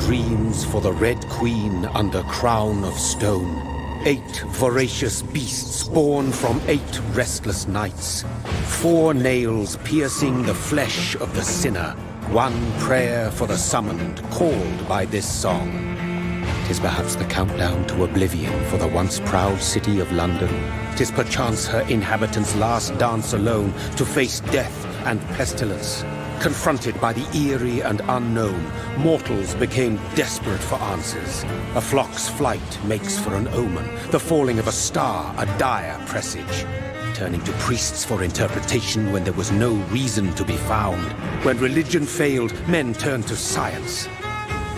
dreams for the Red Queen under crown of stone. 8 voracious beasts born from 8 restless nights. 4 nails piercing the flesh of the sinner. 1 prayer for the summoned, called by this song. 'Tis perhaps the countdown to oblivion for the once proud city of London. 'Tis perchance her inhabitants' last dance alone to face death and pestilence. Confronted by the eerie and unknown, mortals became desperate for answers. A flock's flight makes for an omen, the falling of a star a dire presage. Turning to priests for interpretation when there was no reason to be found. When religion failed, men turned to science.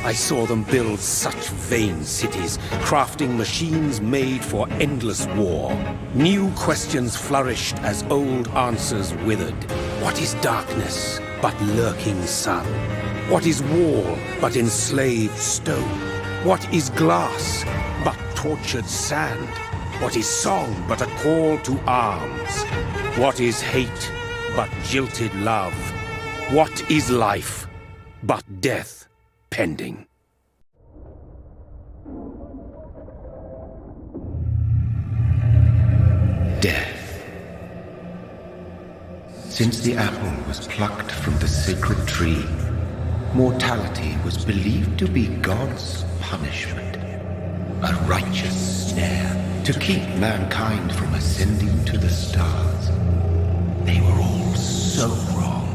I saw them build such vain cities, crafting machines made for endless war. New questions flourished as old answers withered. What is darkness but lurking sun? What is wall but enslaved stone? What is glass but tortured sand? What is song but a call to arms? What is hate but jilted love? What is life but death pending? Death. Since the apple was plucked from the sacred tree, mortality was believed to be God's punishment, a righteous snare to keep mankind from ascending to the stars. They were all so wrong.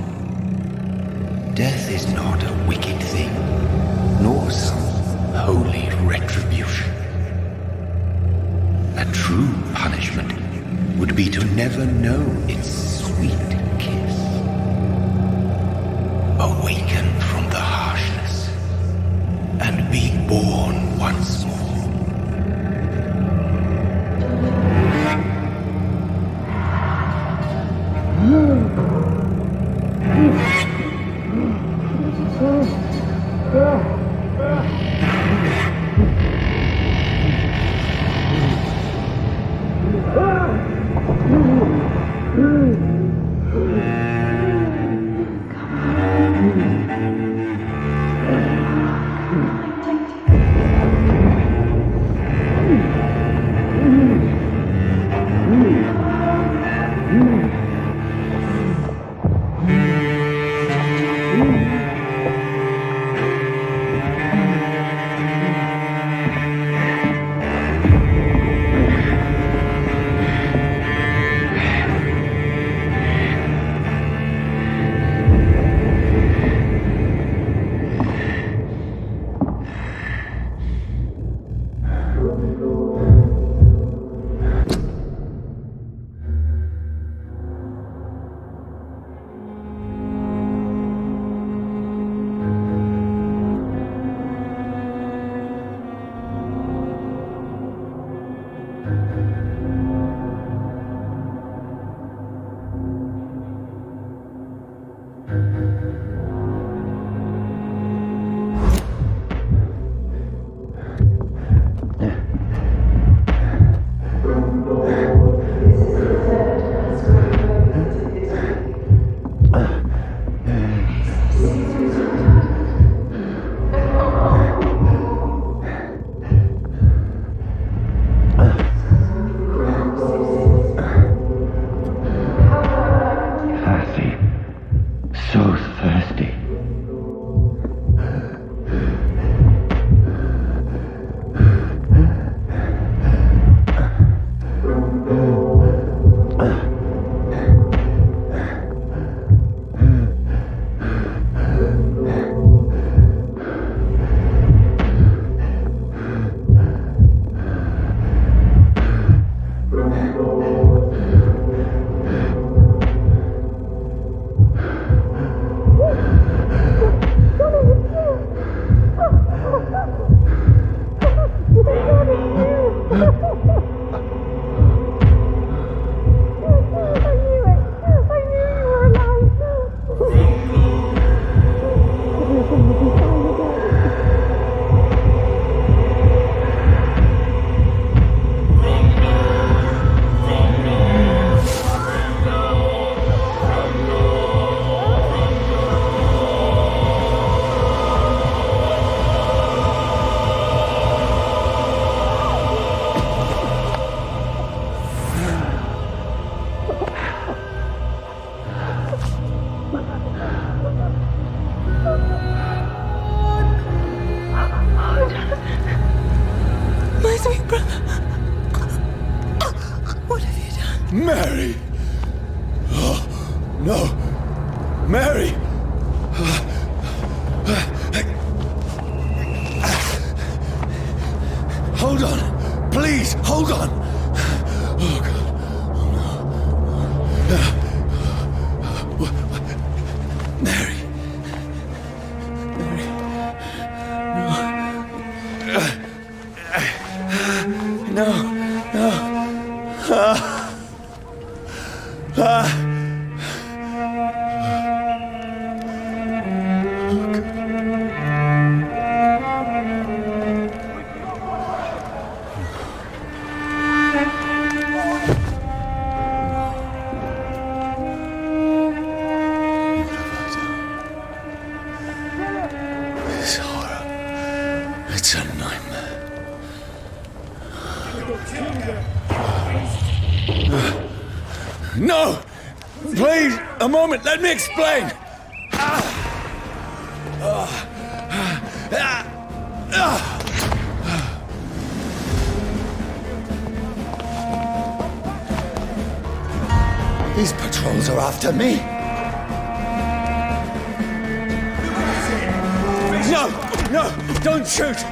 Death is not a wicked thing, nor some holy retribution. A true punishment would be to never know its sweet kiss. Awaken from the harshness and be born once more. Mary! Oh, no! Mary! Hold on! Please, hold on! Oh, God. Oh, no. Mary. Mary. No. No. This horror. It's a nightmare. No! Please, a moment, let me explain! These patrols are after me. No! No! Don't shoot!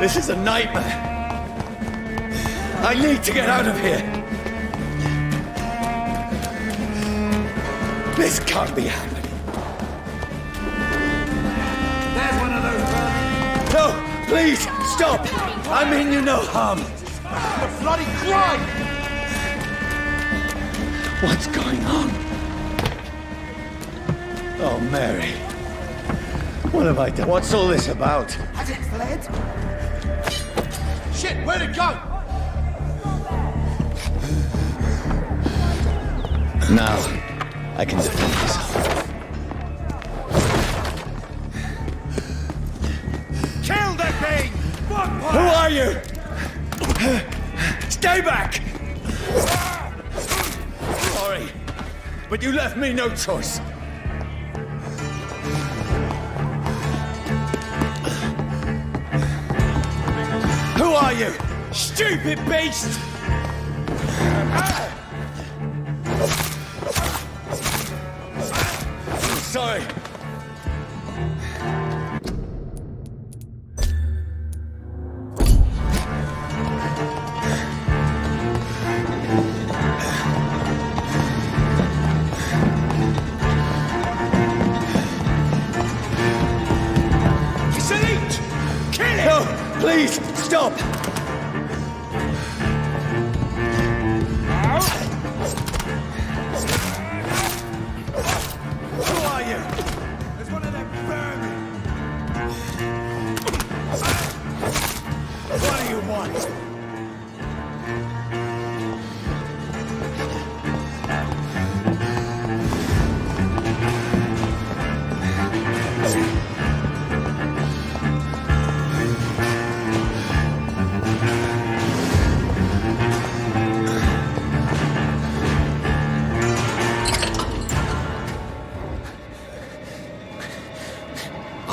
This is a nightmare. I need to get out of here. This can't be happening. There's one of those birds. No, please, stop. I mean you no harm. The bloody crime! What's going on? Oh, Mary. What have I done? What's all this about? Has it fled? Shit, where'd it go? Now, I can defend myself. Kill the thing! Who are you? Stay back! Sorry, but you left me no choice. Who are you? Stupid beast!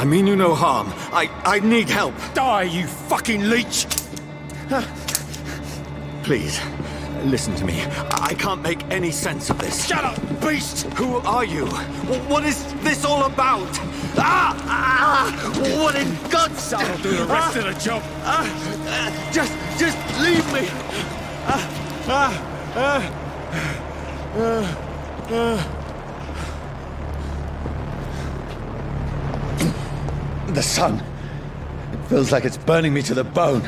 I mean you no harm. I need help. Die, you fucking leech! Please, listen to me. I can't make any sense of this. Shut up, beast! Who are you? What is this all about? What in God's name? I'll do the rest of the job. Just leave me. The sun. It feels like it's burning me to the bone.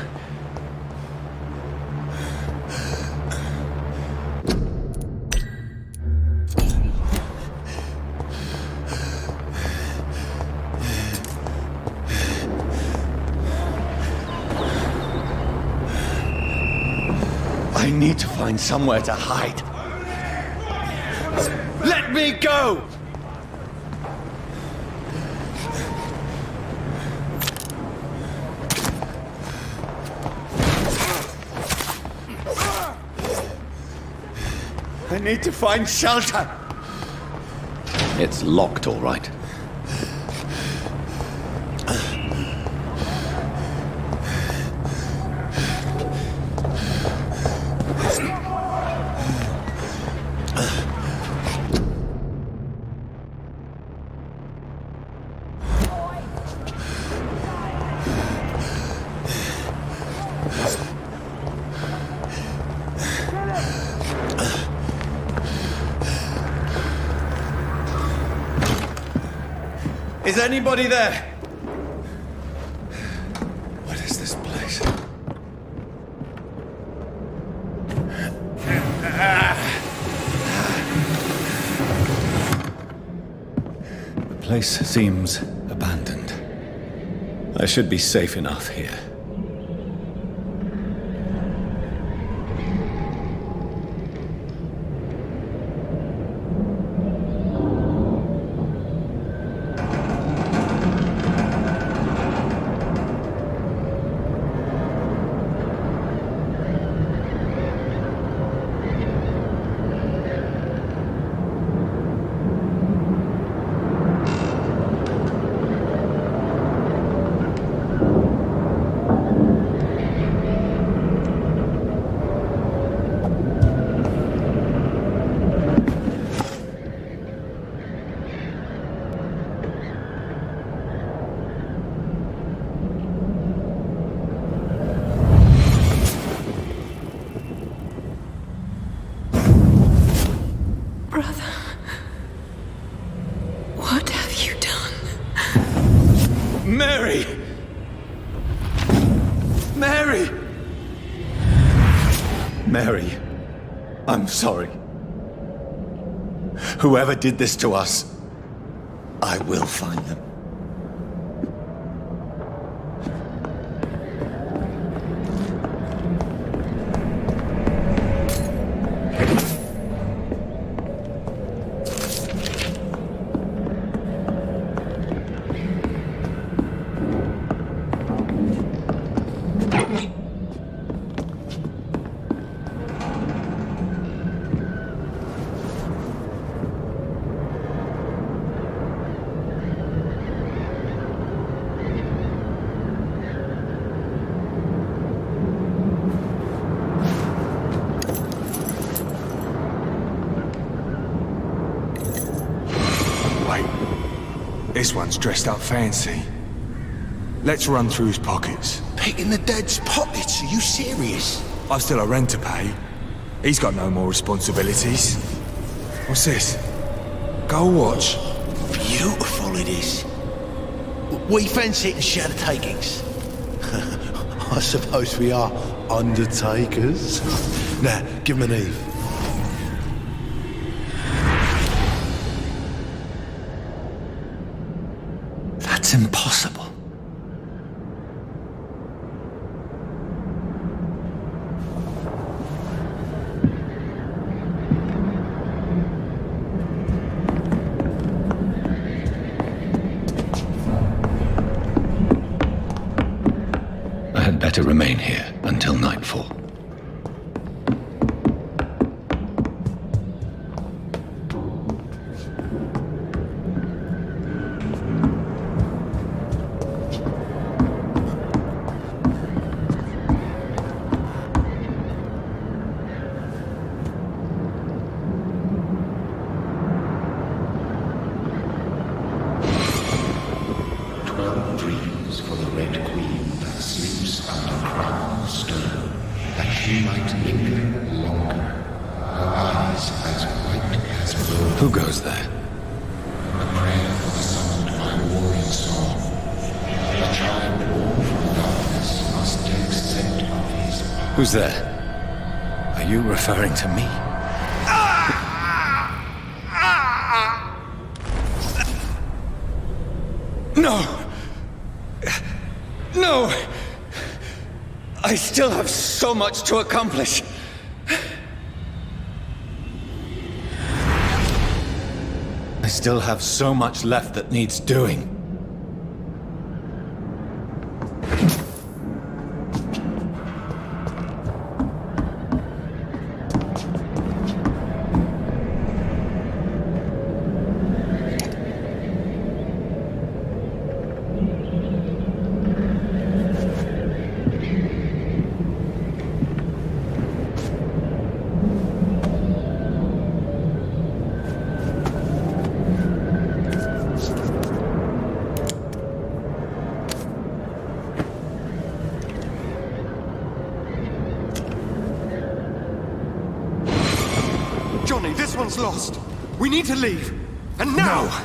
I need to find somewhere to hide. Let me go! I need to find shelter. It's locked, all right. Is anybody there? What is this place? The place seems abandoned. I should be safe enough here. Brother, what have you done? Mary! Mary! Mary, I'm sorry. Whoever did this to us, I will find them. This one's dressed up fancy. Let's run through his pockets. Picking the dead's pockets? Are you serious? I've still a rent to pay. He's got no more responsibilities. What's this? Gold watch. Beautiful it is. We fancy it and share the takings. I suppose we are undertakers. Now, give him an Eve. That's impossible. I had better remain here until nightfall. Who goes there? A prayer summoned by warring song. A child born from darkness must take scent of his power. Who's there? Are you referring to me? No! No! I still have so much to accomplish. I still have so much left that needs doing. Johnny, this one's lost. We need to leave. And now! No!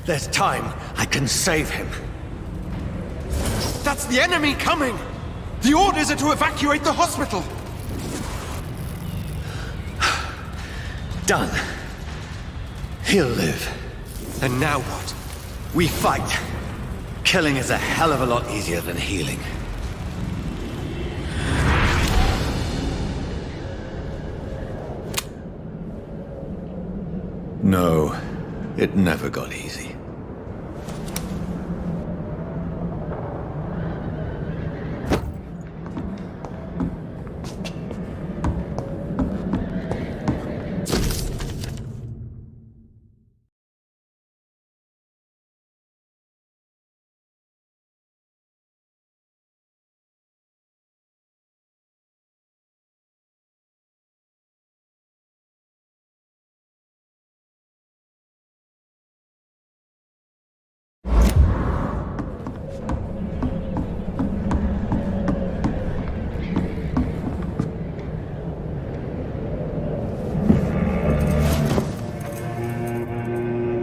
There's time. I can save him. That's the enemy coming! The orders are to evacuate the hospital! Done. He'll live. And now what? We fight. Killing is a hell of a lot easier than healing. No, it never got easy.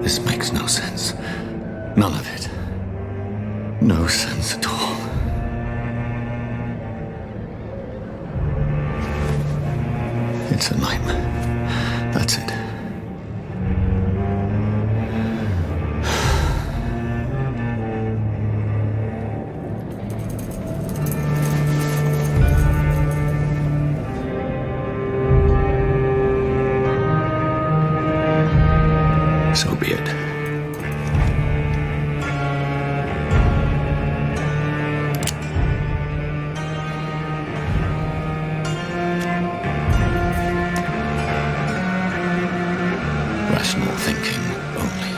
This makes no sense. None of it. No sense at all. It's a nightmare. That's it. So be it. Rational thinking only.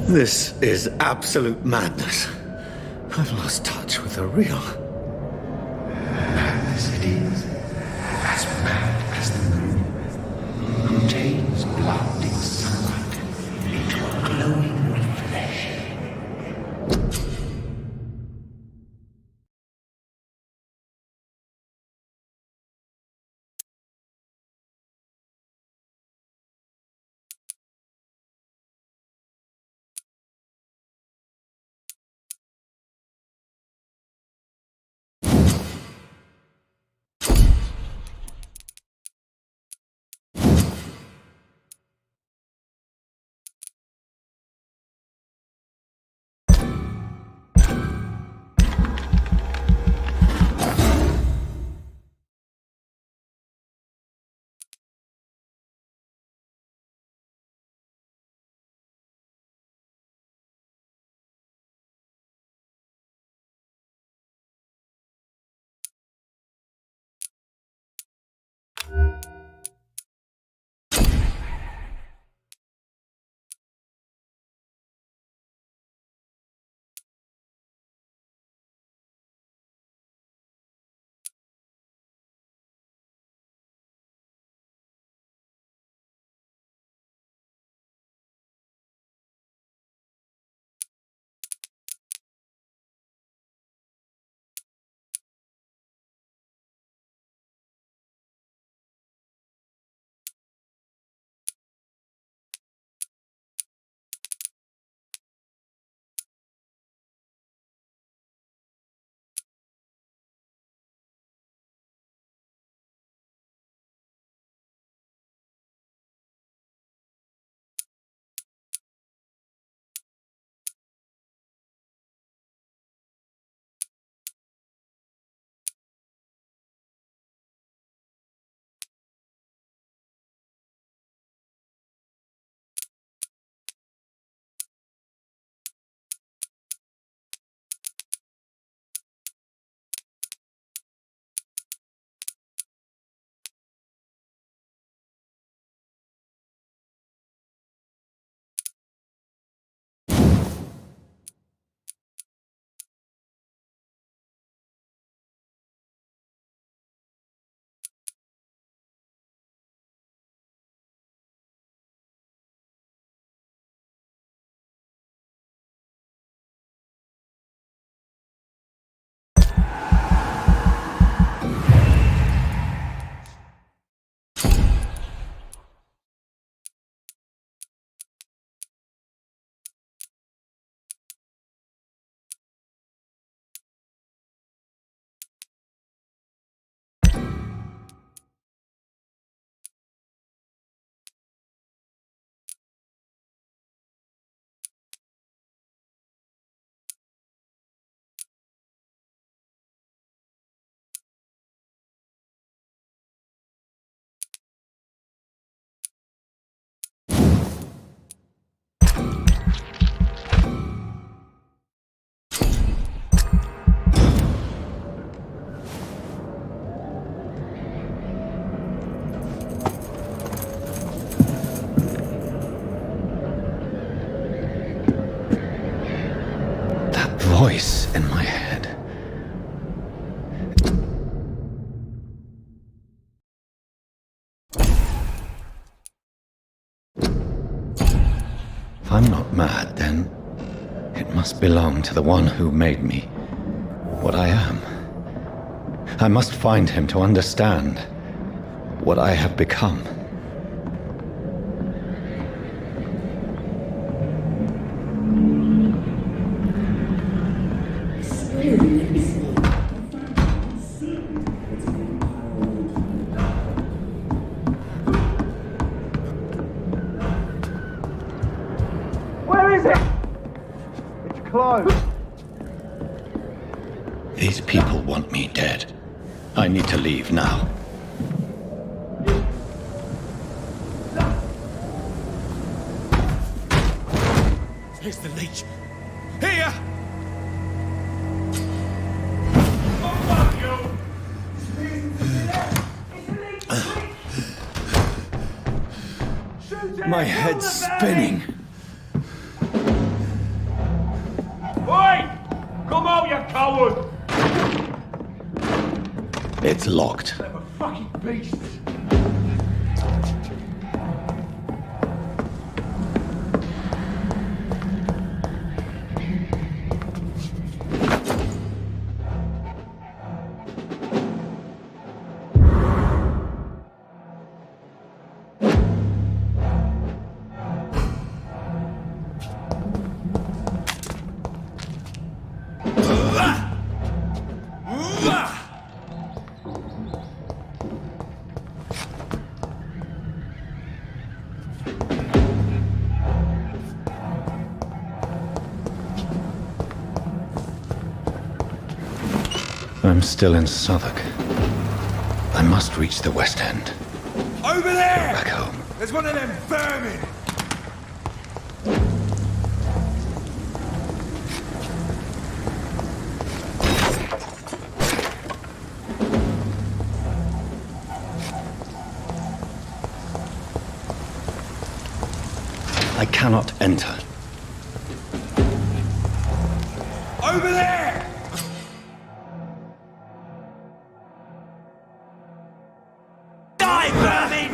This is absolute madness. I've lost touch with the real. Madness it is, as mad as the moon, contains blinding sunlight into a glowing voice in my head. If I'm not mad, then it must belong to the one who made me what I am. I must find him to understand what I have become. Where is it? It's closed. These people want me dead. I need to leave now. Here's the leech. Here! My head's spinning. Oi! Come out, you coward! It's locked. They're a fucking beast. I'm still in Southwark. I must reach the West End. Over there! Back home. There's one of them vermin! I cannot enter. Over there! Die, vermin!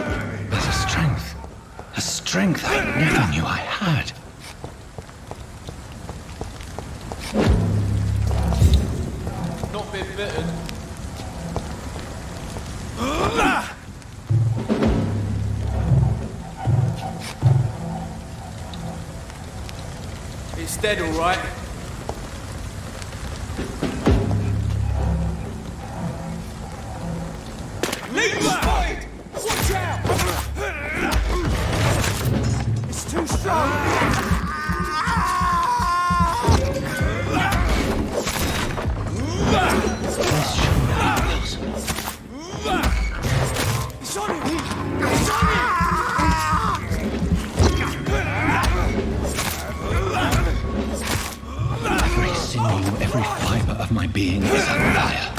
There's a strength I never knew I had. Not been bitten. It's dead, all right. Leech spotted! Watch out! It's too strong! It's on him! It's on him! Every sinew, every fiber of my being is on fire.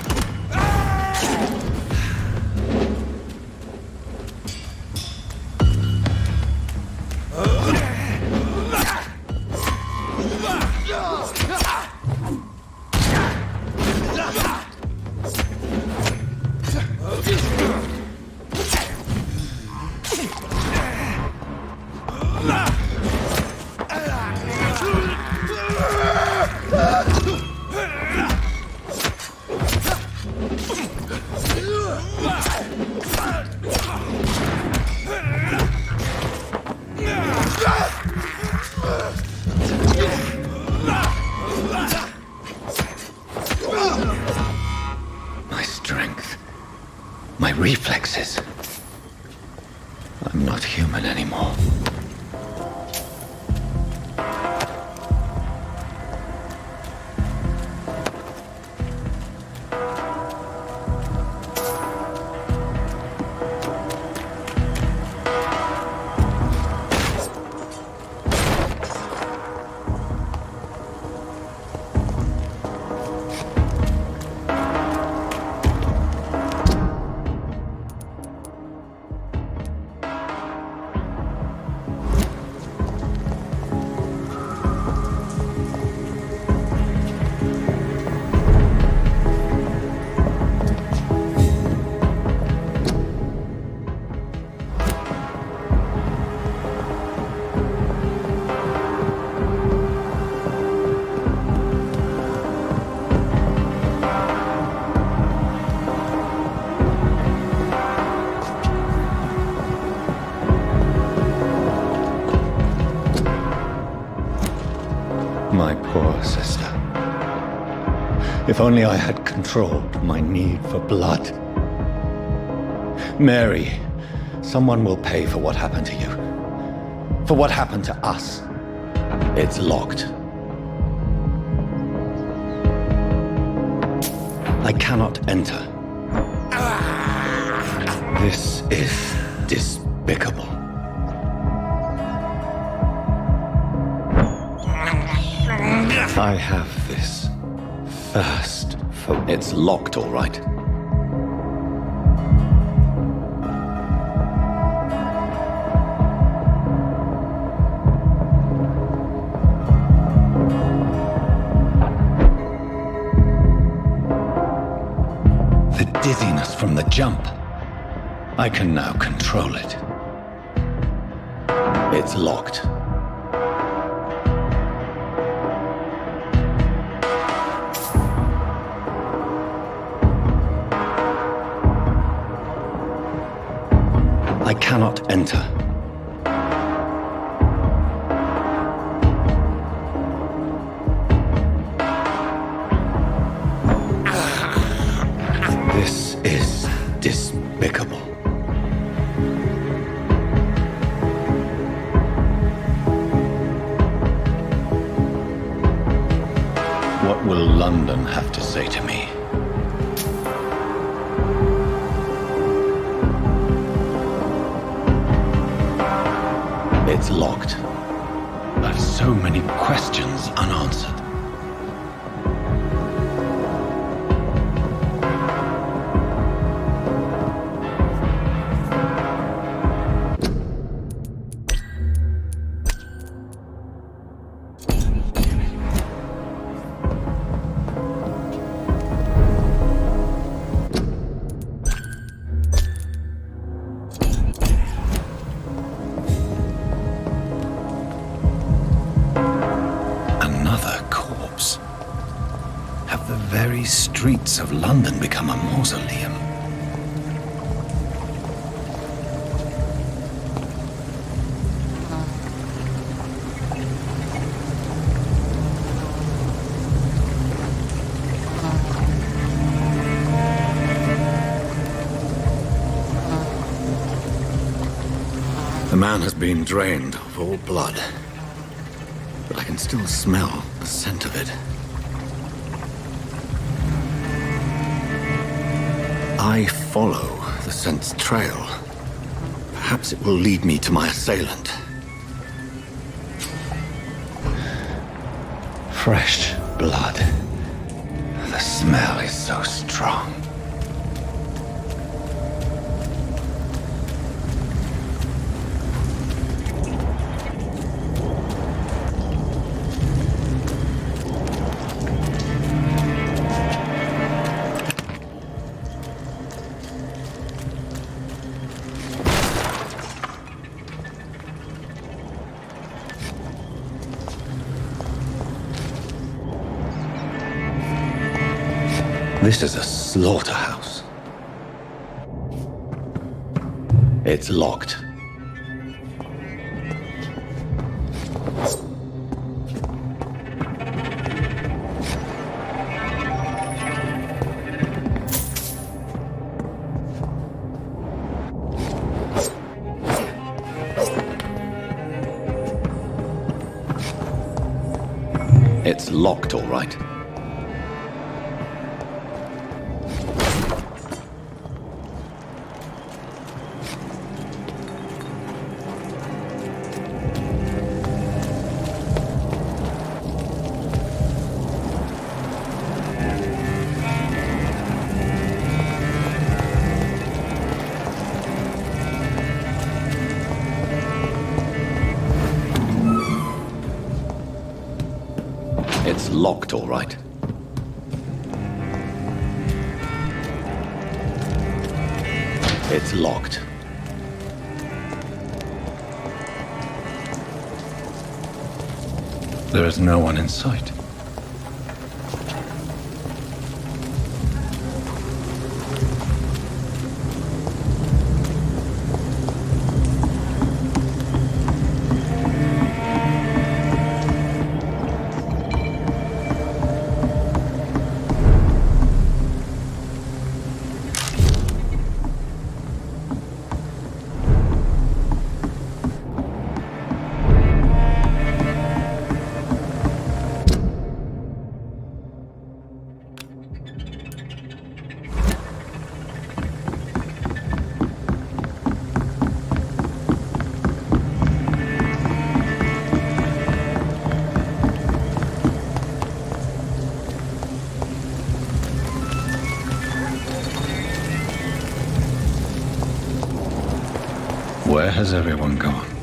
My strength, my reflexes. I'm not human anymore. My poor sister. If only I had controlled my need for blood. Mary, someone will pay for what happened to you. For what happened to us. It's locked. I cannot enter. This is despicable. I have this thirst for... It's locked, all right. The dizziness from the jump. I can now control it. It's locked. I cannot enter. This is despicable. What will London have to say to me? It's locked. I've so many questions unanswered. Streets of London become a mausoleum. The man has been drained of all blood, but I can still smell the scent of it. I follow the scent's trail. Perhaps it will lead me to my assailant. Fresh blood. The smell is so strong. This is a slaughterhouse. It's locked. It's locked, all right. It's locked, all right. It's locked. There is no one in sight. Where has everyone gone?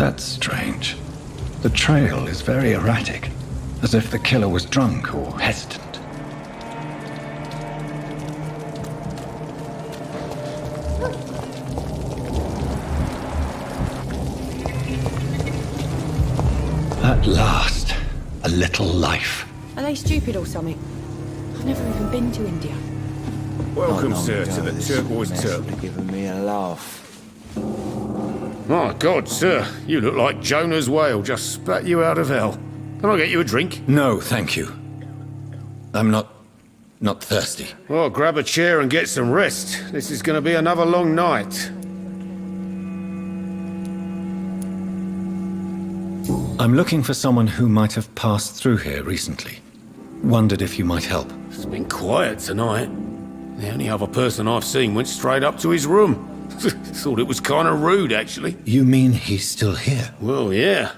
That's strange. The trail is very erratic, as if the killer was drunk or hesitant. At last, a little life. Are they stupid or something? I've never even been to India. Welcome, sir, to the Turquoise Turtle. Giving me a laugh. My God, sir, you look like Jonah's whale just spat you out of hell. Can I get you a drink? No, thank you. I'm not thirsty. Well, grab a chair and get some rest. This is going to be another long night. I'm looking for someone who might have passed through here recently. Wondered if you might help. It's been quiet tonight. The only other person I've seen went straight up to his room. Thought it was kind of rude, actually. You mean he's still here? Well, yeah.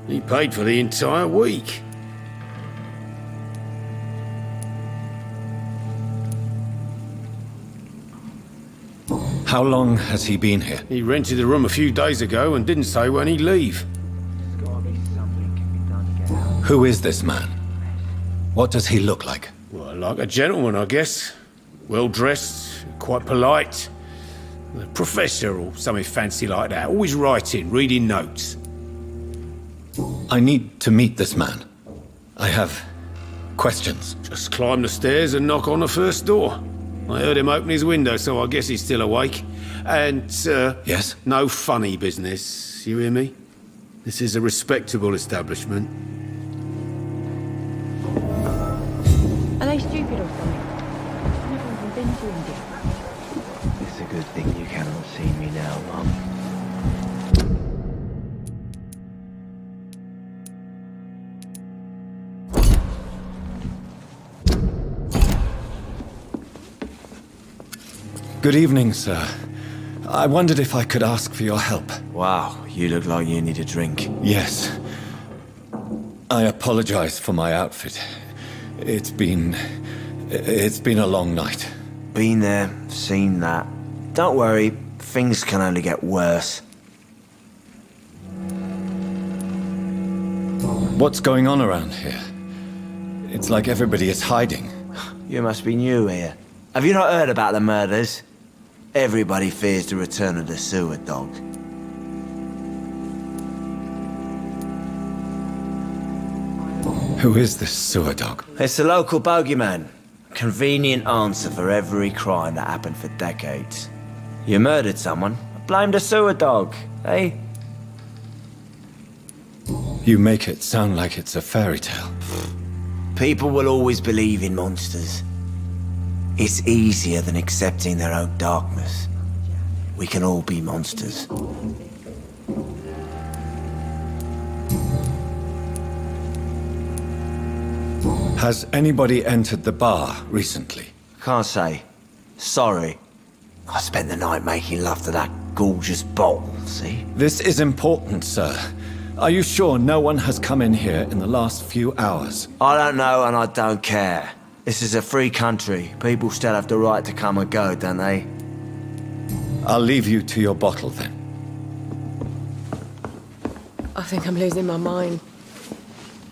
He paid for the entire week. How long has he been here? He rented the room a few days ago and didn't say when he'd leave. Who is this man? What does he look like? Well, like a gentleman, I guess. Well-dressed, quite polite. A professor or something fancy like that. Always writing, reading notes. I need to meet this man. I have questions. Just climb the stairs and knock on the first door. I heard him open his window, so I guess he's still awake. And, Yes? no funny business. You hear me? This is a respectable establishment. Are they stupid or something? I've never even been to India. It's a good thing you cannot see me now, Mum. Good evening, sir. I wondered if I could ask for your help. Wow, you look like you need a drink. Yes. I apologize for my outfit. It's been a long night. Been there, seen that. Don't worry, things can only get worse. What's going on around here? It's like everybody is hiding. You must be new here. Have you not heard about the murders? Everybody fears the return of the sewer dog. Who is this sewer dog? It's the local bogeyman. Convenient answer for every crime that happened for decades. You murdered someone, blame the sewer dog, eh? You make it sound like it's a fairy tale. People will always believe in monsters. It's easier than accepting their own darkness. We can all be monsters. Has anybody entered the bar recently? Can't say. Sorry. I spent the night making love to that gorgeous bottle, see? This is important, sir. Are you sure no one has come in here in the last few hours? I don't know and I don't care. This is a free country. People still have the right to come and go, don't they? I'll leave you to your bottle then. I think I'm losing my mind.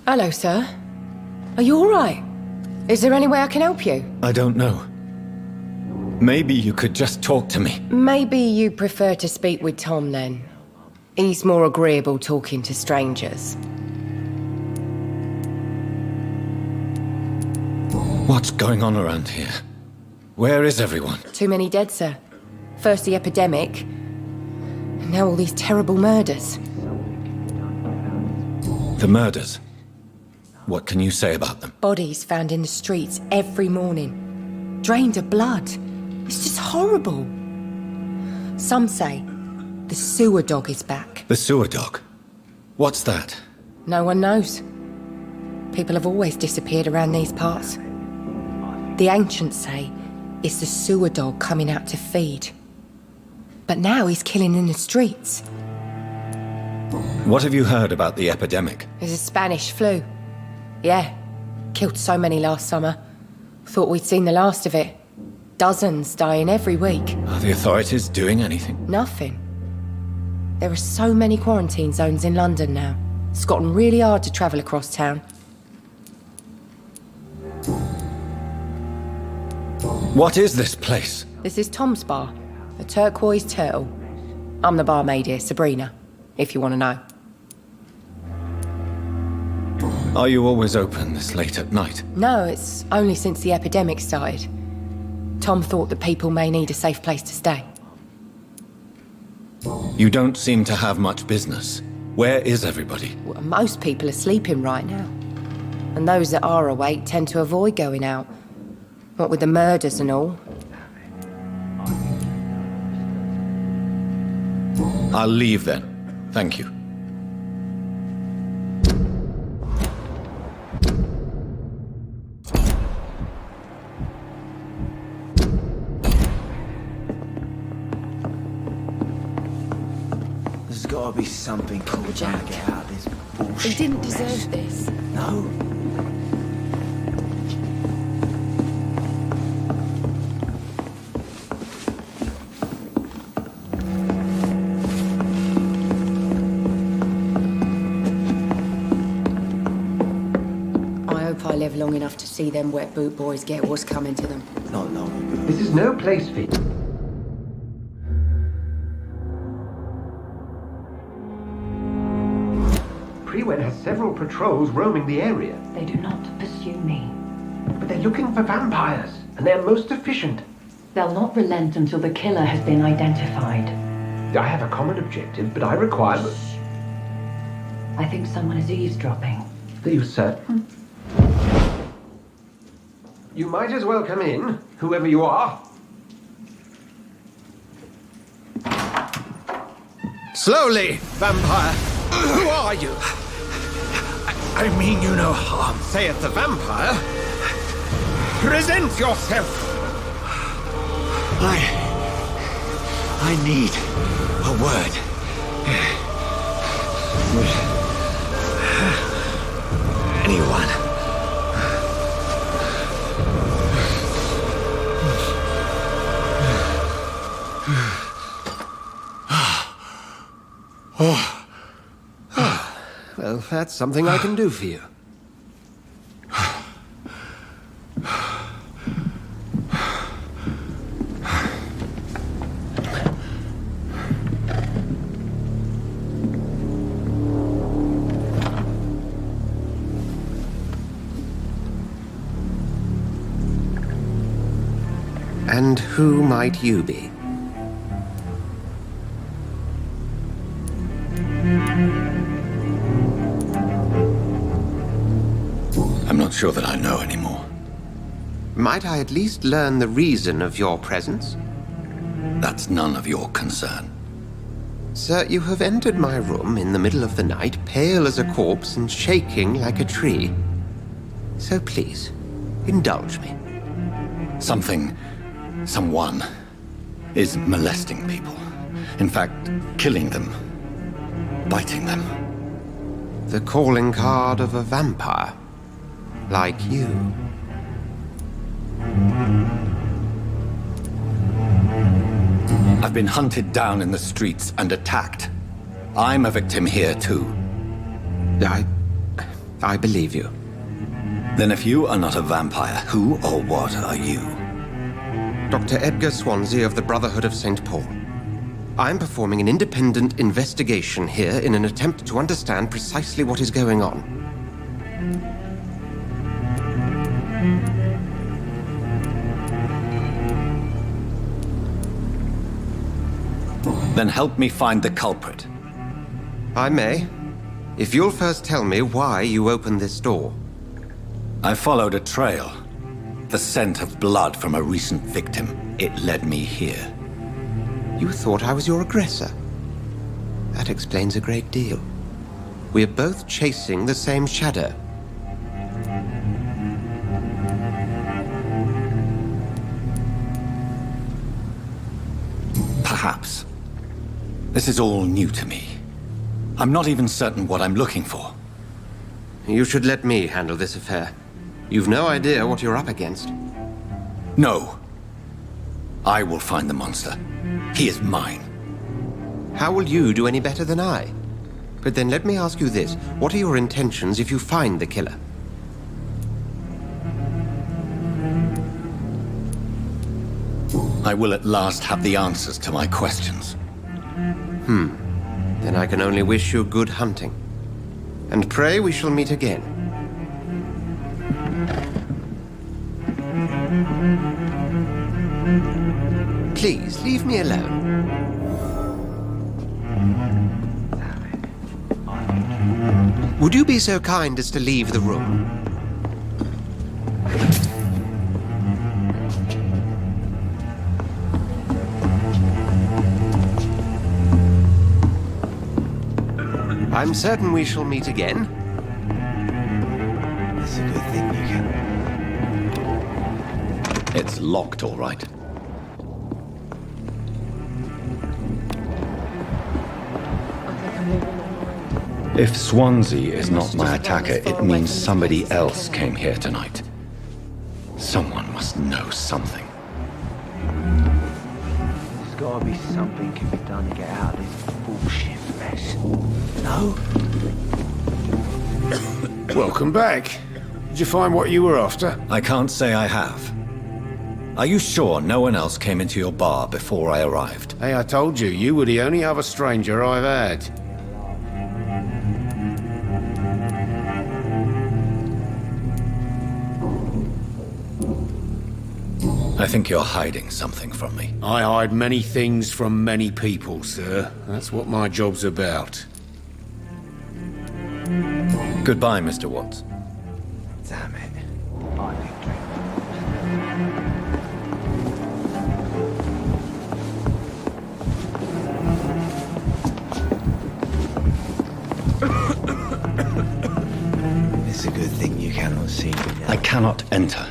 Hello, sir. Are you all right? Is there any way I can help you? I don't know. Maybe you could just talk to me. Maybe you prefer to speak with Tom, then. He's more agreeable talking to strangers. What's going on around here? Where is everyone? Too many dead, sir. First the epidemic, and now all these terrible murders. The murders. What can you say about them? Bodies found in the streets every morning. Drained of blood. It's just horrible. Some say the sewer dog is back. The sewer dog? What's that? No one knows. People have always disappeared around these parts. The ancients say it's the sewer dog coming out to feed. But now he's killing in the streets. What have you heard about the epidemic? There's a Spanish flu. Yeah, killed so many last summer. Thought we'd seen the last of it. Dozens dying every week. Are the authorities doing anything? Nothing. There are so many quarantine zones in London now. It's gotten really hard to travel across town. What is this place? This is Tom's bar, the Turquoise Turtle. I'm the barmaid here, Sabrina, if you want to know. Are you always open this late at night? No, it's only since the epidemic started. Tom thought that people may need a safe place to stay. You don't seem to have much business. Where is everybody? Well, most people are sleeping right now. And those that are awake tend to avoid going out. What with the murders and all. I'll leave then. Thank you. There's gotta be something called Jack. get out of this bullshit. He didn't mess. deserve this. No. I hope I live long enough to see them wet boot boys get what's coming to them. Not long. This is no place for you. Prewen has several patrols roaming the area. They do not pursue me. But they're looking for vampires, and they're most efficient. They'll not relent until the killer has been identified. I have a common objective, but I require... I think someone is eavesdropping. Are you certain? You might as well come in, whoever you are. Slowly, vampire. Who are you? I mean you no harm. Saith the vampire. Present yourself. I need a word. Anyone. Well, that's something I can do for you. And who might you be? I'm not sure that I know anymore. Might I at least learn the reason of your presence? That's none of your concern. Sir, you have entered my room in the middle of the night, pale as a corpse and shaking like a tree. So please, indulge me. Someone is molesting people. In fact, killing them. Biting them. The calling card of a vampire. Like you. I've been hunted down in the streets and attacked. I'm a victim here, too. I believe you. Then if you are not a vampire, who or what are you? Dr. Edgar Swansea of the Brotherhood of St. Paul. I'm performing an independent investigation here in an attempt to understand precisely what is going on. Then help me find the culprit. I may, if you'll first tell me why you opened this door. I followed a trail. The scent of blood from a recent victim. It led me here. You thought I was your aggressor. That explains a great deal. We're both chasing the same shadow. Perhaps. This is all new to me. I'm not even certain what I'm looking for. You should let me handle this affair. You've no idea what you're up against. No. I will find the monster. He is mine. How will you do any better than I? But then let me ask you this. What are your intentions if you find the killer? I will at last have the answers to my questions. Then I can only wish you good hunting. And pray we shall meet again. Please, leave me alone. Would you be so kind as to leave the room? I'm certain we shall meet again. It's a good thing you can. It's locked, all right. If Swansea is not my attacker, it means somebody else came here tonight. Someone must know something. There's gotta be something can be done to get out of this bullshit mess. No? Welcome back. Did you find what you were after? I can't say I have. Are you sure no one else came into your bar before I arrived? Hey, I told you, you were the only other stranger I've had. I think you're hiding something from me. I hide many things from many people, sir. That's what my job's about. Goodbye, Mr. Watts. Damn it. I think it's a good thing you cannot see me now. I cannot enter.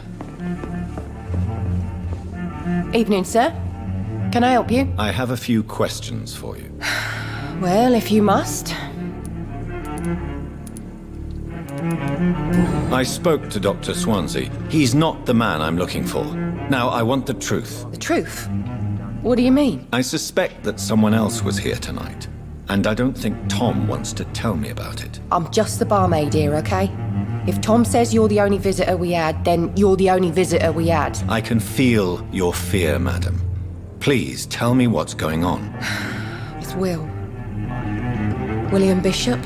Evening, sir. Can I help you? I have a few questions for you. Well, if you must. I spoke to Dr. Swansea. He's not the man I'm looking for. Now, I want the truth. The truth? What do you mean? I suspect that someone else was here tonight, and I don't think Tom wants to tell me about it. I'm just the barmaid here, okay? If Tom says you're the only visitor we had, then you're the only visitor we had. I can feel your fear, madam. Please tell me what's going on. It's Will. William Bishop.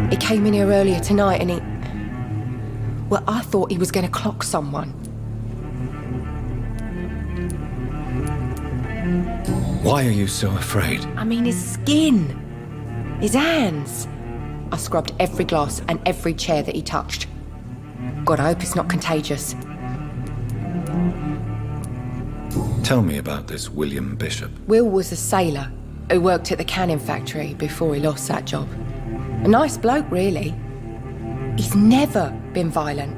He came in here earlier tonight and he... Well, I thought he was going to clock someone. Why are you so afraid? I mean, his skin. His hands. I scrubbed every glass and every chair that he touched. God, I hope it's not contagious. Tell me about this William Bishop. Will was a sailor who worked at the canning factory before he lost that job. A nice bloke, really. He's never been violent.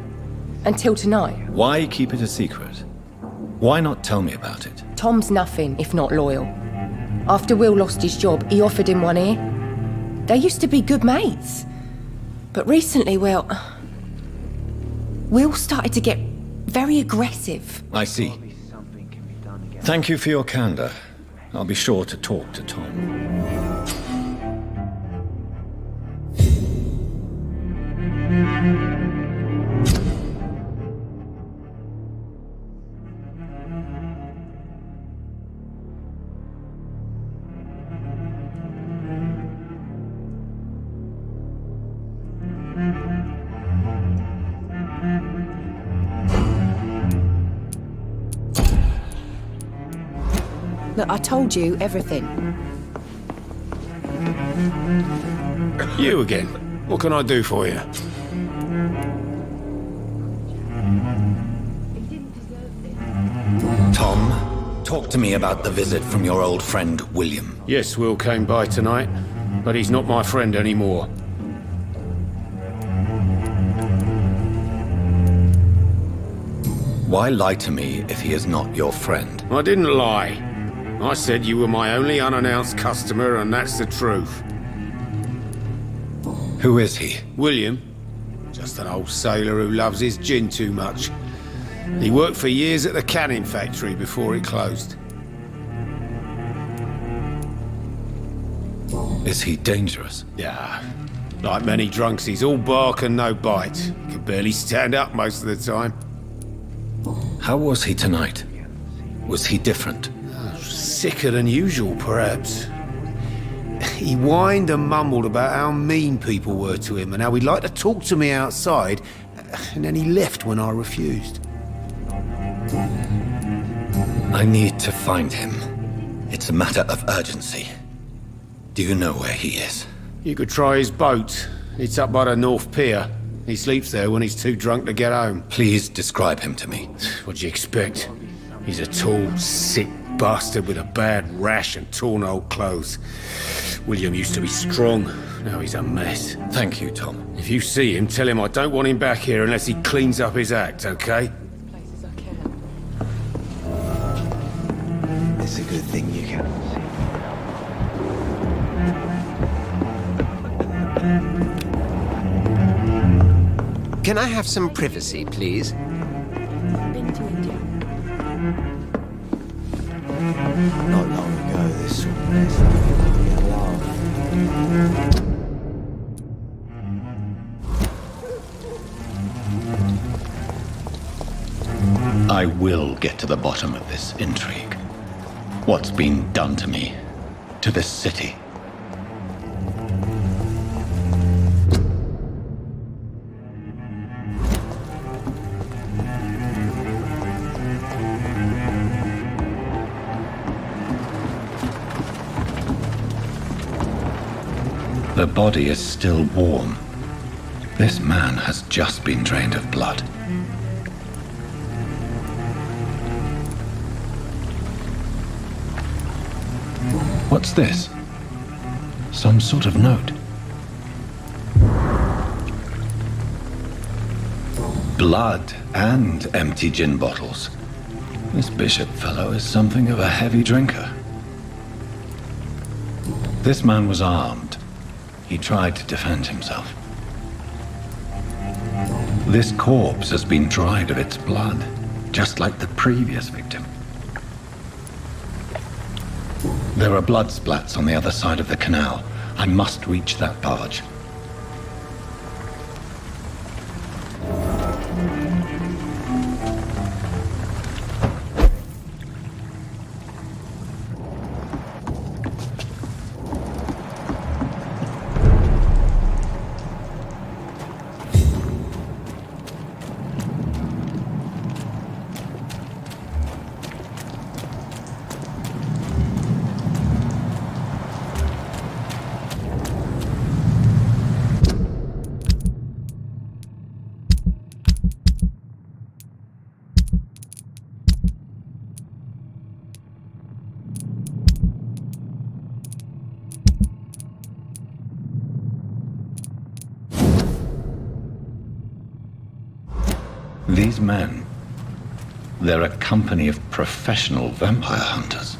Until tonight. Why keep it a secret? Why not tell me about it? Tom's nothing if not loyal. After Will lost his job, he offered him one ear. They used to be good mates. But recently, well... Will started to get very aggressive. I see. Thank you for your candor. I'll be sure to talk to Tom. Look, I told you everything. You again. What can I do for you? Tom, talk to me about the visit from your old friend, William. Yes, Will came by tonight, but he's not my friend anymore. Why lie to me if he is not your friend? I didn't lie. I said you were my only unannounced customer, and that's the truth. Who is he? William. Just an old sailor who loves his gin too much. He worked for years at the canning factory before it closed. Is he dangerous? Yeah. Like many drunks, he's all bark and no bite. Can barely stand up most of the time. How was he tonight? Was he different? Sicker than usual, perhaps. He whined and mumbled about how mean people were to him and how he'd like to talk to me outside, and then he left when I refused. I need to find him. It's a matter of urgency. Do you know where he is? You could try his boat. It's up by the North Pier. He sleeps there when he's too drunk to get home. Please describe him to me. What'd you expect? He's a tall, sick bastard with a bad rash and torn old clothes. William used to be strong. Now he's a mess. Thank you, Tom. If you see him, tell him I don't want him back here unless he cleans up his act, okay? It's a good thing you can see. Can I have some privacy, please? Not long ago, this sort of place would be allowed. I will get to the bottom of this intrigue. What's been done to me, to this city. The body is still warm. This man has just been drained of blood. What's this? Some sort of note. Blood and empty gin bottles. This bishop fellow is something of a heavy drinker. This man was armed. He tried to defend himself. This corpse has been dried of its blood, just like the previous victim. There are blood splats on the other side of the canal. I must reach that barge. These men, they're a company of professional vampire hunters.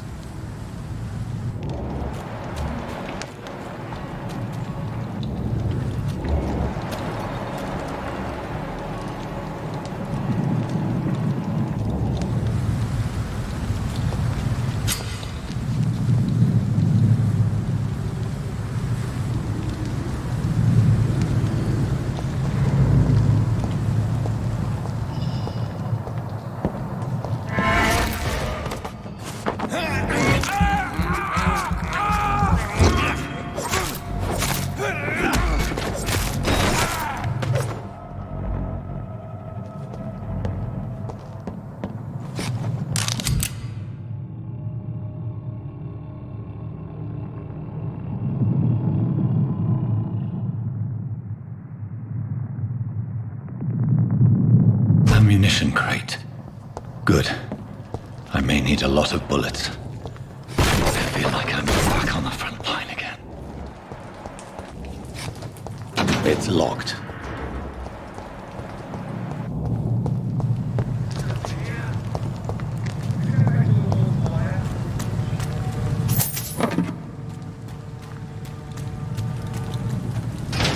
Ammunition crate. Good. I may need a lot of bullets. I feel like I'm back on the front line again. It's locked.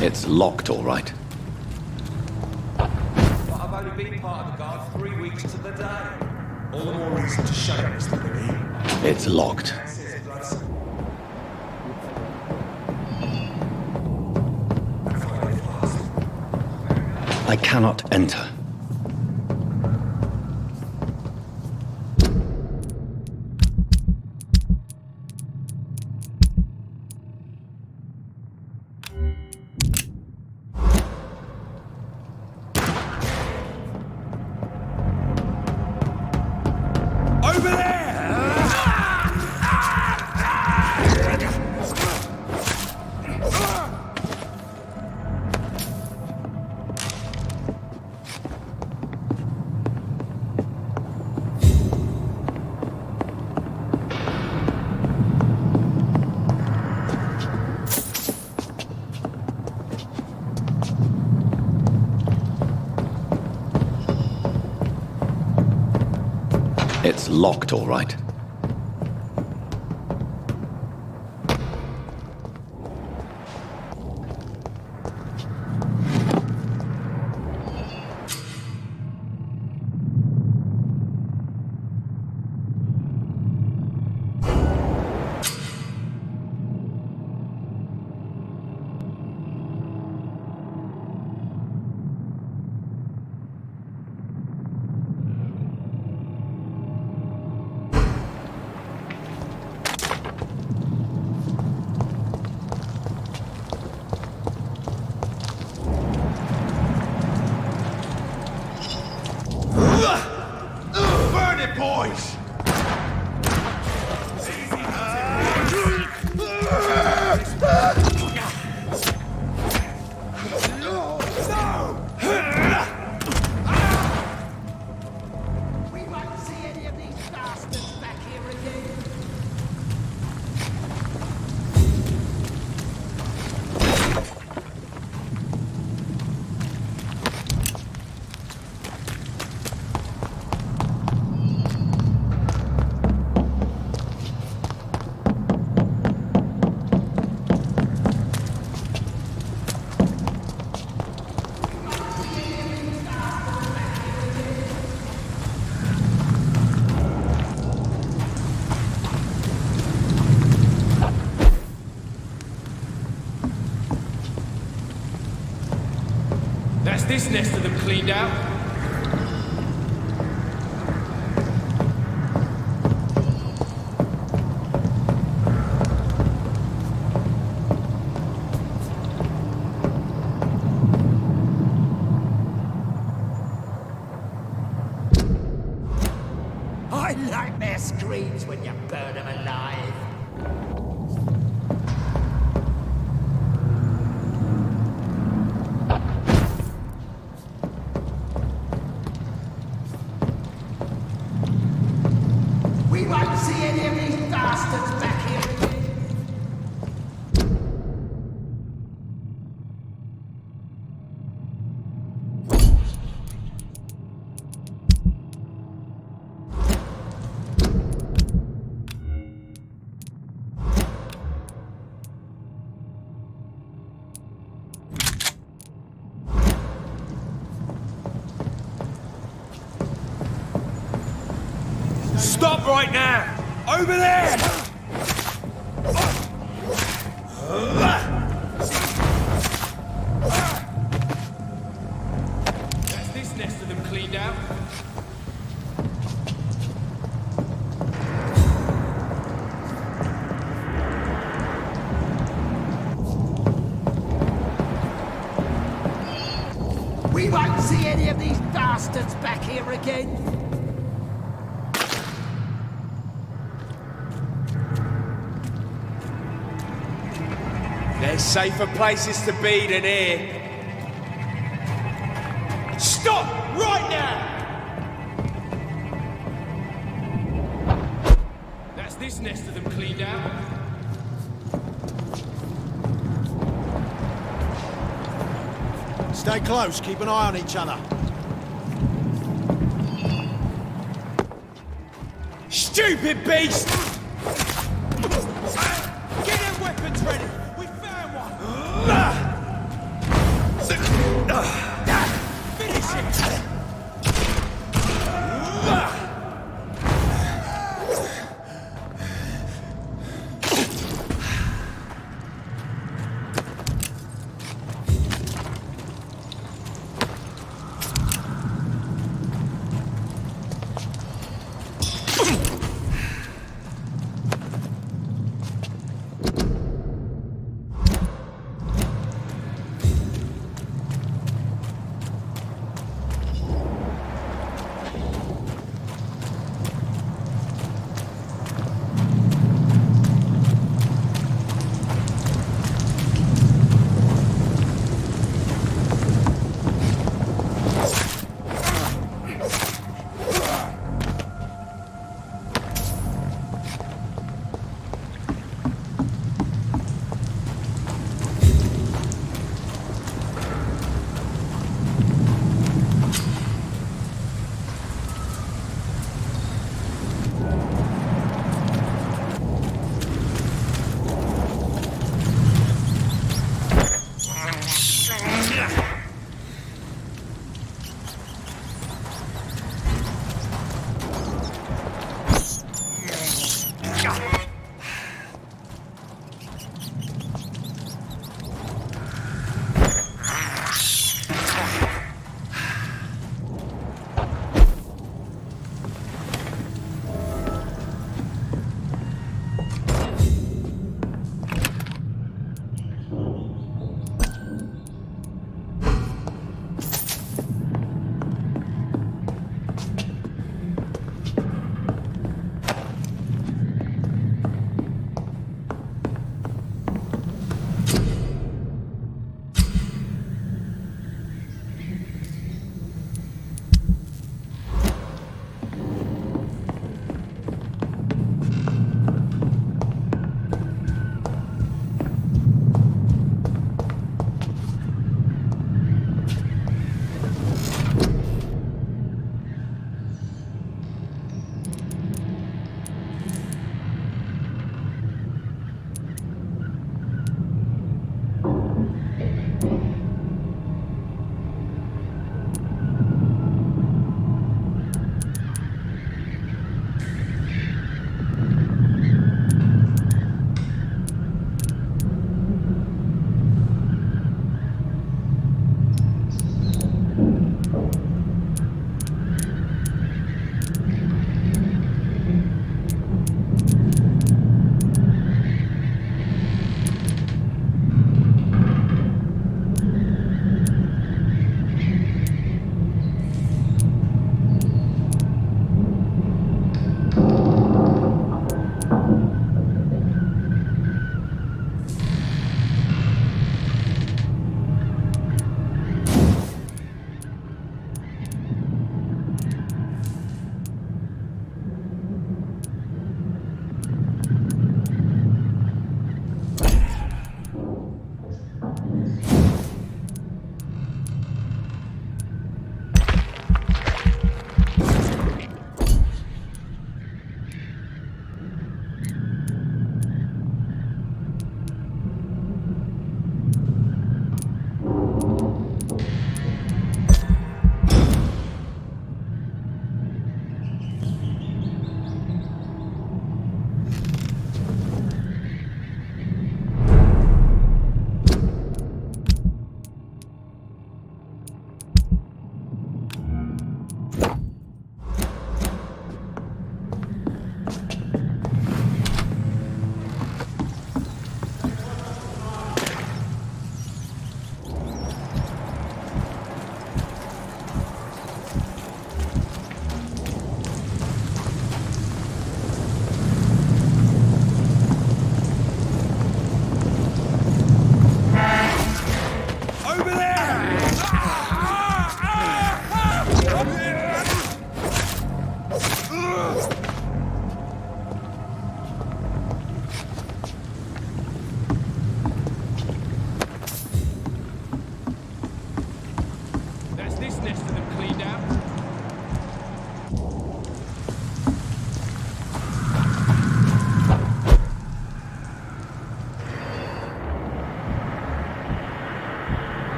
It's locked, all right. I've only been part of the guard 3 weeks to the day. All the more reason to shut it, Mr. Billy. It's locked. I cannot enter. Over there! It's locked, all right. Burn it, boys! We won't see any of these bastards back here again. That's this nest of them cleaned out. I like their screams when you burn them alive. We won't see any of these bastards back here again. Stop right now! Over there! That's this nest of them cleaned out. We won't see any of these bastards back here again. There's safer places to be than here. Stop! Right now! That's this nest of them cleaned out. Stay close, keep an eye on each other. Stupid beast! Get their weapons ready! We found one! Finish it!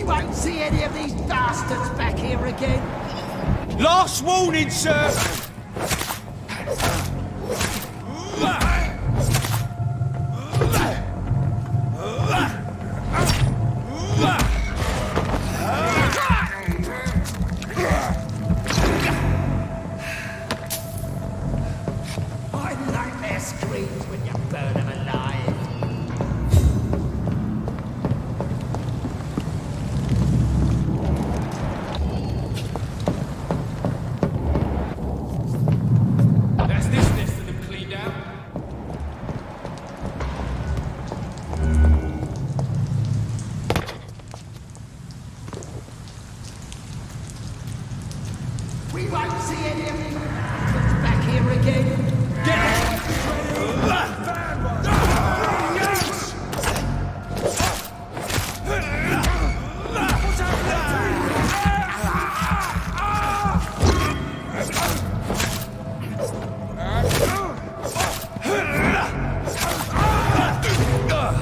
won't see any of these bastards back here again. Last warning, sir! I like their screams when you burn them alive. That's this nest of them cleaned out. We won't see any of these bastards back here again. Get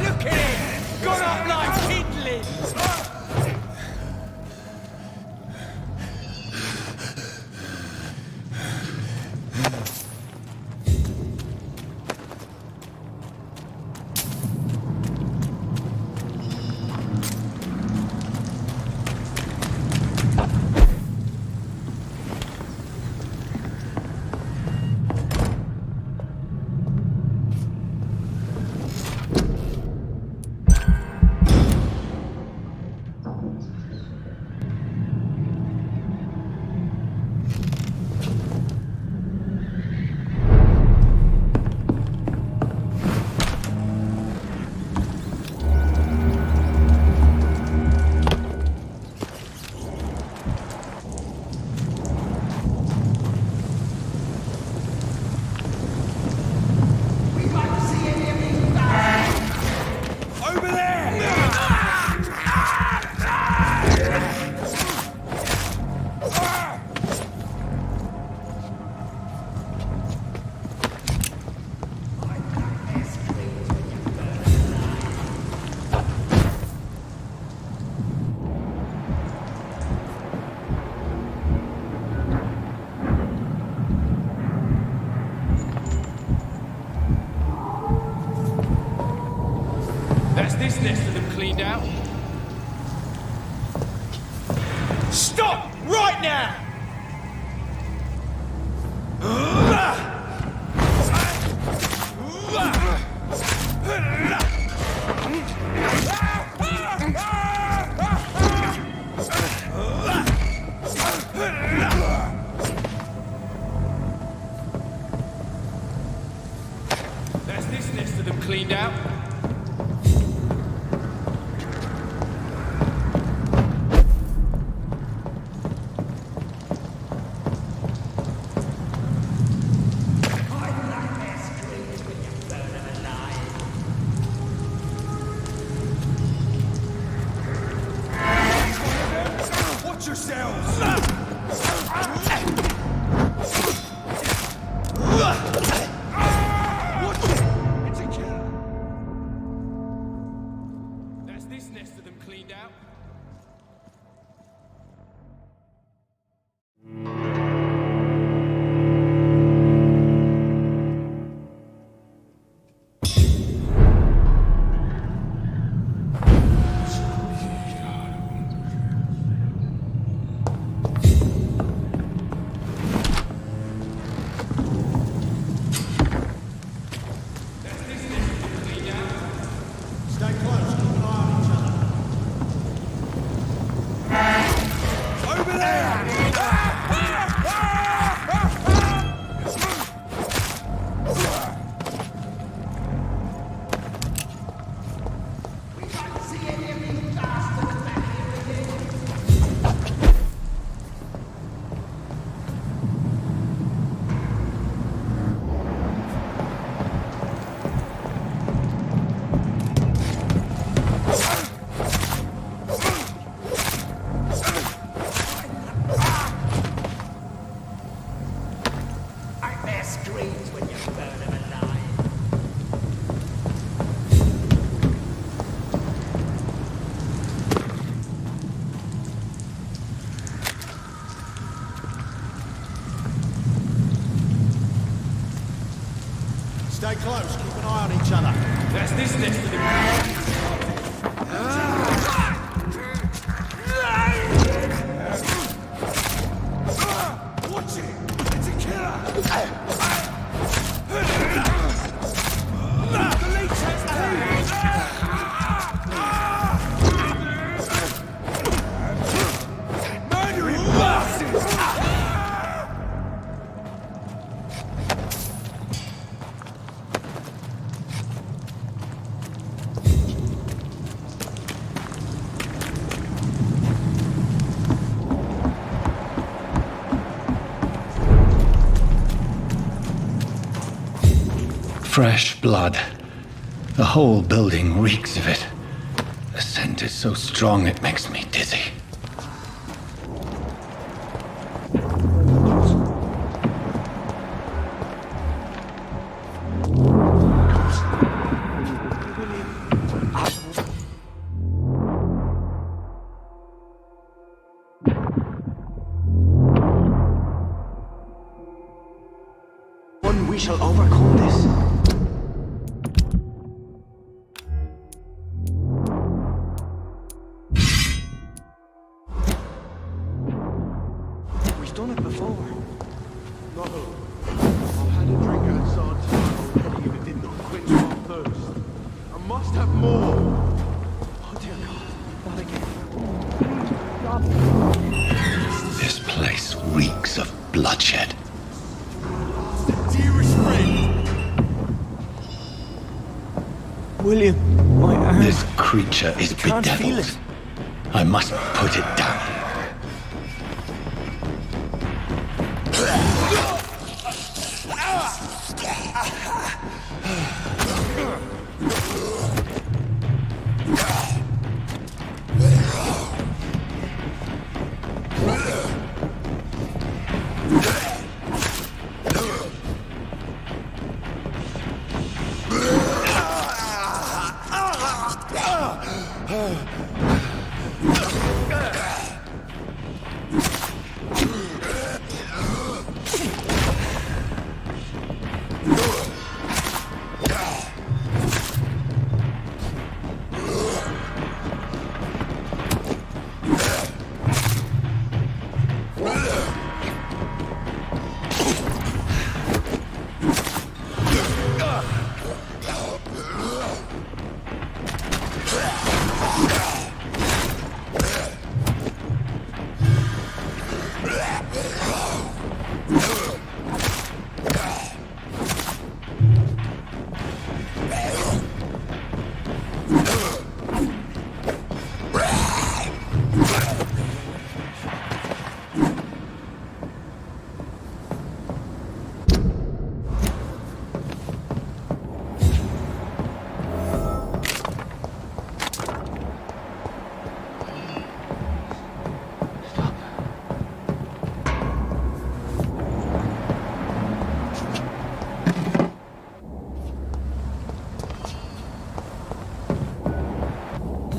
Look at it! Gone up like kidley! cleaned out? Watch yourselves! That's this nest of them cleaned out. Stay close, keep an eye on each other. That's this nest of them. Watch it! It's a killer! The leech has teeth! Murdering bastards! Fresh blood. The whole building reeks of it. The scent is so strong it makes me dizzy. We shall overcome this. We've done it before. No. I've had a drink outside tonight already and it did not quench my thirst. I must have more. Oh dear God, not again. This place reeks of bloodshed. Dearest friend. William, my arm. This creature is I can't feel bedeviled. it. I must put it down.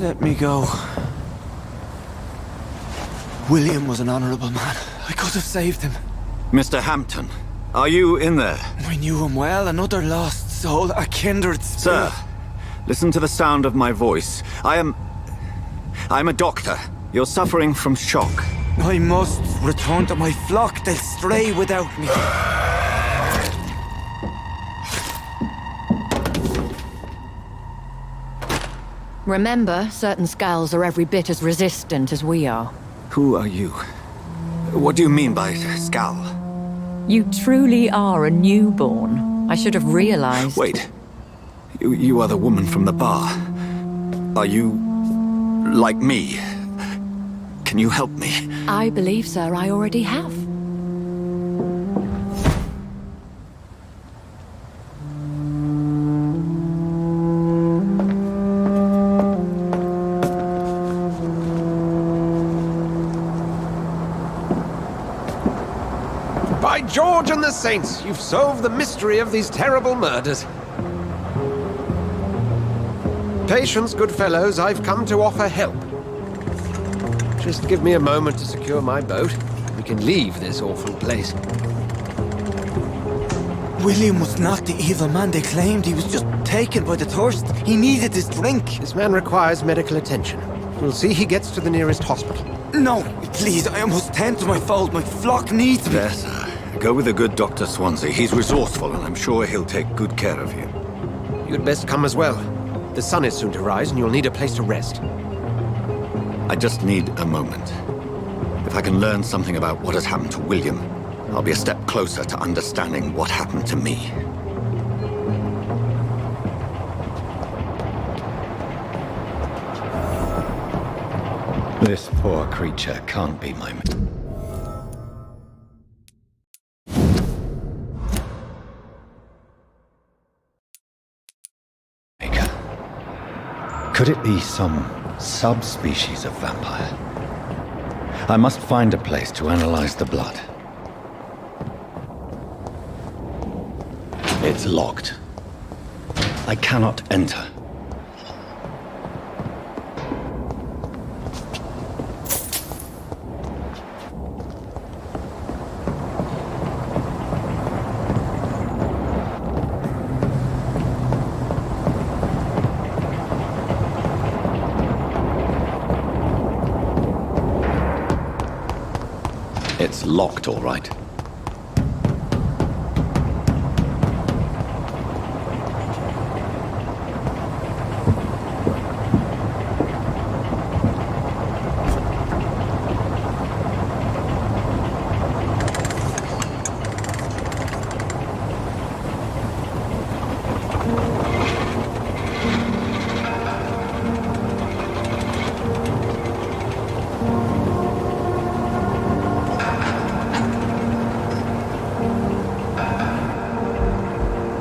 Let me go. William was an honorable man. I could have saved him. Mr. Hampton, are you in there? I knew him well, another lost soul, a kindred spirit. Sir, listen to the sound of my voice. I'm a doctor. You're suffering from shock. I must return to my flock. They'll stray without me. Remember, certain skulls are every bit as resistant as we are. Who are you? What do you mean by skull? You truly are a newborn. I should have realized. Wait. You are the woman from the bar. Are you like me? Can you help me? I believe, sir, I already have. By George and the Saints, you've solved the mystery of these terrible murders. Patience, good fellows, I've come to offer help. Just give me a moment to secure my boat. We can leave this awful place. William was not the evil man they claimed. He was just taken by the thirst. He needed his drink. This man requires medical attention. We'll see he gets to the nearest hospital. No, please, I must tend to my fold. My flock needs me. There, sir. Go with the good Dr. Swansea. He's resourceful, and I'm sure he'll take good care of you. You'd best come as well. The sun is soon to rise, and you'll need a place to rest. I just need a moment. If I can learn something about what has happened to William, I'll be a step closer to understanding what happened to me. This poor creature can't be my... maker. Could it be some subspecies of vampire? I must find a place to analyze the blood. It's locked. I cannot enter. It's locked, all right.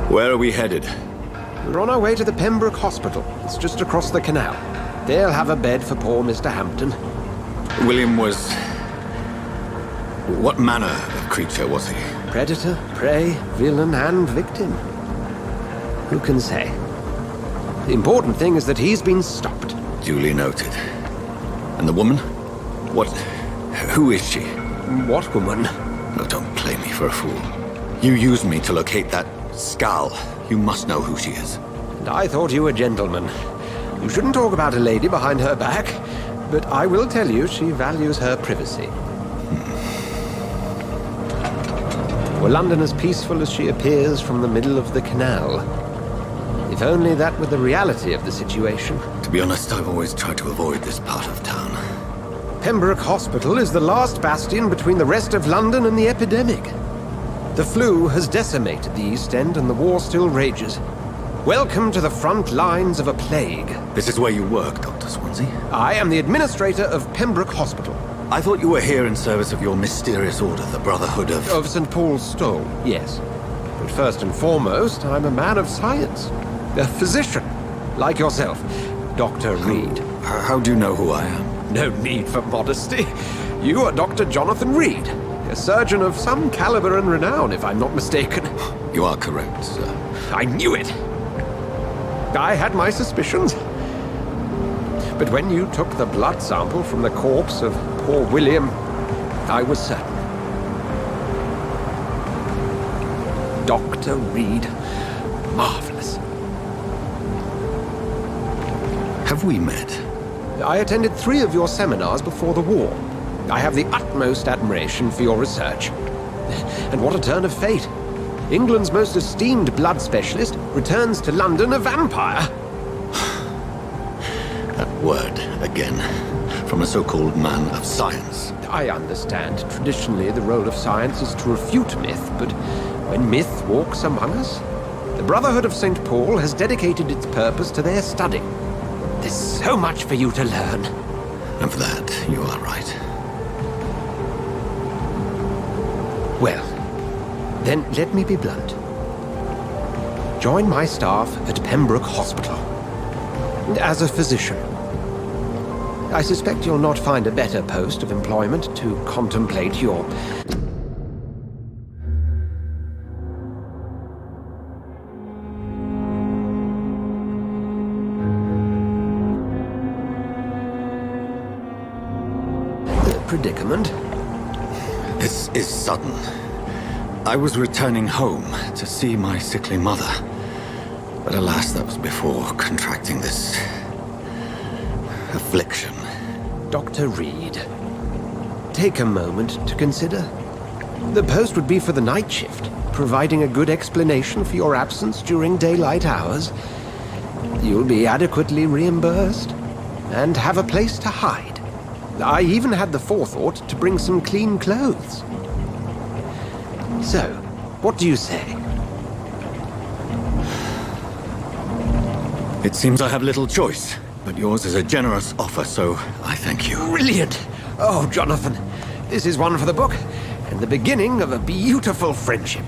Where are we headed? We're on our way to the Pembroke Hospital. It's just across the canal. They'll have a bed for poor Mr. Hampton. William was... what manner of creature was he? Predator, prey, villain, and victim. Who can say? The important thing is that he's been stopped. Duly noted. And the woman? What... who is she? What woman? No, don't play me for a fool. You used me to locate that skull. You must know who she is. And I thought you a gentleman. You shouldn't talk about a lady behind her back, but I will tell you she values her privacy. Were London as peaceful as she appears from the middle of the canal? If only that were the reality of the situation. To be honest, I've always tried to avoid this part of town. Pembroke Hospital is the last bastion between the rest of London and the epidemic. The flu has decimated the East End and the war still rages. Welcome to the front lines of a plague. This is where you work, Dr. Swansea? I am the administrator of Pembroke Hospital. I thought you were here in service of your mysterious order, the Brotherhood of... Of St. Paul's Stole, yes. But first and foremost, I'm a man of science. A physician, like yourself, Dr. Reid. How do you know who I am? No need for modesty. You are Dr. Jonathan Reid, a surgeon of some caliber and renown, if I'm not mistaken. You are correct, sir. I knew it! I had my suspicions. But when you took the blood sample from the corpse of poor William, I was certain. Dr. Reid. Marvelous. Have we met? I attended 3 of your seminars before the war. I have the utmost admiration for your research. And what a turn of fate. England's most esteemed blood specialist returns to London a vampire. That word, again, from a so-called man of science. I understand. Traditionally, the role of science is to refute myth, but when myth walks among us, the Brotherhood of St. Paul has dedicated its purpose to their study. There's so much for you to learn. And for that, you are right. Well, then let me be blunt. Join my staff at Pembroke Hospital. As a physician. I suspect you'll not find a better post of employment to contemplate your... predicament. This is sudden. I was returning home to see my sickly mother. But alas, that was before contracting this... affliction. Dr. Reid, take a moment to consider. The post would be for the night shift, providing a good explanation for your absence during daylight hours. You'll be adequately reimbursed and have a place to hide. I even had the forethought to bring some clean clothes. So, what do you say? It seems I have little choice, but yours is a generous offer, so I thank you. Brilliant! Oh, Jonathan, this is one for the book, and the beginning of a beautiful friendship.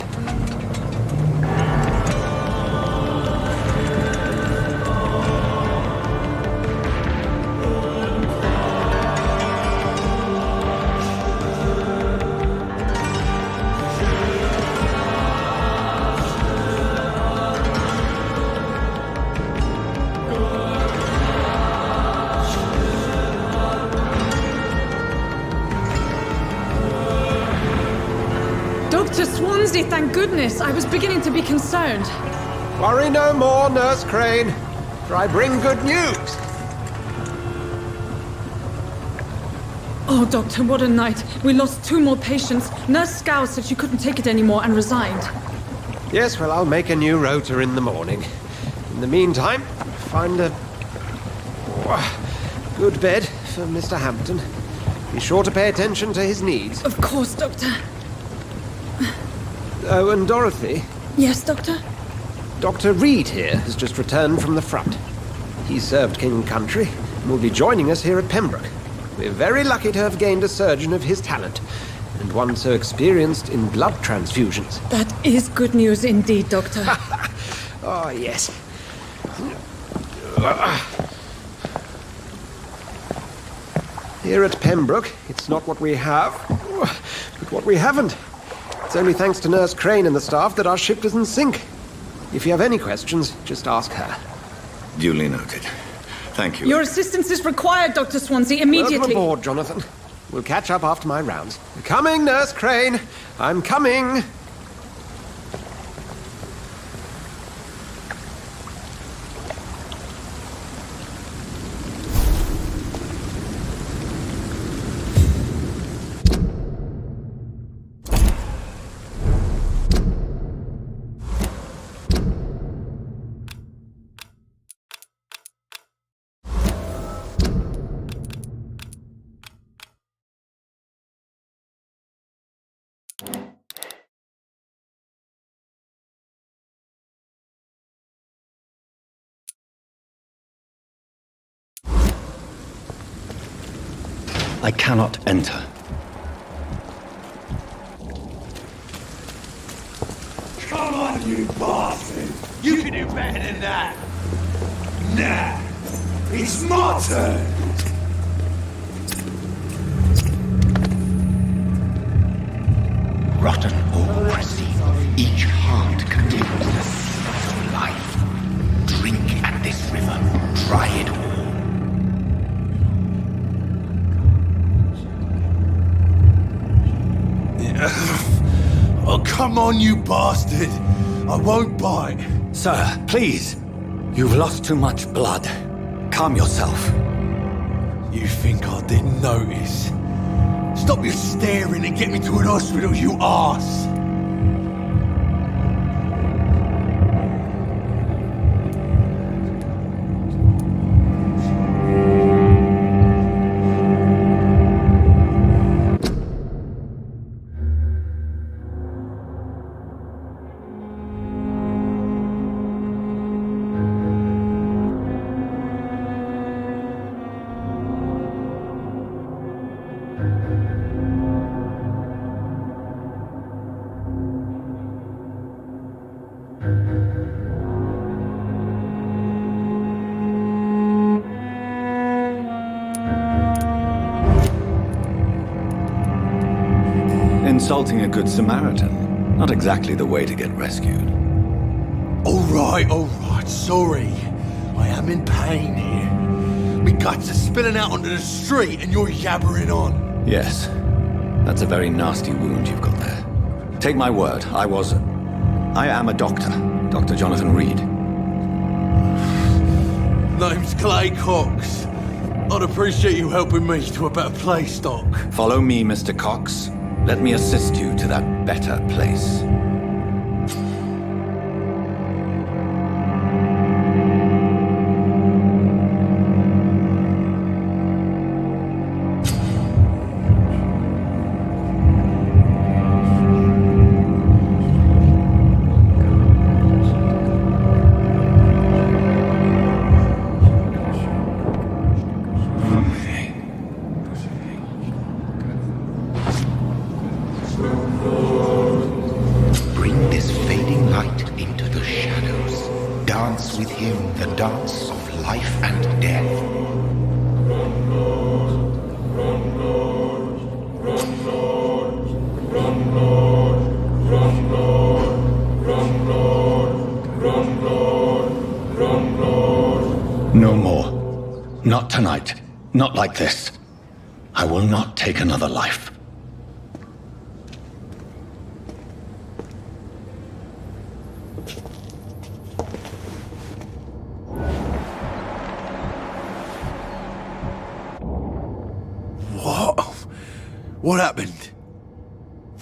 Dr. Swansea, thank goodness. I was beginning to be concerned. Worry no more, Nurse Crane, for I bring good news. Oh, Doctor, what a night. We lost 2 more patients. Nurse Scow said she couldn't take it anymore and resigned. Yes, well, I'll make a new rota in the morning. In the meantime, find a good bed for Mr. Hampton. Be sure to pay attention to his needs. Of course, Doctor. Oh, and Dorothy? Yes, Doctor? Dr. Reid here has just returned from the front. He served King and Country and will be joining us here at Pembroke. We're very lucky to have gained a surgeon of his talent, and one so experienced in blood transfusions. That is good news indeed, Doctor. Oh, yes. Here at Pembroke, it's not what we have, but what we haven't. It's only thanks to Nurse Crane and the staff that our ship doesn't sink. If you have any questions, just ask her. Duly noted. Thank you. Your assistance is required, Dr. Swansea, immediately. Welcome aboard, Jonathan. We'll catch up after my rounds. Coming, Nurse Crane. I'm coming. I cannot enter. Come on, you bastard! You can do better than that! Nah! It's my turn! Rotten autocracy. Each heart contains the seed of life. Drink at this river. Try it all. Come on, you bastard! I won't bite. Sir, please. You've lost too much blood. Calm yourself. You think I didn't notice? Stop your staring and get me to an hospital, you arse! Insulting a good Samaritan. Not exactly the way to get rescued. All right, sorry. I am in pain here. Me guts are spilling out onto the street and you're yabbering on. Yes. That's a very nasty wound you've got there. Take my word, I am a doctor. Dr. Jonathan Reid. Name's Clay Cox. I'd appreciate you helping me to a better place, Doc. Follow me, Mr. Cox. Let me assist you to that better place. No more. Not tonight. Not like this. I will not take another life. What? What happened?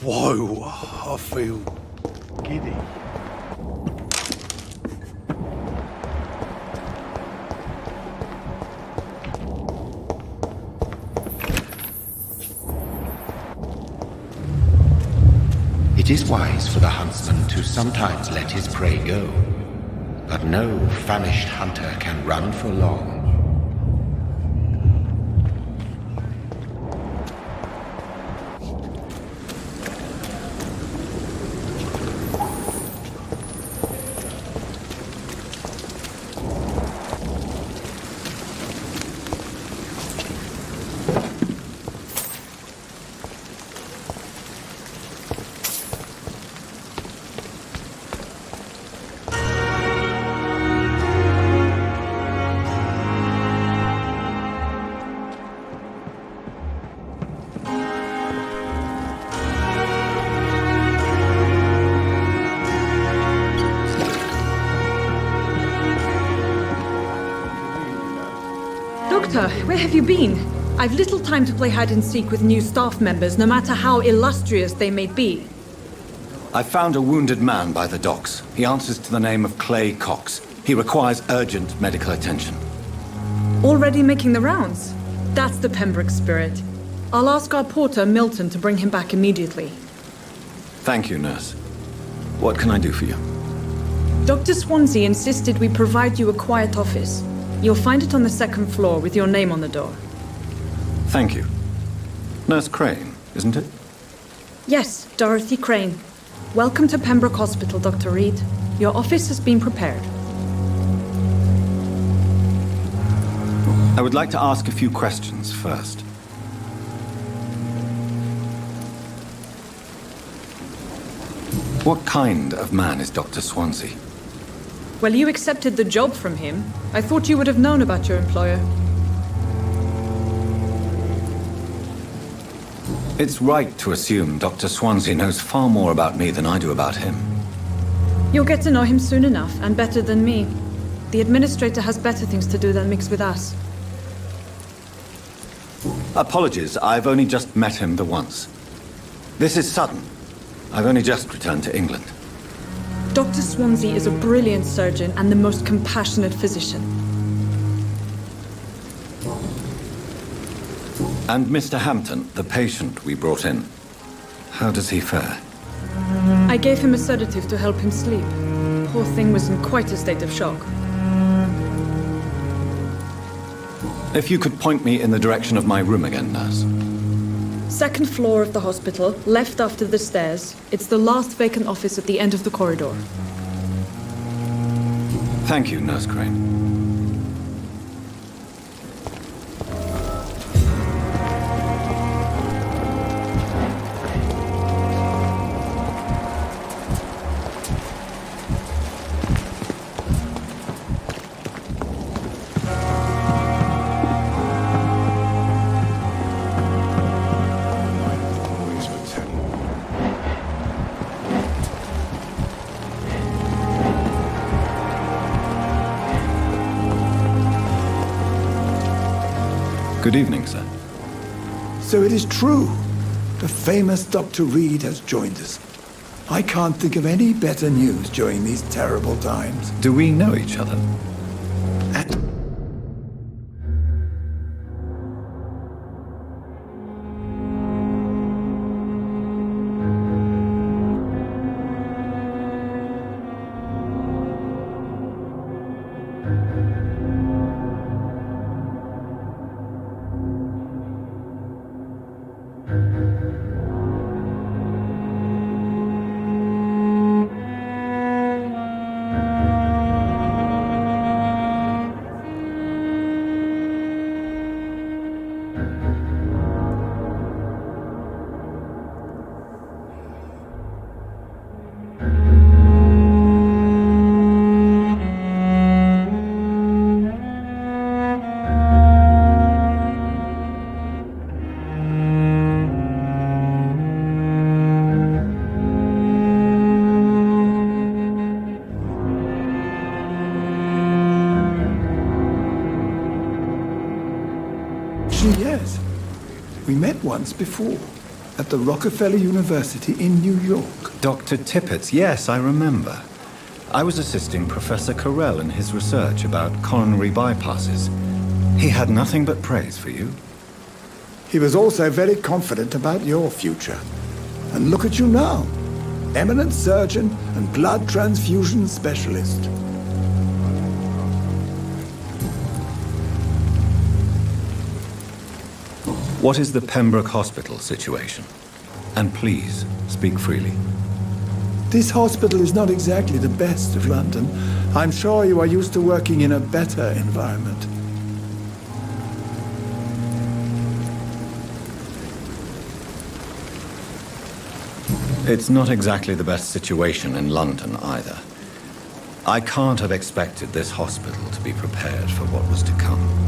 Whoa, I feel giddy. It is wise for the huntsman to sometimes let his prey go, but no famished hunter can run for long. Doctor, where have you been? I've little time to play hide and seek with new staff members, no matter how illustrious they may be. I found a wounded man by the docks. He answers to the name of Clay Cox. He requires urgent medical attention. Already making the rounds? That's the Pembroke spirit. I'll ask our porter, Milton, to bring him back immediately. Thank you, nurse. What can I do for you? Dr. Swansea insisted we provide you a quiet office. You'll find it on the second floor with your name on the door. Thank you. Nurse Crane, isn't it? Yes, Dorothy Crane. Welcome to Pembroke Hospital, Dr. Reid. Your office has been prepared. I would like to ask a few questions first. What kind of man is Dr. Swansea? Well, you accepted the job from him. I thought you would have known about your employer. It's right to assume Dr. Swansea knows far more about me than I do about him. You'll get to know him soon enough, and better than me. The administrator has better things to do than mix with us. Apologies, I've only just met him the once. This is sudden. I've only just returned to England. Dr. Swansea is a brilliant surgeon and the most compassionate physician. And Mr. Hampton, the patient we brought in, how does he fare? I gave him a sedative to help him sleep. Poor thing was in quite a state of shock. If you could point me in the direction of my room again, nurse. Second floor of the hospital, left after the stairs. It's the last vacant office at the end of the corridor. Thank you, Nurse Crane. Good evening, sir. So it is true. The famous Dr. Reid has joined us. I can't think of any better news during these terrible times. Do we know each other? Yes. We met once before, at the Rockefeller University in New York. Dr. Tippett's, yes, I remember. I was assisting Professor Carell in his research about coronary bypasses. He had nothing but praise for you. He was also very confident about your future. And look at you now. Eminent surgeon and blood transfusion specialist. What is the Pembroke Hospital situation? And please, speak freely. This hospital is not exactly the best of London. I'm sure you are used to working in a better environment. It's not exactly the best situation in London either. I can't have expected this hospital to be prepared for what was to come.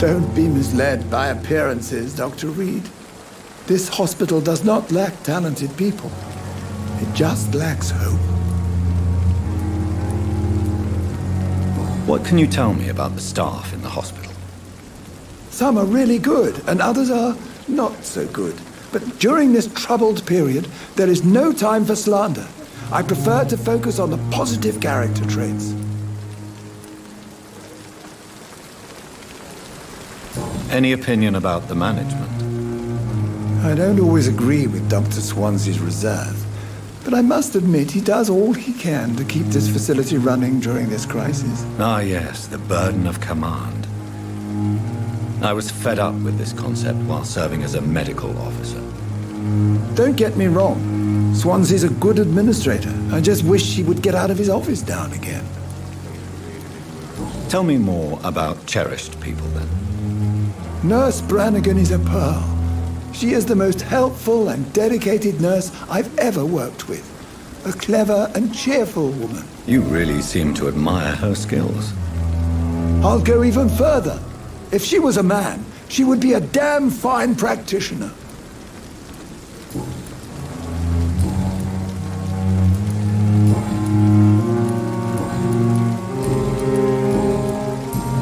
Don't be misled by appearances, Dr. Reid. This hospital does not lack talented people. It just lacks hope. What can you tell me about the staff in the hospital? Some are really good, and others are not so good. But during this troubled period, there is no time for slander. I prefer to focus on the positive character traits. Any opinion about the management? I don't always agree with Dr. Swansea's reserve, but I must admit he does all he can to keep this facility running during this crisis. Ah, yes, the burden of command. I was fed up with this concept while serving as a medical officer. Don't get me wrong. Swansea's a good administrator. I just wish he would get out of his office now and again. Tell me more about cherished people, then. Nurse Brannigan is a pearl. She is the most helpful and dedicated nurse I've ever worked with. A clever and cheerful woman. You really seem to admire her skills. I'll go even further. If she was a man, she would be a damn fine practitioner.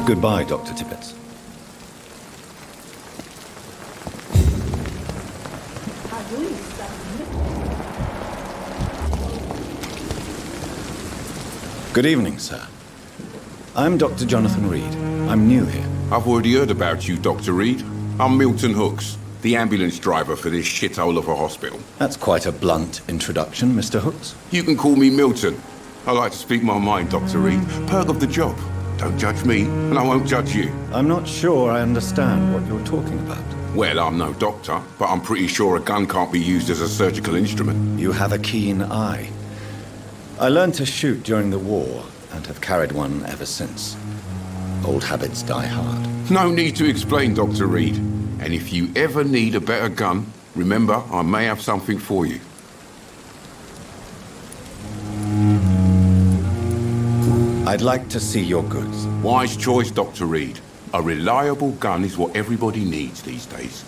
Goodbye, Dr. Tippett. Good evening, sir. I'm Dr. Jonathan Reid. I'm new here. I've already heard about you, Dr. Reid. I'm Milton Hooks, the ambulance driver for this shithole of a hospital. That's quite a blunt introduction, Mr. Hooks. You can call me Milton. I like to speak my mind, Dr. Reid. Perk of the job. Don't judge me, and I won't judge you. I'm not sure I understand what you're talking about. Well, I'm no doctor, but I'm pretty sure a gun can't be used as a surgical instrument. You have a keen eye. I learned to shoot during the war, and have carried one ever since. Old habits die hard. No need to explain, Dr. Reid. And if you ever need a better gun, remember, I may have something for you. I'd like to see your goods. Wise choice, Dr. Reid. A reliable gun is what everybody needs these days.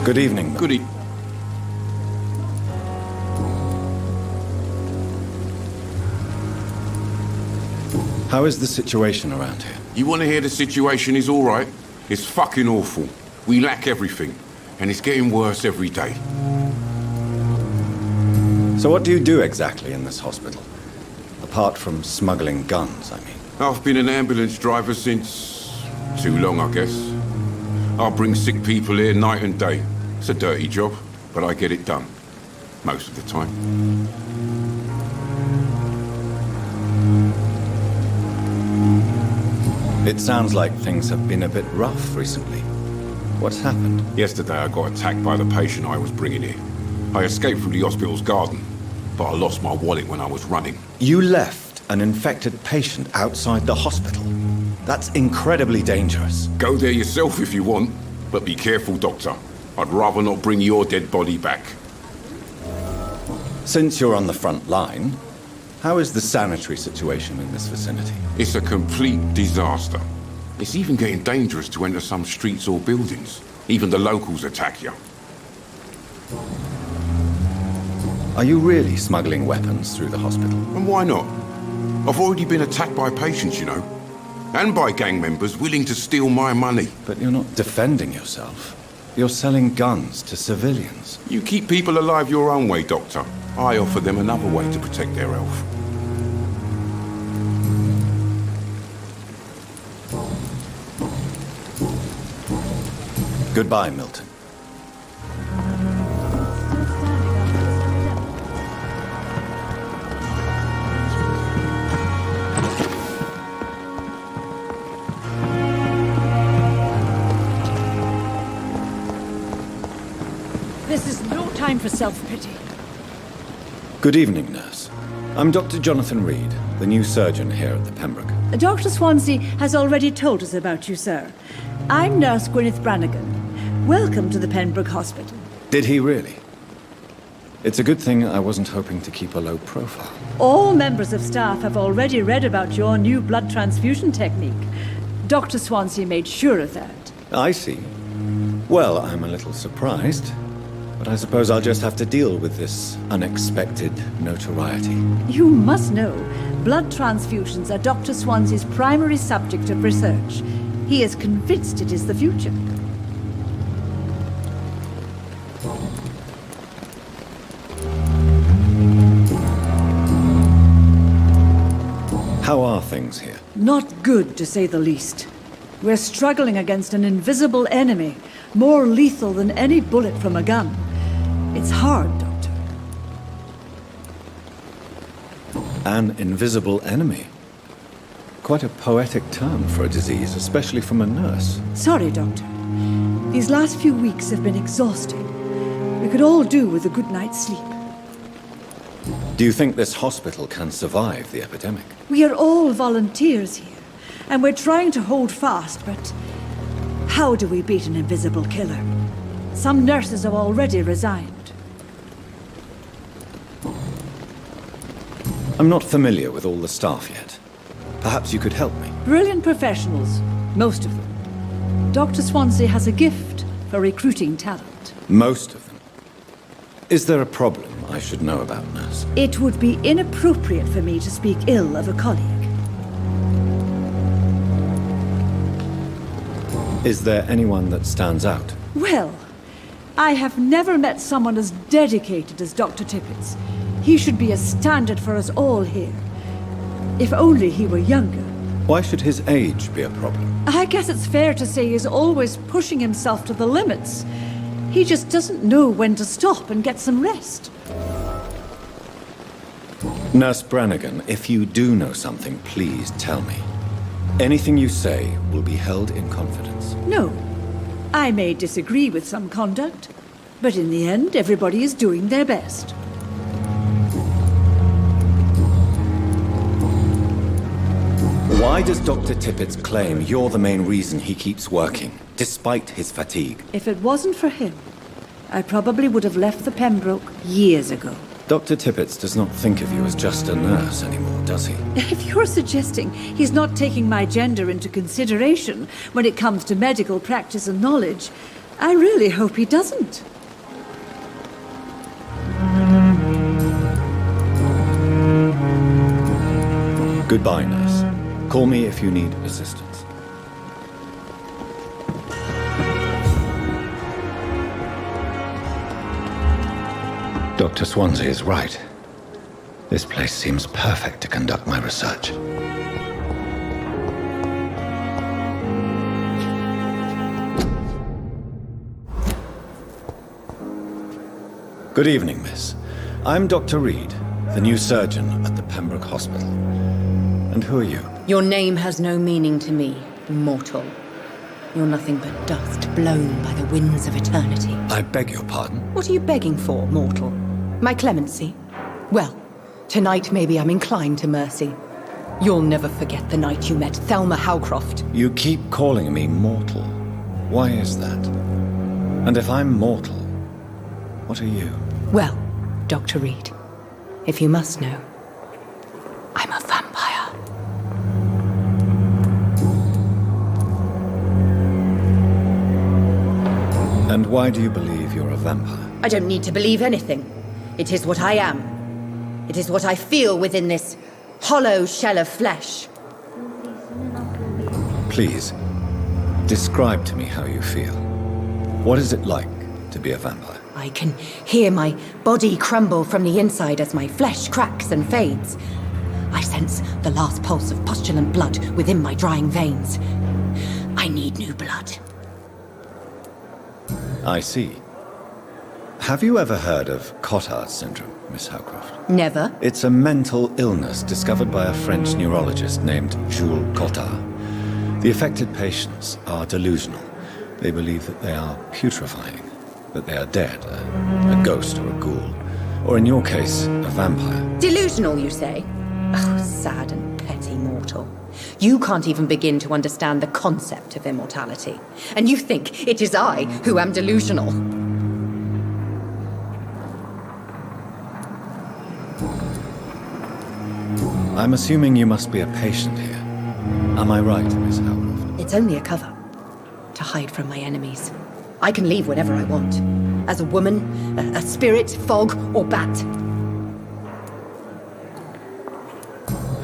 Good evening. Good evening. How is the situation around here? You want to hear the situation is all right? It's fucking awful. We lack everything, and it's getting worse every day. So what do you do exactly in this hospital? Apart from smuggling guns, I mean. I've been an ambulance driver since... too long, I guess. I bring sick people here night and day. It's a dirty job, but I get it done. Most of the time. It sounds like things have been a bit rough recently. What's happened? Yesterday I got attacked by the patient I was bringing here. I escaped through the hospital's garden, but I lost my wallet when I was running. You left an infected patient outside the hospital? That's incredibly dangerous. Go there yourself if you want, but be careful, Doctor. I'd rather not bring your dead body back. Since you're on the front line, how is the sanitary situation in this vicinity? It's a complete disaster. It's even getting dangerous to enter some streets or buildings. Even the locals attack you. Are you really smuggling weapons through the hospital? And why not? I've already been attacked by patients, you know. And by gang members willing to steal my money. But you're not defending yourself. You're selling guns to civilians. You keep people alive your own way, Doctor. I offer them another way to protect their health. Goodbye, Milton. This is no time for self-pity. Good evening, nurse. I'm Dr. Jonathan Reid, the new surgeon here at the Pembroke. Dr. Swansea has already told us about you, sir. I'm Nurse Gwyneth Brannigan. Welcome to the Pembroke Hospital. Did he really? It's a good thing I wasn't hoping to keep a low profile. All members of staff have already read about your new blood transfusion technique. Dr. Swansea made sure of that. I see. Well, I'm a little surprised. But I suppose I'll just have to deal with this unexpected notoriety. You must know, blood transfusions are Dr. Swansea's primary subject of research. He is convinced it is the future. How are things here? Not good, to say the least. We're struggling against an invisible enemy, more lethal than any bullet from a gun. It's hard, Doctor. An invisible enemy? quite a poetic term for a disease, especially from a nurse. Sorry, Doctor. These last few weeks have been exhausting. We could all do with a good night's sleep. Do you think this hospital can survive the epidemic? We are all volunteers here, and we're trying to hold fast, but how do we beat an invisible killer? Some nurses have already resigned. I'm not familiar with all the staff yet. Perhaps you could help me. Brilliant professionals, most of them. Dr. Swansea has a gift for recruiting talent. Most of them. Is there a problem I should know about, nurse? It would be inappropriate for me to speak ill of a colleague. Is there anyone that stands out? Well, I have never met someone as dedicated as Dr. Tippett. He should be a standard for us all here. If only he were younger. Why should his age be a problem? I guess it's fair to say he's always pushing himself to the limits. He just doesn't know when to stop and get some rest. Nurse Brannigan, if you do know something, please tell me. Anything you say will be held in confidence. No. I may disagree with some conduct, but in the end, everybody is doing their best. Why does Dr. Tippett claim you're the main reason he keeps working, despite his fatigue? If it wasn't for him, I probably would have left the Pembroke years ago. Dr. Tippett does not think of you as just a nurse anymore, does he? If you're suggesting he's not taking my gender into consideration when it comes to medical practice and knowledge, I really hope he doesn't. Goodbye, nurse. Call me if you need assistance. Dr. Swansea is right. This place seems perfect to conduct my research. Good evening, miss. I'm Dr. Reid, the new surgeon at the Pembroke Hospital. And who are you? Your name has no meaning to me, mortal. You're nothing but dust blown by the winds of eternity. I beg your pardon? What are you begging for, mortal? My clemency? Well, tonight maybe I'm inclined to mercy. You'll never forget the night you met Thelma Howcroft. You keep calling me mortal. Why is that? And if I'm mortal, what are you? Well, Dr. Reid, if you must know, I'm a vampire. And why do you believe you're a vampire? I don't need to believe anything. It is what I am. It is what I feel within this hollow shell of flesh. Please, describe to me how you feel. What is it like to be a vampire? I can hear my body crumble from the inside as my flesh cracks and fades. I sense the last pulse of pustulant blood within my drying veins. I need new blood. I see. Have you ever heard of Cotard syndrome, Miss Howcroft? Never. It's a mental illness discovered by a French neurologist named Jules Cotard. The affected patients are delusional. They believe that they are putrefying, that they are dead, a ghost or a ghoul, or in your case, a vampire. Delusional, you say? Oh, sad and petty mortal. You can't even begin to understand the concept of immortality. And you think it is I who am delusional. I'm assuming you must be a patient here. Am I right, Miss Howcroft? It's only a cover. To hide from my enemies. I can leave whenever I want. As a woman, a spirit, fog, or bat.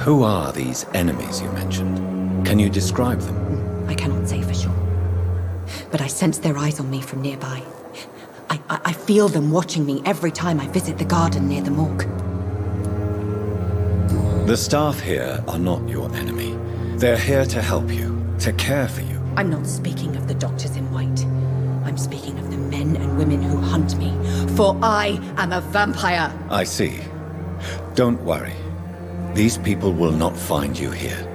Who are these enemies you mentioned? Can you describe them? I cannot say for sure. But I sense their eyes on me from nearby. I feel them watching me every time I visit the garden near the morgue. The staff here are not your enemy. They're here to help you, to care for you. I'm not speaking of the doctors in white. I'm speaking of the men and women who hunt me. For I am a vampire. I see. Don't worry. These people will not find you here.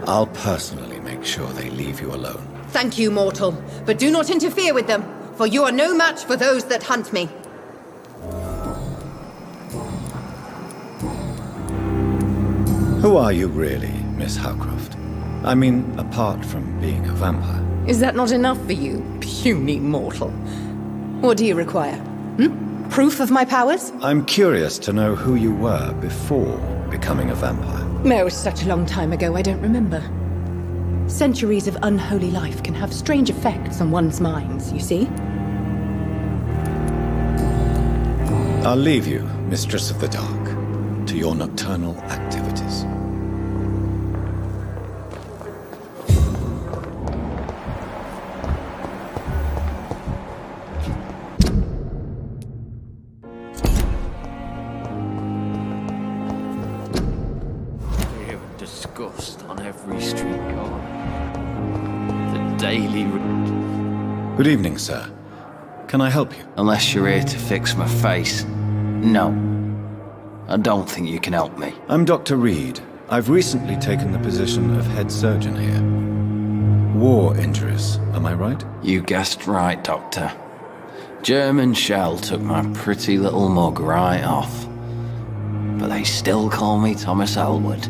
I'll personally make sure they leave you alone. Thank you, mortal, but do not interfere with them, for you are no match for those that hunt me. Who are you really, Miss Howcroft? I mean, apart from being a vampire. Is that not enough for you, puny mortal? What do you require? Proof of my powers? I'm curious to know who you were before becoming a vampire. No, such a long time ago, I don't remember. Centuries of unholy life can have strange effects on one's minds, you see? I'll leave you, Mistress of the Dark, to your nocturnal activities. Disgust on every street corner. The daily... Good evening, sir. Can I help you? Unless you're here to fix my face. No. I don't think you can help me. I'm Dr. Reid. I've recently taken the position of head surgeon here. War injuries, am I right? You guessed right, Doctor. German shell took my pretty little mug right off. But they still call me Thomas Elwood.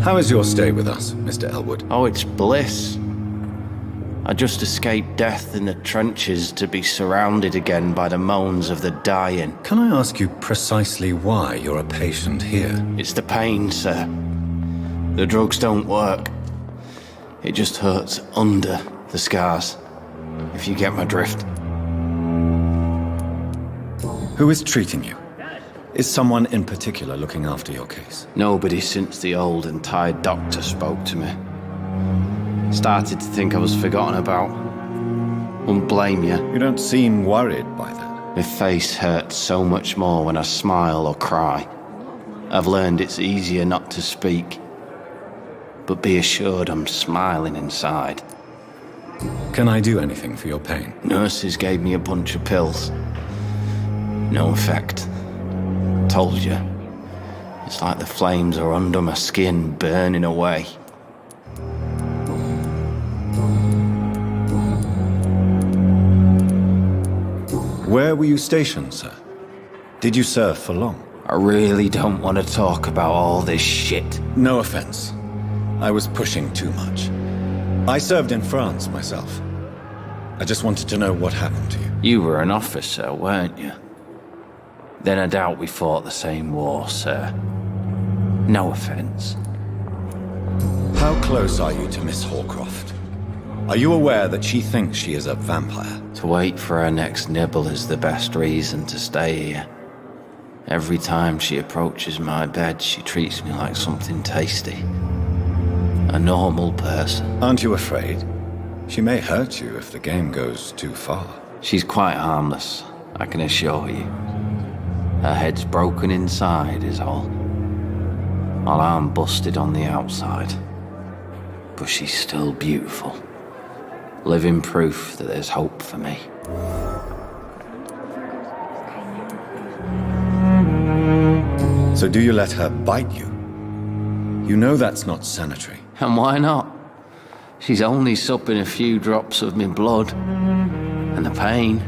How is your stay with us, Mr. Elwood? Oh, it's bliss. I just escaped death in the trenches to be surrounded again by the moans of the dying. Can I ask you precisely why you're a patient here? It's the pain, sir. The drugs don't work. It just hurts under the scars, if you get my drift. Who is treating you? Is someone in particular looking after your case? Nobody since the old and tired doctor spoke to me. Started to think I was forgotten about. Wouldn't blame you. You don't seem worried by that. My face hurts so much more when I smile or cry. I've learned it's easier not to speak. But be assured I'm smiling inside. Can I do anything for your pain? Nurses gave me a bunch of pills. No effect. Told you. It's like the flames are under my skin, burning away. Where were you stationed, sir? Did you serve for long? I really don't want to talk about all this shit. No offense. I was pushing too much. I served in France myself. I just wanted to know what happened to you. You were an officer, weren't you? Then I doubt we fought the same war, sir. No offense. How close are you to Miss Hawcroft? Are you aware that she thinks she is a vampire? To wait for her next nibble is the best reason to stay here. Every time she approaches my bed, she treats me like something tasty. A normal person. Aren't you afraid? She may hurt you if the game goes too far. She's quite harmless, I can assure you. Her head's broken inside is all. While I'm busted on the outside. But she's still beautiful. Living proof that there's hope for me. So do you let her bite you? You know that's not sanitary. And why not? She's only supping a few drops of my blood. And the pain,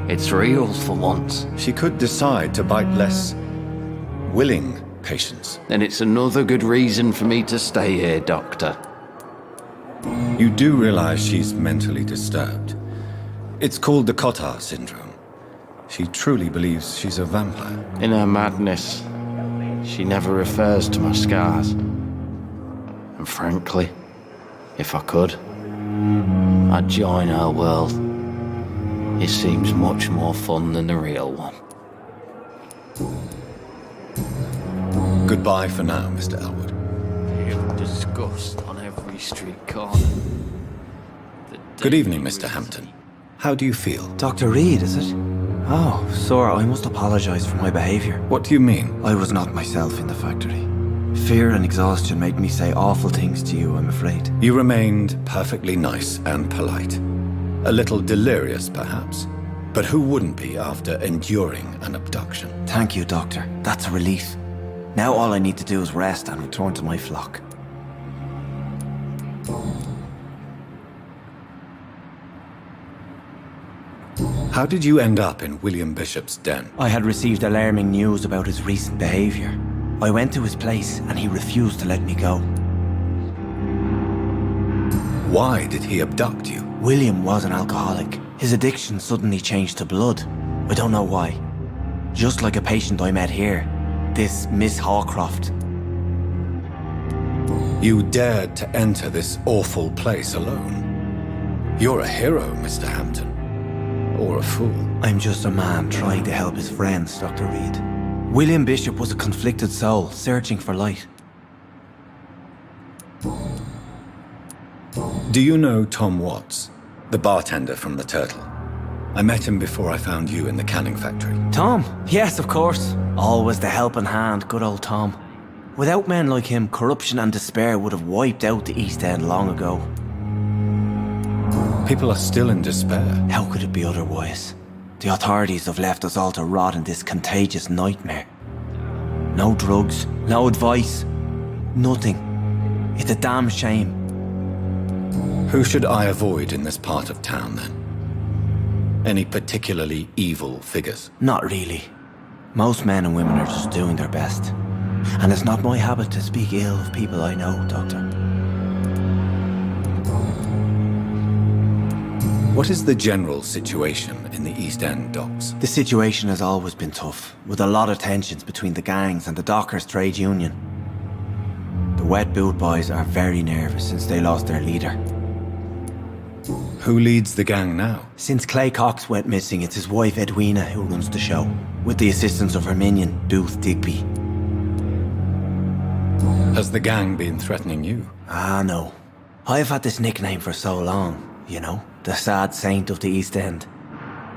it's real for once. She could decide to bite less willing patients. Then it's another good reason for me to stay here, Doctor. You do realize she's mentally disturbed. It's called the Cotard syndrome. She truly believes she's a vampire. In her madness, she never refers to my scars. And frankly, if I could, I'd join her world. It seems much more fun than the real one. Goodbye for now, Mr. Elwood. Disgust on every street corner. Good evening, Mr. Hampton. How do you feel? Dr. Reid, is it? Oh, sir, I must apologize for my behavior. What do you mean? I was not myself in the factory. Fear and exhaustion made me say awful things to you, I'm afraid. You remained perfectly nice and polite. A little delirious, perhaps, But who wouldn't be after enduring an abduction? Thank you, Doctor. That's a relief. Now all I need to do is rest and return to my flock. How did you end up in William Bishop's den? I had received alarming news about his recent behavior. I went to his place and he refused to let me go. Why did he abduct you? William was an alcoholic. His addiction suddenly changed to blood. I don't know why. Just like a patient I met here, this Miss Hawcroft. You dared to enter this awful place alone. You're a hero, Mr. Hampton. Or a fool. I'm just a man trying to help his friends, Dr. Reid. William Bishop was a conflicted soul, searching for light. Do you know Tom Watts, the bartender from the Turtle? I met him before I found you in the canning factory. Tom? Yes, of course. Always the helping hand, good old Tom. Without men like him, corruption and despair would have wiped out the East End long ago. People are still in despair. How could it be otherwise? The authorities have left us all to rot in this contagious nightmare. No drugs, no advice, nothing. It's a damn shame. Who should I avoid in this part of town, then? Any particularly evil figures? Not really. Most men and women are just doing their best. And it's not my habit to speak ill of people I know, Doctor. What is the general situation in the East End docks? The situation has always been tough, with a lot of tensions between the gangs and the dockers' trade union. The wet boot boys are very nervous since they lost their leader. Who leads the gang now? Since Clay Cox went missing, it's his wife Edwina who runs the show, with the assistance of her minion, Booth Digby. Has the gang been threatening you? Ah, no. I've had this nickname for so long, you know, the sad saint of the East End.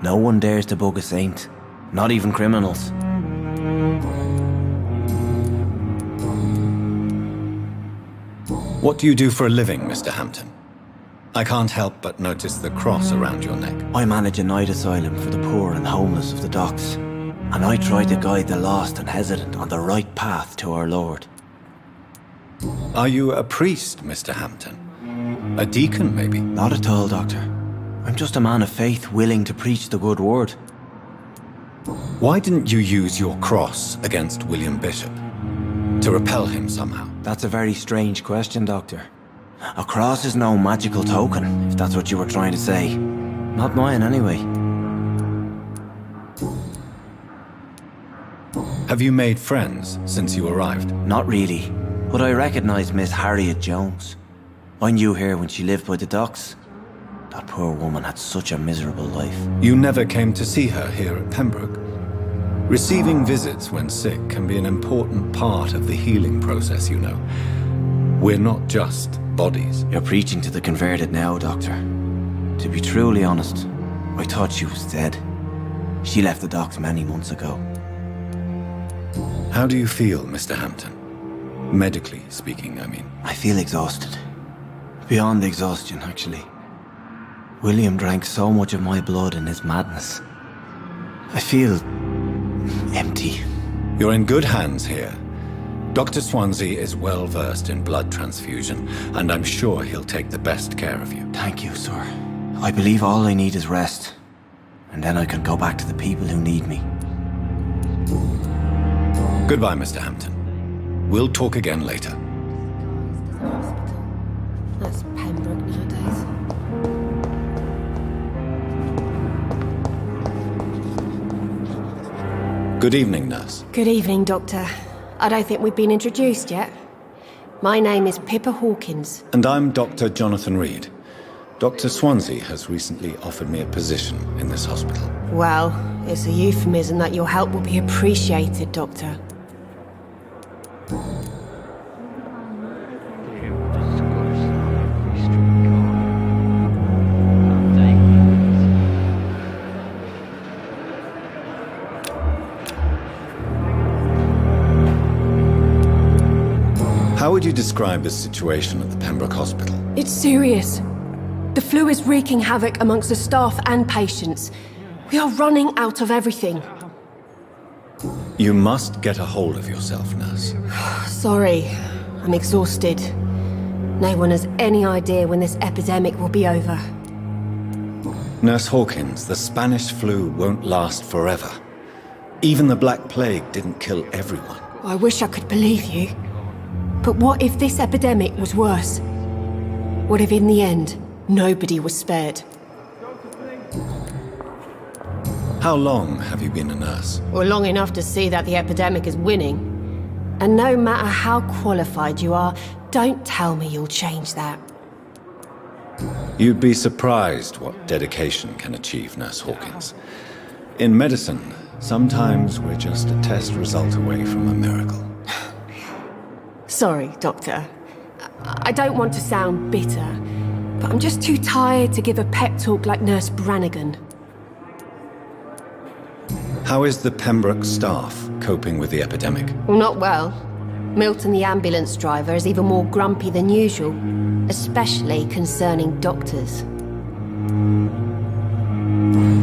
No one dares to bug a saint, not even criminals. What do you do for a living, Mr. Hampton? I can't help but notice the cross around your neck. I manage a night asylum for the poor and homeless of the docks, and I try to guide the lost and hesitant on the right path to our Lord. Are you a priest, Mr. Hampton? A deacon, maybe? Not at all, Doctor. I'm just a man of faith willing to preach the good word. Why didn't you use your cross against William Bishop? To repel him somehow? That's a very strange question, Doctor. A cross is no magical token, if that's what you were trying to say. Not mine, anyway. Have you made friends since you arrived? Not really, but I recognise Miss Harriet Jones. I knew her when she lived by the docks. That poor woman had such a miserable life. You never came to see her here at Pembroke? Receiving visits when sick can be an important part of the healing process, you know. We're not just bodies. You're preaching to the converted now, Doctor. To be truly honest, I thought she was dead. She left the docks many months ago. How do you feel, Mr. Hampton? Medically speaking, I mean. I feel exhausted. Beyond exhaustion, actually. William drank so much of my blood in his madness. I feel empty. You're in good hands here. Dr. Swansea is well versed in blood transfusion, and I'm sure he'll take the best care of you. Thank you, sir. I believe all I need is rest, and then I can go back to the people who need me. Goodbye, Mr. Hampton. We'll talk again later. That's Pembroke nowadays. Good evening, nurse. Good evening, Doctor. I don't think we've been introduced yet. My name is Pippa Hawkins. And I'm Dr. Jonathan Reid. Dr. Swansea has recently offered me a position in this hospital. Well, it's a euphemism that your help will be appreciated, Doctor. How would you describe the situation at the Pembroke Hospital? It's serious. The flu is wreaking havoc amongst the staff and patients. We are running out of everything. You must get a hold of yourself, nurse. Sorry, I'm exhausted. No one has any idea when this epidemic will be over. Nurse Hawkins, the Spanish flu won't last forever. Even the Black Plague didn't kill everyone. I wish I could believe you. But what if this epidemic was worse? What if in the end, nobody was spared? How long have you been a nurse? Well, long enough to see that the epidemic is winning. And no matter how qualified you are, don't tell me you'll change that. You'd be surprised what dedication can achieve, Nurse Hawkins. In medicine, sometimes we're just a test result away from a miracle. Sorry, Doctor. I don't want to sound bitter, but I'm just too tired to give a pep talk like Nurse Brannigan. How is the Pembroke staff coping with the epidemic? Well, not well. Milton, the ambulance driver, is even more grumpy than usual, especially concerning doctors.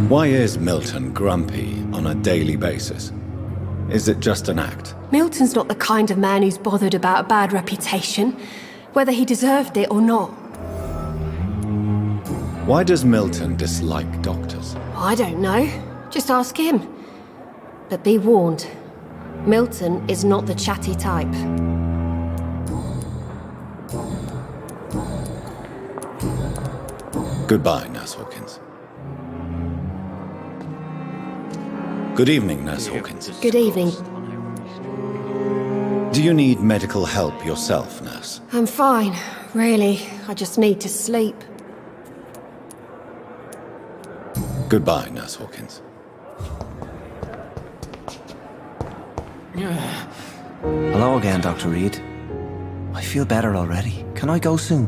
Why is Milton grumpy on a daily basis? Is it just an act? Milton's not the kind of man who's bothered about a bad reputation, whether he deserved it or not. Why does Milton dislike doctors? I don't know. Just ask him. But be warned, Milton is not the chatty type. Goodbye, Nurse Hawkins. Good evening, Nurse Hawkins. Good evening. Do you need medical help yourself, Nurse? I'm fine, really. I just need to sleep. Goodbye, Nurse Hawkins. Hello again, Dr. Reid. I feel better already. Can I go soon?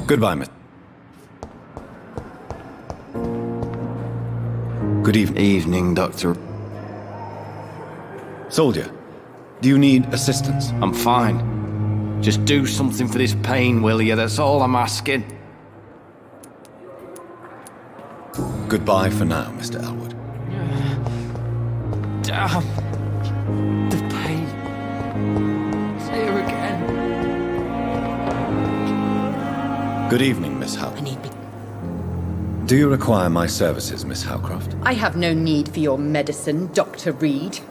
Goodbye, Miss. Good evening. Evening, Doctor. Soldier, do you need assistance? I'm fine. Just do something for this pain, will you? That's all I'm asking. Goodbye for now, Mr. Elwood. Damn. The pain. It's here again. Good evening, Miss Howe. Do you require my services, Miss Howcroft? I have no need for your medicine, Dr. Reid.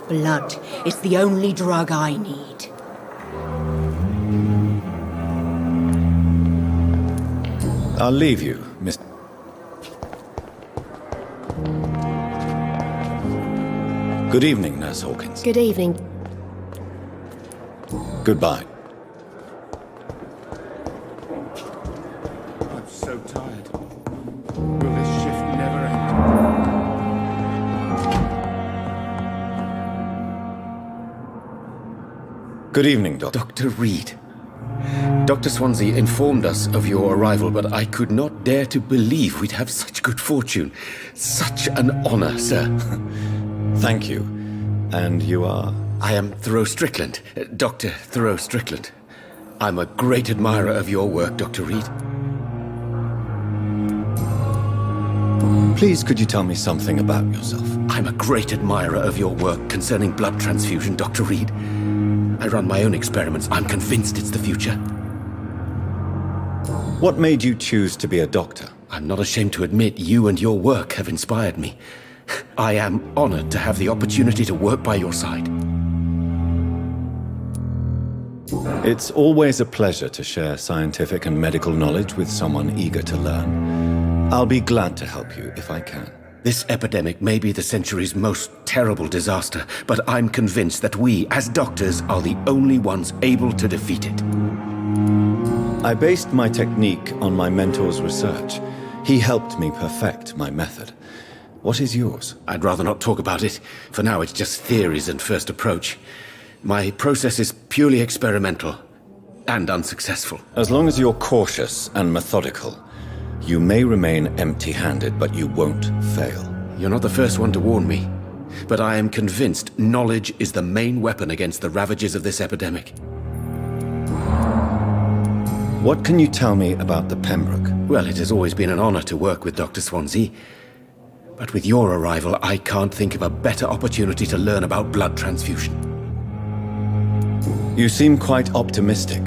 Blood is the only drug I need. I'll leave you, Miss... Good evening, Nurse Hawkins. Good evening. Goodbye. I'm so tired. Will this shift never end? Good evening, Doctor. Dr. Reid. Dr. Swansea informed us of your arrival, but I could not dare to believe we'd have such good fortune. Such an honor, sir. Thank you. And you are? I am Thoreau Strickland, Dr. Thoreau Strickland. I'm a great admirer of your work, Dr. Reid. Please, could you tell me something about yourself? I'm a great admirer of your work concerning blood transfusion, Dr. Reid. I run my own experiments. I'm convinced it's the future. What made you choose to be a doctor? I'm not ashamed to admit you and your work have inspired me. I am honored to have the opportunity to work by your side. It's always a pleasure to share scientific and medical knowledge with someone eager to learn. I'll be glad to help you if I can. This epidemic may be the century's most terrible disaster, but I'm convinced that we, as doctors, are the only ones able to defeat it. I based my technique on my mentor's research. He helped me perfect my method. What is yours? I'd rather not talk about it. For now, it's just theories and first approach. My process is purely experimental and unsuccessful. As long as you're cautious and methodical, you may remain empty-handed, but you won't fail. You're not the first one to warn me, but I am convinced knowledge is the main weapon against the ravages of this epidemic. What can you tell me about the Pembroke? Well, it has always been an honor to work with Dr. Swansea. But with your arrival, I can't think of a better opportunity to learn about blood transfusion. You seem quite optimistic.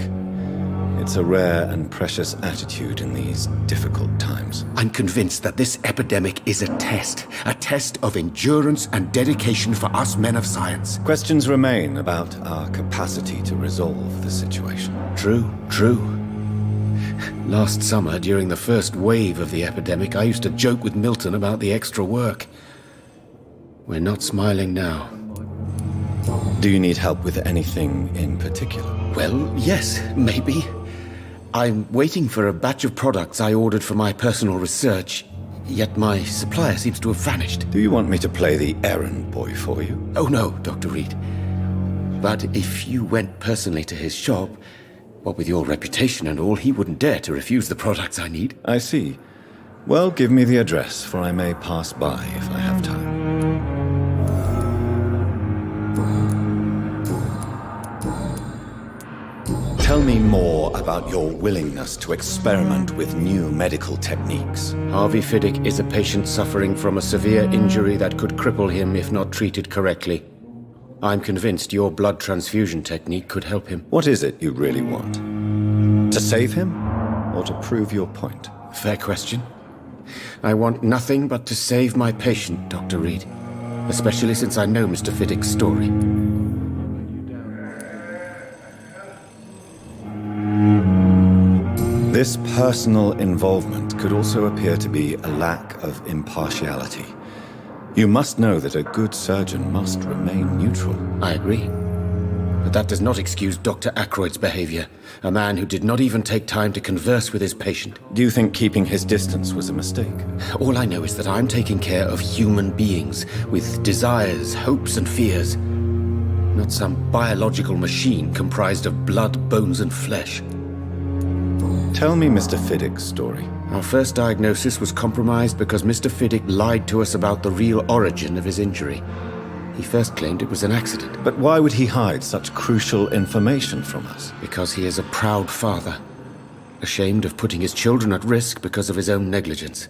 It's a rare and precious attitude in these difficult times. I'm convinced that this epidemic is a test of endurance and dedication for us men of science. Questions remain about our capacity to resolve the situation. True. Last summer, during the first wave of the epidemic, I used to joke with Milton about the extra work. We're not smiling now. Do you need help with anything in particular? Well, yes, maybe. I'm waiting for a batch of products I ordered for my personal research, yet my supplier seems to have vanished. Do you want me to play the errand boy for you? Oh no, Dr. Reid. But if you went personally to his shop, what with your reputation and all, he wouldn't dare to refuse the products I need. I see. Well, give me the address, for I may pass by if I have time. Tell me more about your willingness to experiment with new medical techniques. Harvey Fiddick is a patient suffering from a severe injury that could cripple him if not treated correctly. I'm convinced your blood transfusion technique could help him. What is it you really want? To save him, or to prove your point? Fair question. I want nothing but to save my patient, Dr. Reid. Especially since I know Mr. Fiddick's story. This personal involvement could also appear to be a lack of impartiality. You must know that a good surgeon must remain neutral. I agree. But that does not excuse Dr. Ackroyd's behavior, a man who did not even take time to converse with his patient. Do you think keeping his distance was a mistake? All I know is that I'm taking care of human beings with desires, hopes, and fears. Not some biological machine comprised of blood, bones, and flesh. Tell me Mr. Fiddick's story. Our first diagnosis was compromised because Mr. Fiddick lied to us about the real origin of his injury. He first claimed it was an accident. But why would he hide such crucial information from us? Because he is a proud father, ashamed of putting his children at risk because of his own negligence.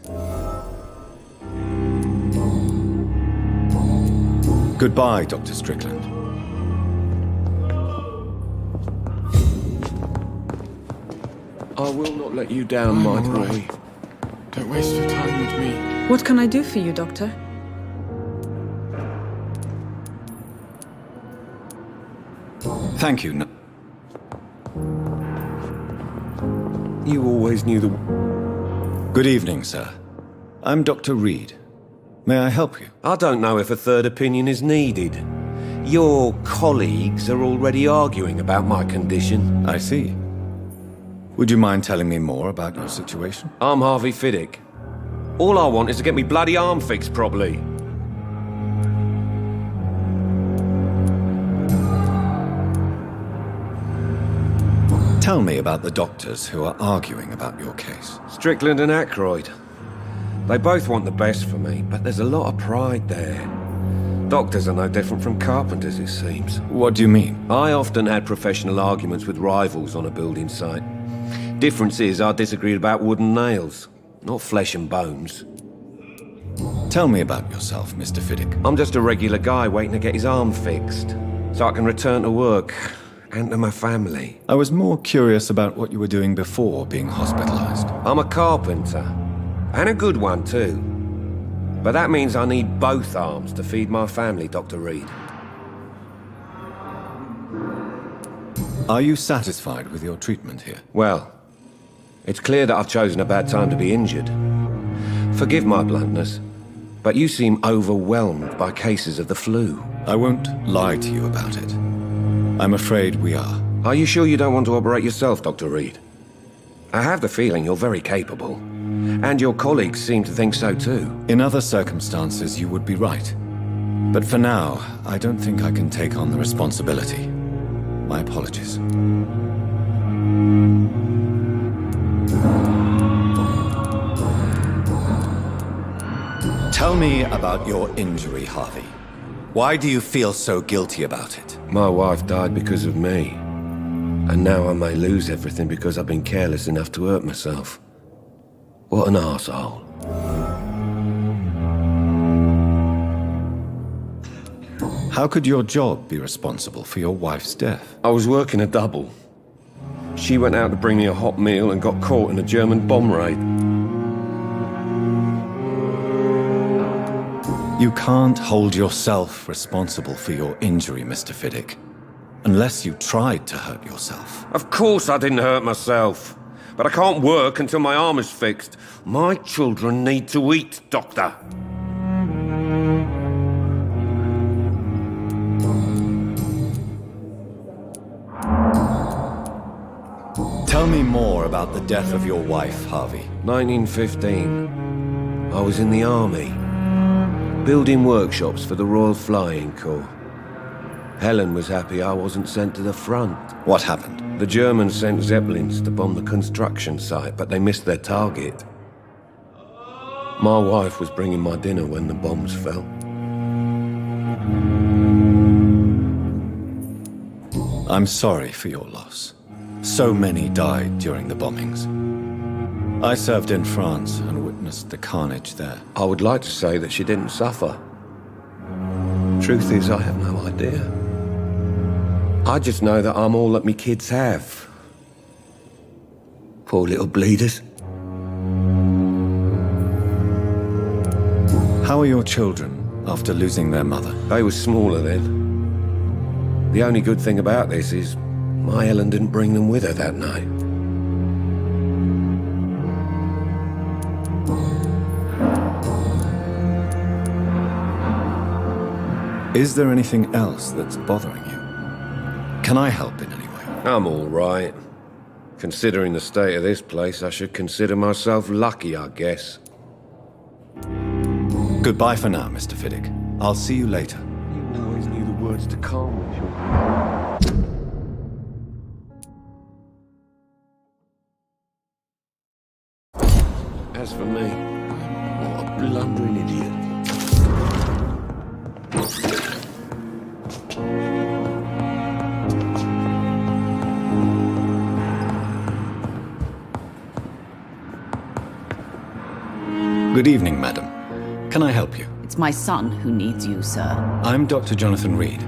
Goodbye, Dr. Strickland. I will not let you down, my boy. Don't waste your time with me. What can I do for you, Doctor? Thank you. You always knew the... Good evening, sir. I'm Dr. Reid. May I help you? I don't know if a third opinion is needed. Your colleagues are already arguing about my condition. I see. Would you mind telling me more about your situation? I'm Harvey Fiddick. All I want is to get me bloody arm fixed properly. Tell me about the doctors who are arguing about your case. Strickland and Ackroyd. They both want the best for me, but there's a lot of pride there. Doctors are no different from carpenters, it seems. What do you mean? I often had professional arguments with rivals on a building site. Difference is, I disagreed about wooden nails, not flesh and bones. Tell me about yourself, Mr. Fiddick. I'm just a regular guy waiting to get his arm fixed, so I can return to work and to my family. I was more curious about what you were doing before being hospitalized. I'm a carpenter, and a good one too. But that means I need both arms to feed my family, Dr. Reid. Are you satisfied with your treatment here? Well, it's clear that I've chosen a bad time to be injured. Forgive my bluntness, but you seem overwhelmed by cases of the flu. I won't lie to you about it. I'm afraid we are. Are you sure you don't want to operate yourself, Dr. Reid? I have the feeling you're very capable. And your colleagues seem to think so too. In other circumstances, you would be right. But for now, I don't think I can take on the responsibility. My apologies. Tell me about your injury, Harvey. Why do you feel so guilty about it? My wife died because of me. And now I may lose everything because I've been careless enough to hurt myself. What an arsehole. How could your job be responsible for your wife's death? I was working a double. She went out to bring me a hot meal and got caught in a German bomb raid. You can't hold yourself responsible for your injury, Mr. Fiddick. Unless you tried to hurt yourself. Of course I didn't hurt myself. But I can't work until my arm is fixed. My children need to eat, Doctor. Tell me more about the death of your wife, Harvey. 1915. I was in the army. Building workshops for the Royal Flying Corps. Helen was happy I wasn't sent to the front. What happened? The Germans sent Zeppelins to bomb the construction site, but they missed their target. My wife was bringing my dinner when the bombs fell. I'm sorry for your loss. So many died during the bombings. I served in France and witnessed the carnage there. I would like to say that she didn't suffer. Truth is, I have no idea. I just know that I'm all that me kids have. Poor little bleeders. How are your children after losing their mother? They were smaller then. The only good thing about this is my Helen didn't bring them with her that night. Is there anything else that's bothering you? Can I help in any way? I'm all right. Considering the state of this place, I should consider myself lucky, I guess. Goodbye for now, Mr. Fiddick. I'll see you later. You always knew the words to calm me, Sean. As for me, what a blundering idiot. Good evening, madam. Can I help you? It's my son who needs you, sir. I'm Dr. Jonathan Reid.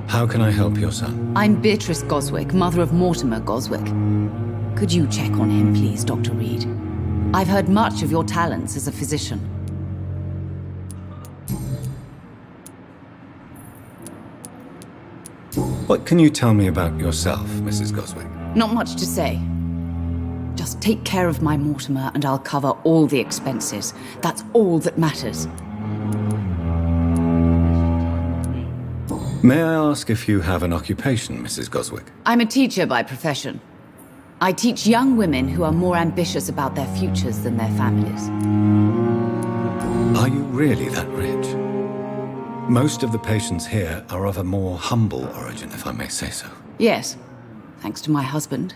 How can I help your son? I'm Beatrice Goswick, mother of Mortimer Goswick. Could you check on him, please, Dr. Reid? I've heard much of your talents as a physician. What can you tell me about yourself, Mrs. Goswick? Not much to say. Just take care of my Mortimer and I'll cover all the expenses. That's all that matters. May I ask if you have an occupation, Mrs. Goswick? I'm a teacher by profession. I teach young women who are more ambitious about their futures than their families. Are you really that rich? Most of the patients here are of a more humble origin, if I may say so. Yes, thanks to my husband.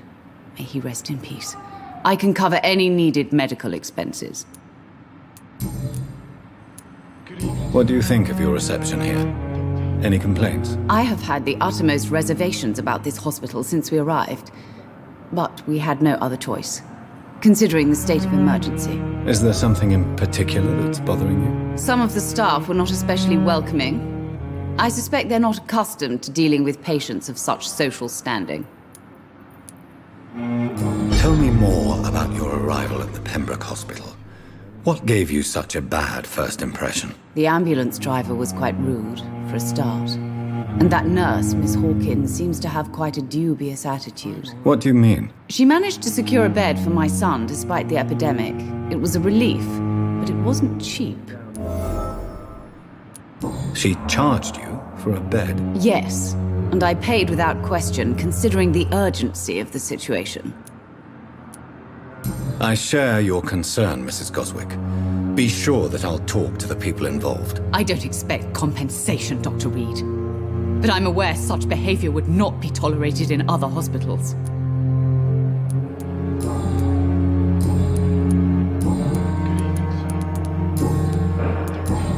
May he rest in peace. I can cover any needed medical expenses. What do you think of your reception here? Any complaints? I have had the uttermost reservations about this hospital since we arrived. But we had no other choice, considering the state of emergency. Is there something in particular that's bothering you? Some of the staff were not especially welcoming. I suspect they're not accustomed to dealing with patients of such social standing. Tell me more about your arrival at the Pembroke Hospital. What gave you such a bad first impression? The ambulance driver was quite rude, for a start. And that nurse, Miss Hawkins, seems to have quite a dubious attitude. What do you mean? She managed to secure a bed for my son despite the epidemic. It was a relief, but it wasn't cheap. She charged you for a bed? Yes, and I paid without question, considering the urgency of the situation. I share your concern, Mrs. Goswick. Be sure that I'll talk to the people involved. I don't expect compensation, Dr. Reid. But I'm aware such behavior would not be tolerated in other hospitals.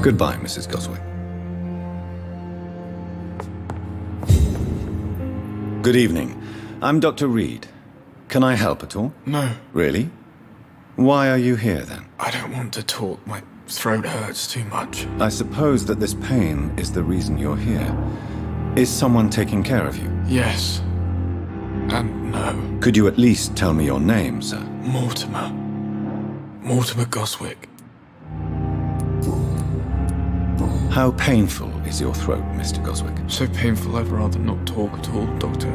Goodbye, Mrs. Goswick. Good evening. I'm Dr. Reid. Can I help at all? No. Really? Why are you here then? I don't want to talk. My throat hurts too much. I suppose that this pain is the reason you're here. Is someone taking care of you? Yes. And no. Could you at least tell me your name, sir? Mortimer. Mortimer Goswick. How painful is your throat, Mr. Goswick? So painful I'd rather not talk at all, Doctor.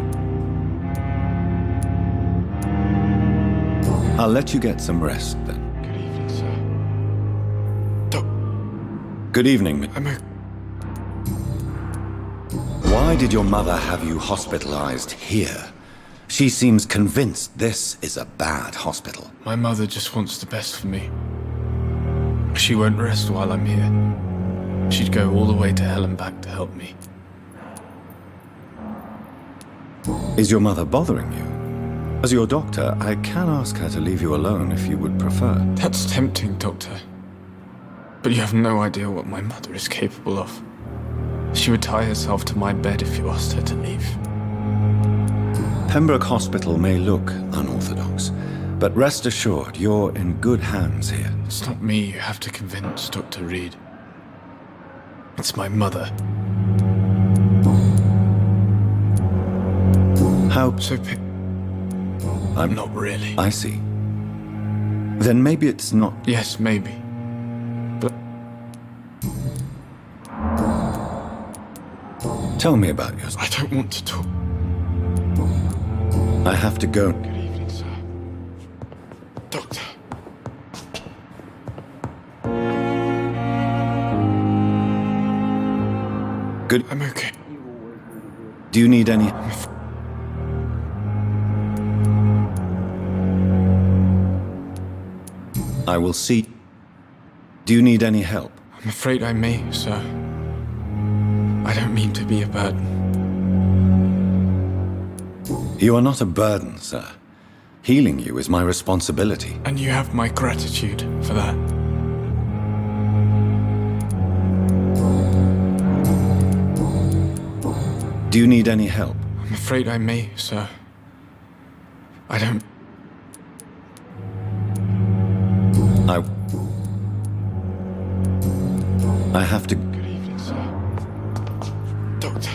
I'll let you get some rest, then. Good evening, sir. Good evening. Why did your mother have you hospitalized here? She seems convinced this is a bad hospital. My mother just wants the best for me. She won't rest while I'm here. She'd go all the way to hell and back to help me. Is your mother bothering you? As your doctor, I can ask her to leave you alone if you would prefer. That's tempting, Doctor. But you have no idea what my mother is capable of. She would tie herself to my bed if you asked her to leave. Pembroke Hospital may look unorthodox, but rest assured, you're in good hands here. It's not me you have to convince, Dr. Reid. It's my mother. How so? I'm not really. I see. Then maybe it's not. Yes, maybe. But tell me about yourself. I don't want to talk. I have to go. Good evening, sir. Doctor. Good. I'm okay. Do you need any? I will see. Do you need any help? I'm afraid I may, sir. I don't mean to be a burden. You are not a burden, sir. Healing you is my responsibility. And you have my gratitude for that. Do you need any help? I'm afraid I may, sir. I don't... I have to... Good evening, sir. Doctor.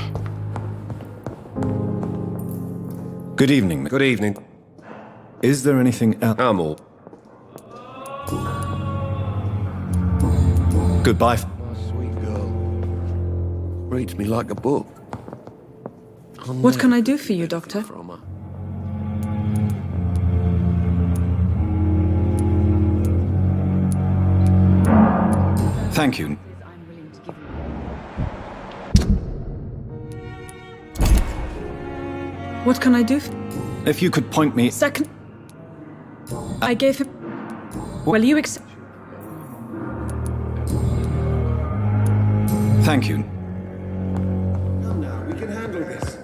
Good evening. Good evening. Is there anything else? I'm all. Goodbye. Sweet girl. Reads me like a book. What can I do for you, Doctor? Thank you. What can I do? If you could point me... Second... I gave him... Well, you accept... Thank you. No, we can handle this.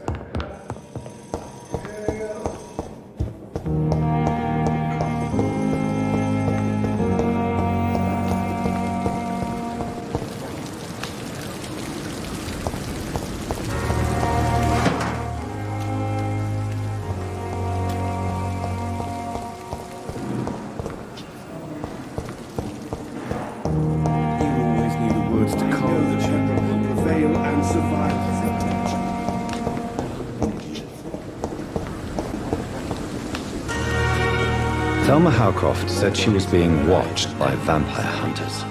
Thelma Howcroft said she was being watched by vampire hunters.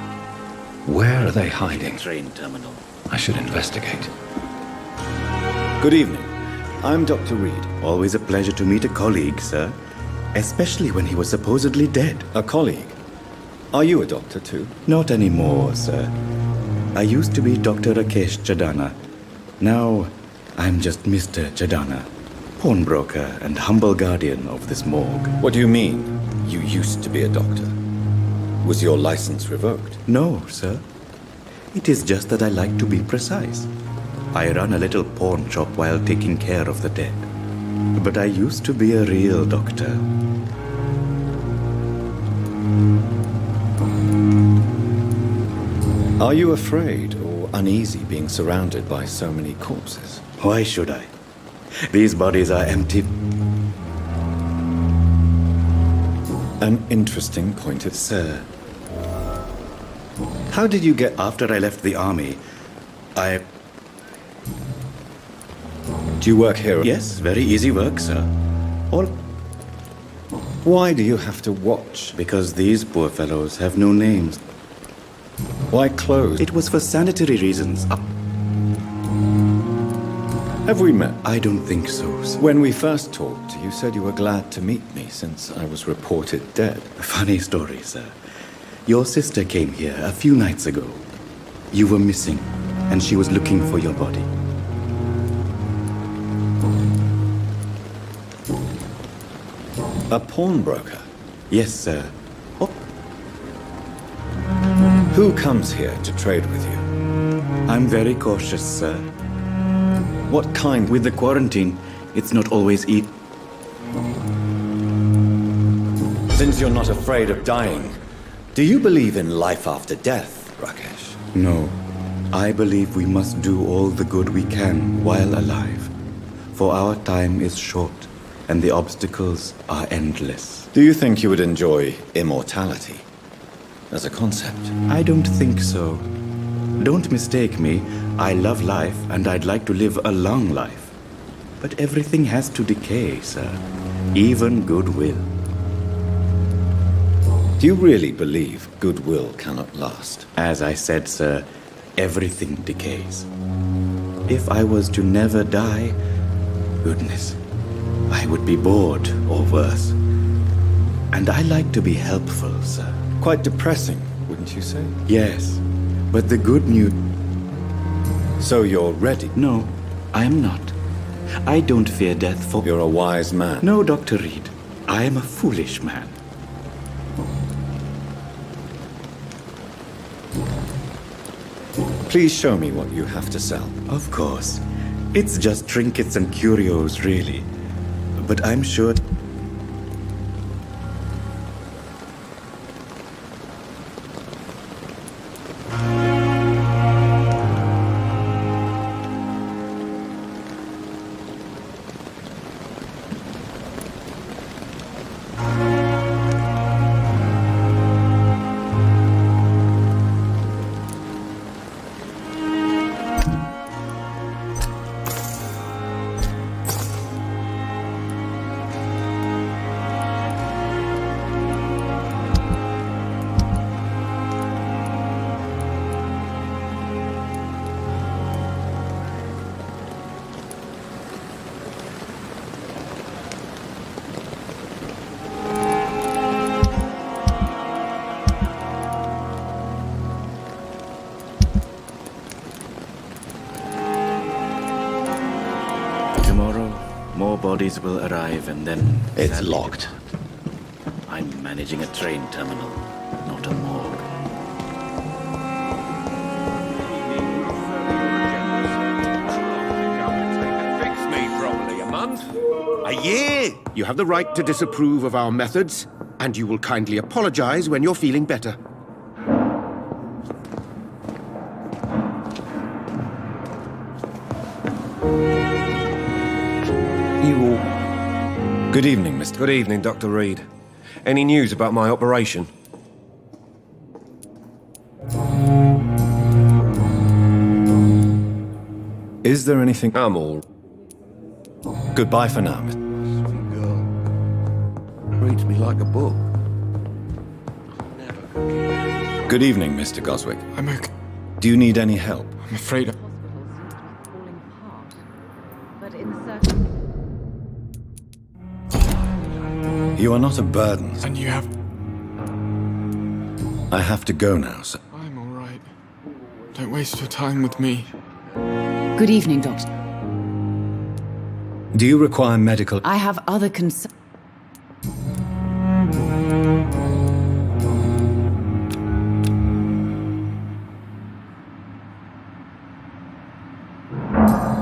Where are they hiding? Train terminal. I should investigate. Good evening. I'm Dr. Reid. Always a pleasure to meet a colleague, sir. Especially when he was supposedly dead. A colleague? Are you a doctor too? Not anymore, sir. I used to be Dr. Rakesh Chadana. Now, I'm just Mr. Chadana, pawnbroker and humble guardian of this morgue. What do you mean, you used to be a doctor? Was your license revoked? No, sir. It is just that I like to be precise. I run a little pawn shop while taking care of the dead. But I used to be a real doctor. Are you afraid or uneasy being surrounded by so many corpses? Why should I? These bodies are empty. An interesting point of... Sir, how did you get... After I left the army, I... Do you work here? Yes, very easy work, sir. All... Why do you have to watch? Because these poor fellows have no names. Why close? It was for sanitary reasons. Have we met? I don't think so, sir. When we first talked, you said you were glad to meet me since I was reported dead. Funny story, sir. Your sister came here a few nights ago. You were missing, and she was looking for your body. A pawnbroker? Yes, sir. Oh. Who comes here to trade with you? I'm very cautious, sir. What kind? With the quarantine, it's not always easy. Since you're not afraid of dying, do you believe in life after death, Rakesh? No. I believe we must do all the good we can while alive. For our time is short, and the obstacles are endless. Do you think you would enjoy immortality as a concept? I don't think so. Don't mistake me. I love life, and I'd like to live a long life. But everything has to decay, sir. Even goodwill. Do you really believe goodwill cannot last? As I said, sir, everything decays. If I was to never die, goodness, I would be bored or worse. And I like to be helpful, sir. Quite depressing, wouldn't you say? Yes, but the good news... So you're ready? No, I am not. I don't fear death for... You're a wise man. No, Dr. Reid. I am a foolish man. Please show me what you have to sell. Of course. It's just trinkets and curios, really. But I'm sure... bodies will arrive and then... It's locked. I'm managing a train terminal, not a morgue. Fix me properly, a month? A year? You have the right to disapprove of our methods, and you will kindly apologize when you're feeling better. Good evening, Mr. Good evening, Dr. Reid. Any news about my operation? Is there anything... I'm all... Goodbye for now, Mr. Sweet girl. Reads me like a book. Good evening, Mr. Goswick. I'm okay. Do you need any help? I'm afraid... You are not a burden. And you have... I have to go now, sir. I'm all right. Don't waste your time with me. Good evening, Doctor. Do you require medical... I have other concerns.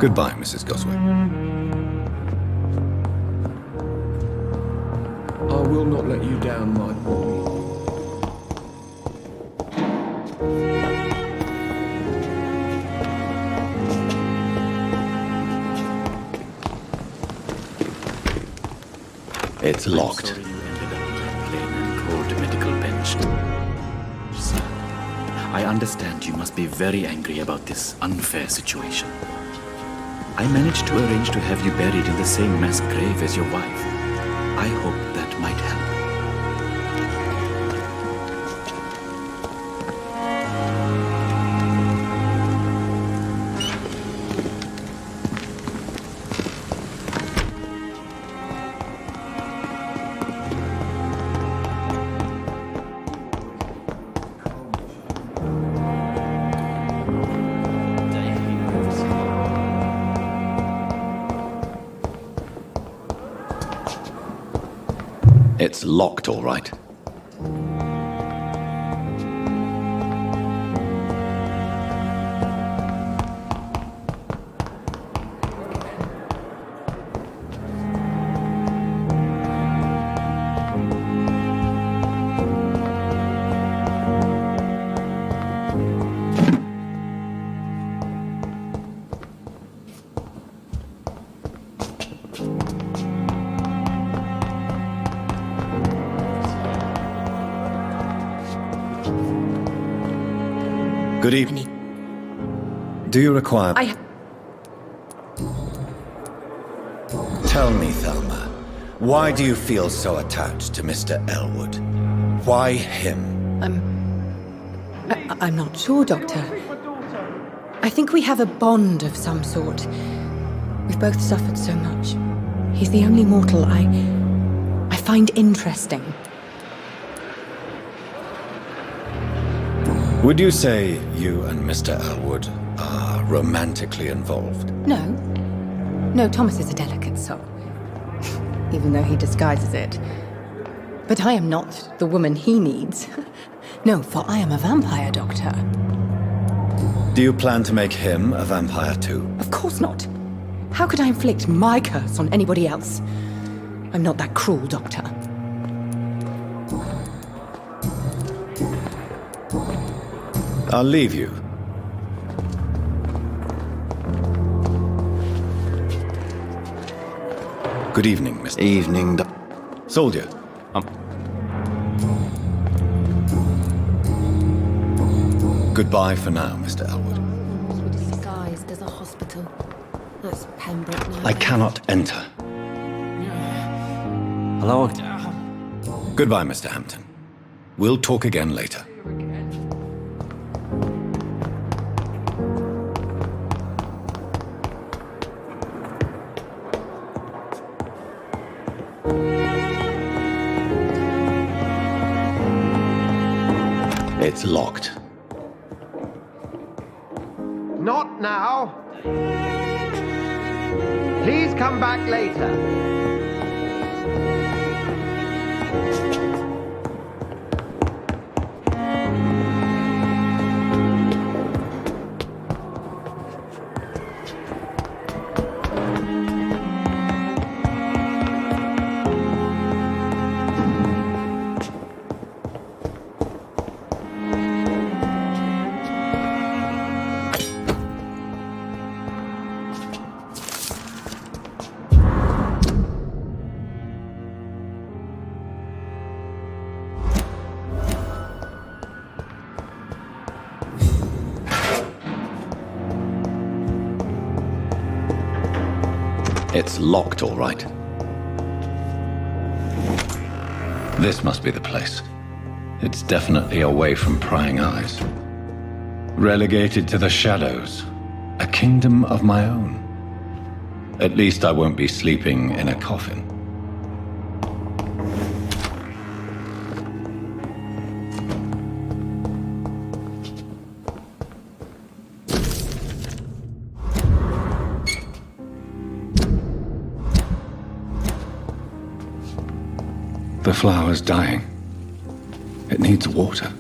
Goodbye, Mrs. Goswick. I will not let you down, my boy. It's locked. I'm sorry you ended up playing I understand you must be very angry about this unfair situation. I managed to arrange to have you buried in the same mass grave as your wife. I hope that might help. It's locked, all right. Good evening. Do you require... Tell me, Thelma, why do you feel so attached to Mr. Elwood? Why him? I'm not sure, Doctor. I think we have a bond of some sort. We've both suffered so much. He's the only mortal I find interesting. Would you say you and Mr. Elwood are romantically involved? No. No, Thomas is a delicate soul. Even though he disguises it. But I am not the woman he needs. No, for I am a vampire, Doctor. Do you plan to make him a vampire too? Of course not. How could I inflict my curse on anybody else? I'm not that cruel, Doctor. I'll leave you. Good evening, Mr. Evening, Soldier. Goodbye for now, Mr. Elwood. Disguised as a hospital. That's Pembroke now. I cannot enter. Hello? Goodbye, Mr. Hampton. We'll talk again later. It's locked. Not now. Please come back later. It's locked, all right. This must be the place. It's definitely away from prying eyes. Relegated to the shadows. A kingdom of my own. At least I won't be sleeping in a coffin. The flower's dying. It needs water.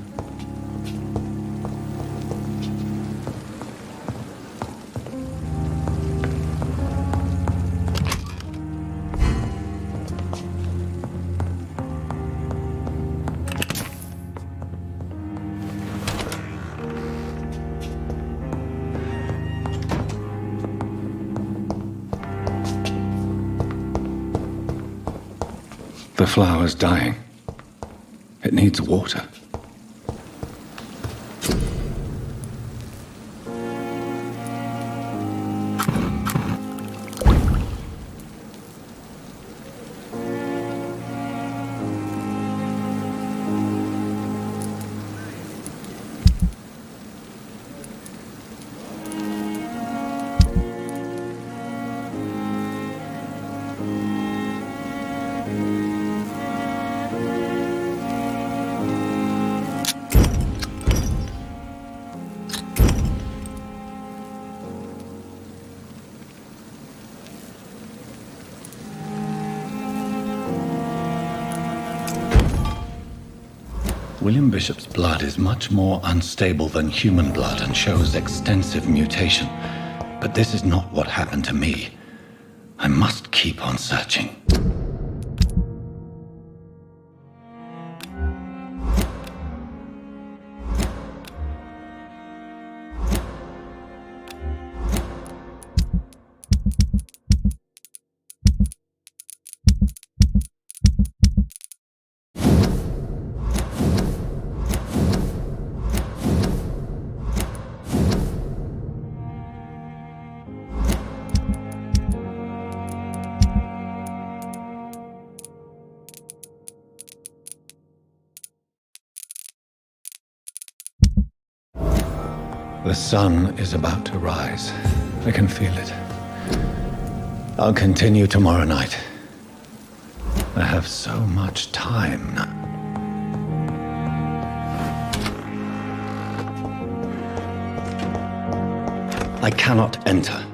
The flower's dying. It needs water. William Bishop's blood is much more unstable than human blood and shows extensive mutation. But this is not what happened to me. I must keep on searching. The sun is about to rise. I can feel it. I'll continue tomorrow night. I have so much time now. I cannot enter.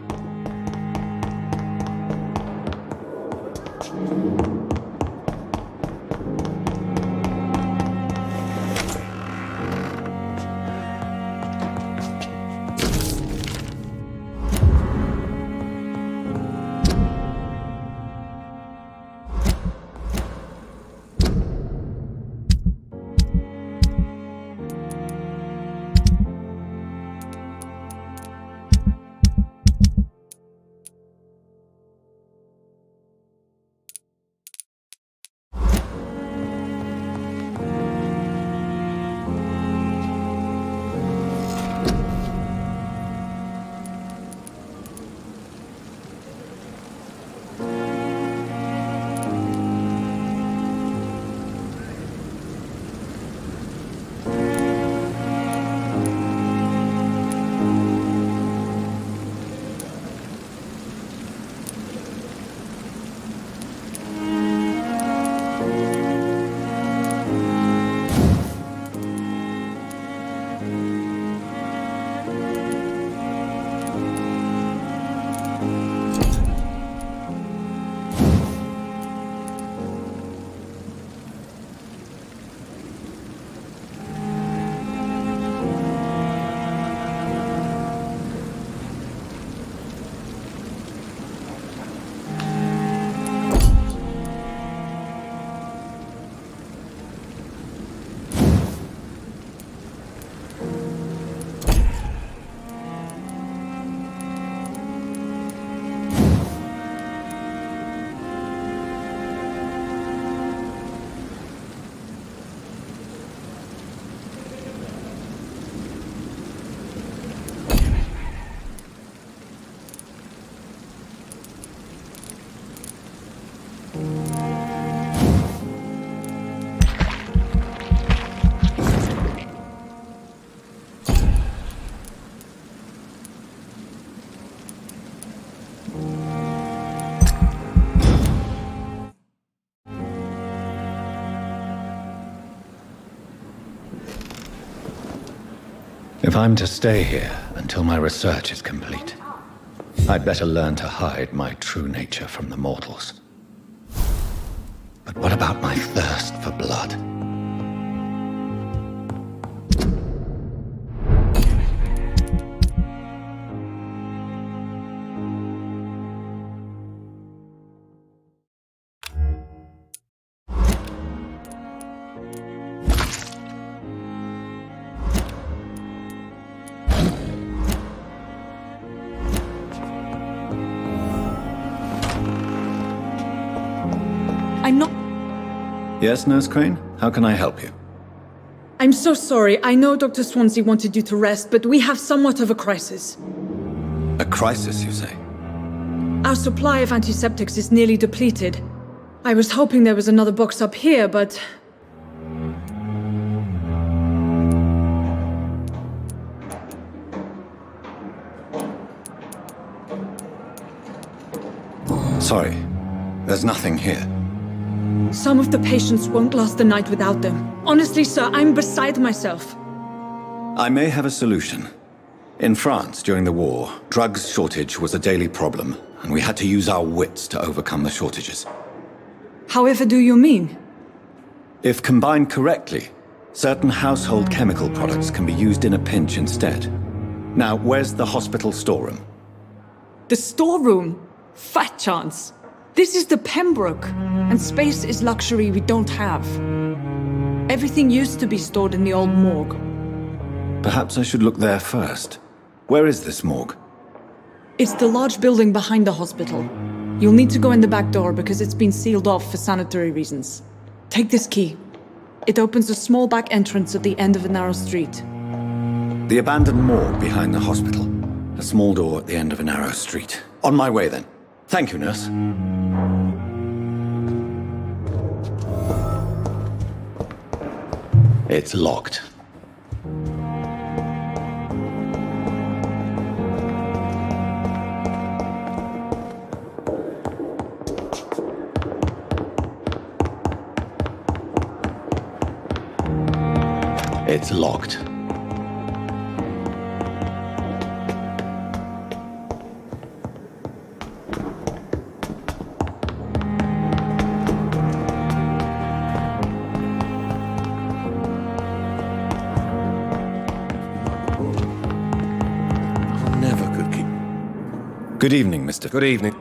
If I'm to stay here until my research is complete, I'd better learn to hide my true nature from the mortals. But what about my thirst for blood? I'm not... Yes, Nurse Crane? How can I help you? I'm so sorry. I know Dr. Swansea wanted you to rest, but we have somewhat of a crisis. A crisis, you say? Our supply of antiseptics is nearly depleted. I was hoping there was another box up here, but... Sorry, there's nothing here. Some of the patients won't last the night without them. Honestly, sir, I'm beside myself. I may have a solution. In France, during the war, drugs shortage was a daily problem, and we had to use our wits to overcome the shortages. However do you mean? If combined correctly, Certain household chemical products can be used in a pinch instead. Now, where's the hospital storeroom? The storeroom? Fat chance. This is the Pembroke, and space is luxury we don't have. Everything used to be stored in the old morgue. Perhaps I should look there first. Where is this morgue? It's the large building behind the hospital. You'll need to go in the back door because it's been sealed off for sanitary reasons. Take this key. It opens a small back entrance at the end of a narrow street. The abandoned morgue behind the hospital. A small door at the end of a narrow street. On my way then. Thank you, nurse. It's locked. It's locked. Good evening, Mr. Good evening.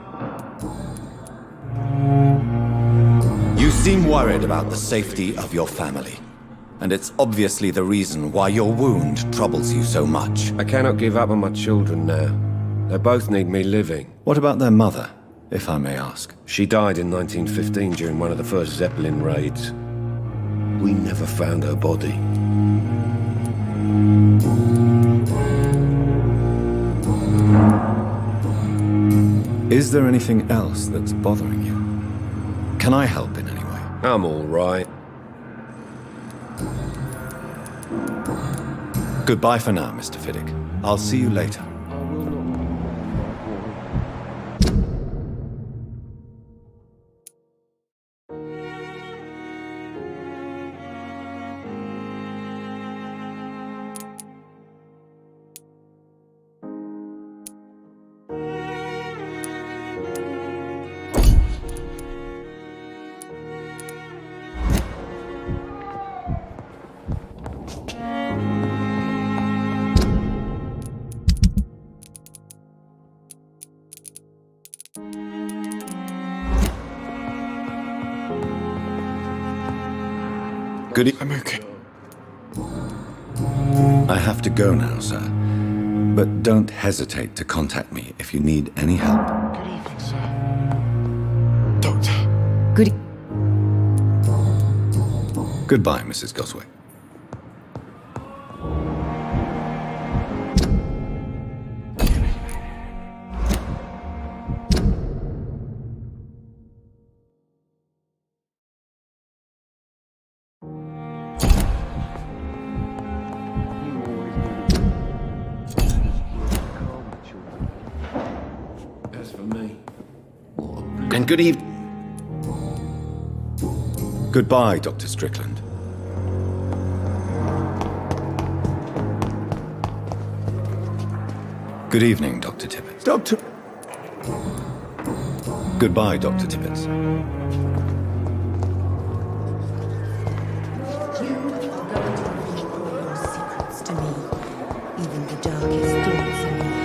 You seem worried about the safety of your family. And it's obviously the reason why your wound troubles you so much. I cannot give up on my children now. They both need me living. What about their mother, if I may ask? She died in 1915 during one of the first Zeppelin raids. We never found her body. Is there anything else that's bothering you? Can I help in any way? I'm all right. Goodbye for now, Mr. Fiddick. I'll see you later. I'm okay. I have to go now, sir. But don't hesitate to contact me if you need any help. Good evening, sir. Doctor. Goodbye, Mrs. Goswick. And good evening. Goodbye, Dr. Strickland. Good evening, Dr. Tippett. Doctor... Goodbye, Dr. Tippett. You are going to reveal all your secrets to me, even the darkest thoughts in your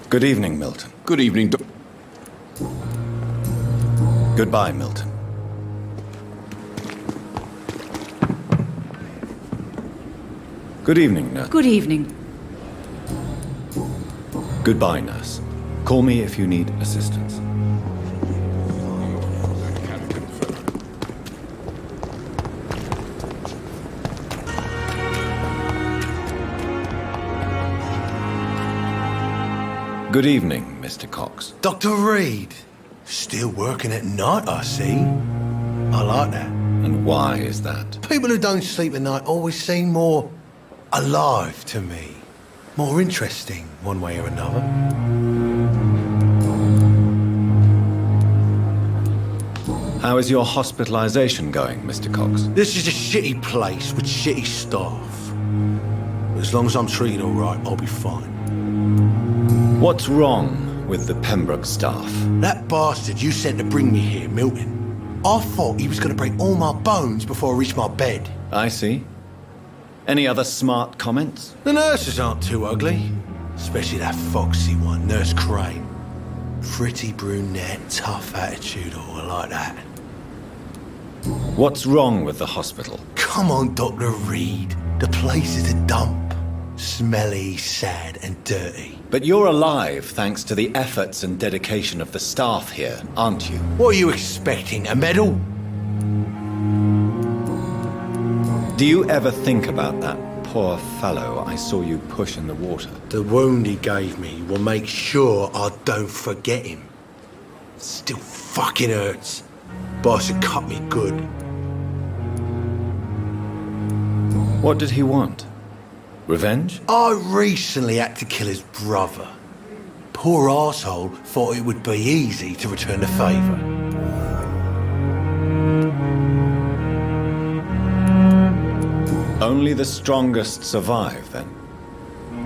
Good evening, Milton. Good evening, Goodbye, Milton. Good evening, nurse. Good evening. Goodbye, nurse. Call me if you need assistance. Good evening, Mr. Cox. Dr. Reid. Still working at night, I see. I like that. And why is that? People who don't sleep at night always seem more alive to me. More interesting, one way or another. How is your hospitalization going, Mr. Cox? This is a shitty place with shitty staff. But as long as I'm treated all right, I'll be fine. What's wrong with the Pembroke staff. That bastard you sent to bring me here, Milton. I thought he was going to break all my bones before I reached my bed. I see. Any other smart comments? The nurses aren't too ugly. Especially that foxy one, Nurse Crane. Pretty brunette, tough attitude, all like that. What's wrong with the hospital? Come on, Dr. Reid. The place is a dump. Smelly, sad, and dirty. But you're alive thanks to the efforts and dedication of the staff here, aren't you? What are you expecting, a medal? Do you ever think about that poor fellow I saw you push in the water? The wound he gave me will make sure I don't forget him. Still fucking hurts. Boss had cut me good. What did he want? Revenge? I recently had to kill his brother. Poor arsehole thought it would be easy to return the favour. Only the strongest survive, then?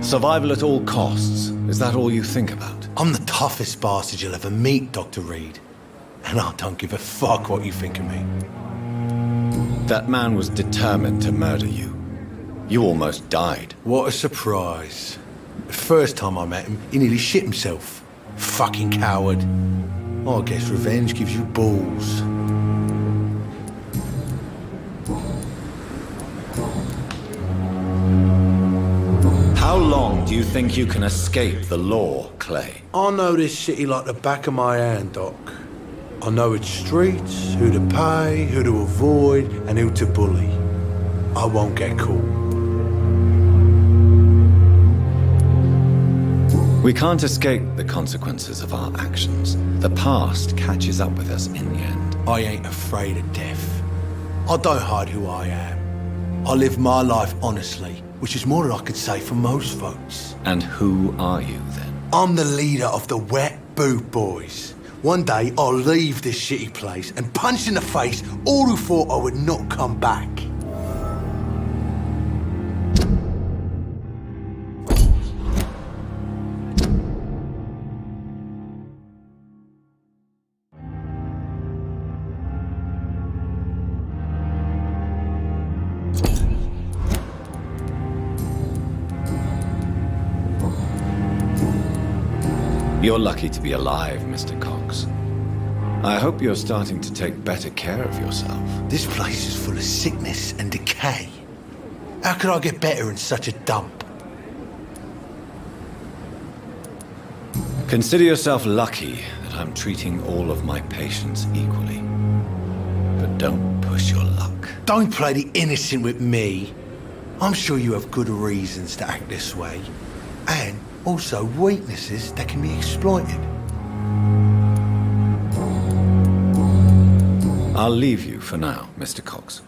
Survival at all costs. Is that all you think about? I'm the toughest bastard you'll ever meet, Dr. Reid. And I don't give a fuck what you think of me. That man was determined to murder you. You almost died. What a surprise. The first time I met him, he nearly shit himself. Fucking coward. I guess revenge gives you balls. How long do you think you can escape the law, Clay? I know this city like the back of my hand, Doc. I know its streets, who to pay, who to avoid, and who to bully. I won't get caught. We can't escape the consequences of our actions. The past catches up with us in the end. I ain't afraid of death. I don't hide who I am. I live my life honestly, which is more than I could say for most folks. And who are you, then? I'm the leader of the Wet Boot Boys. One day, I'll leave this shitty place and punch in the face all who thought I would not come back. You're lucky to be alive, Mr. Cox. I hope you're starting to take better care of yourself. This place is full of sickness and decay. How could I get better in such a dump? Consider yourself lucky that I'm treating all of my patients equally. But don't push your luck. Don't play the innocent with me. I'm sure you have good reasons to act this way. And also weaknesses that can be exploited. I'll leave you for now, Mr. Cox.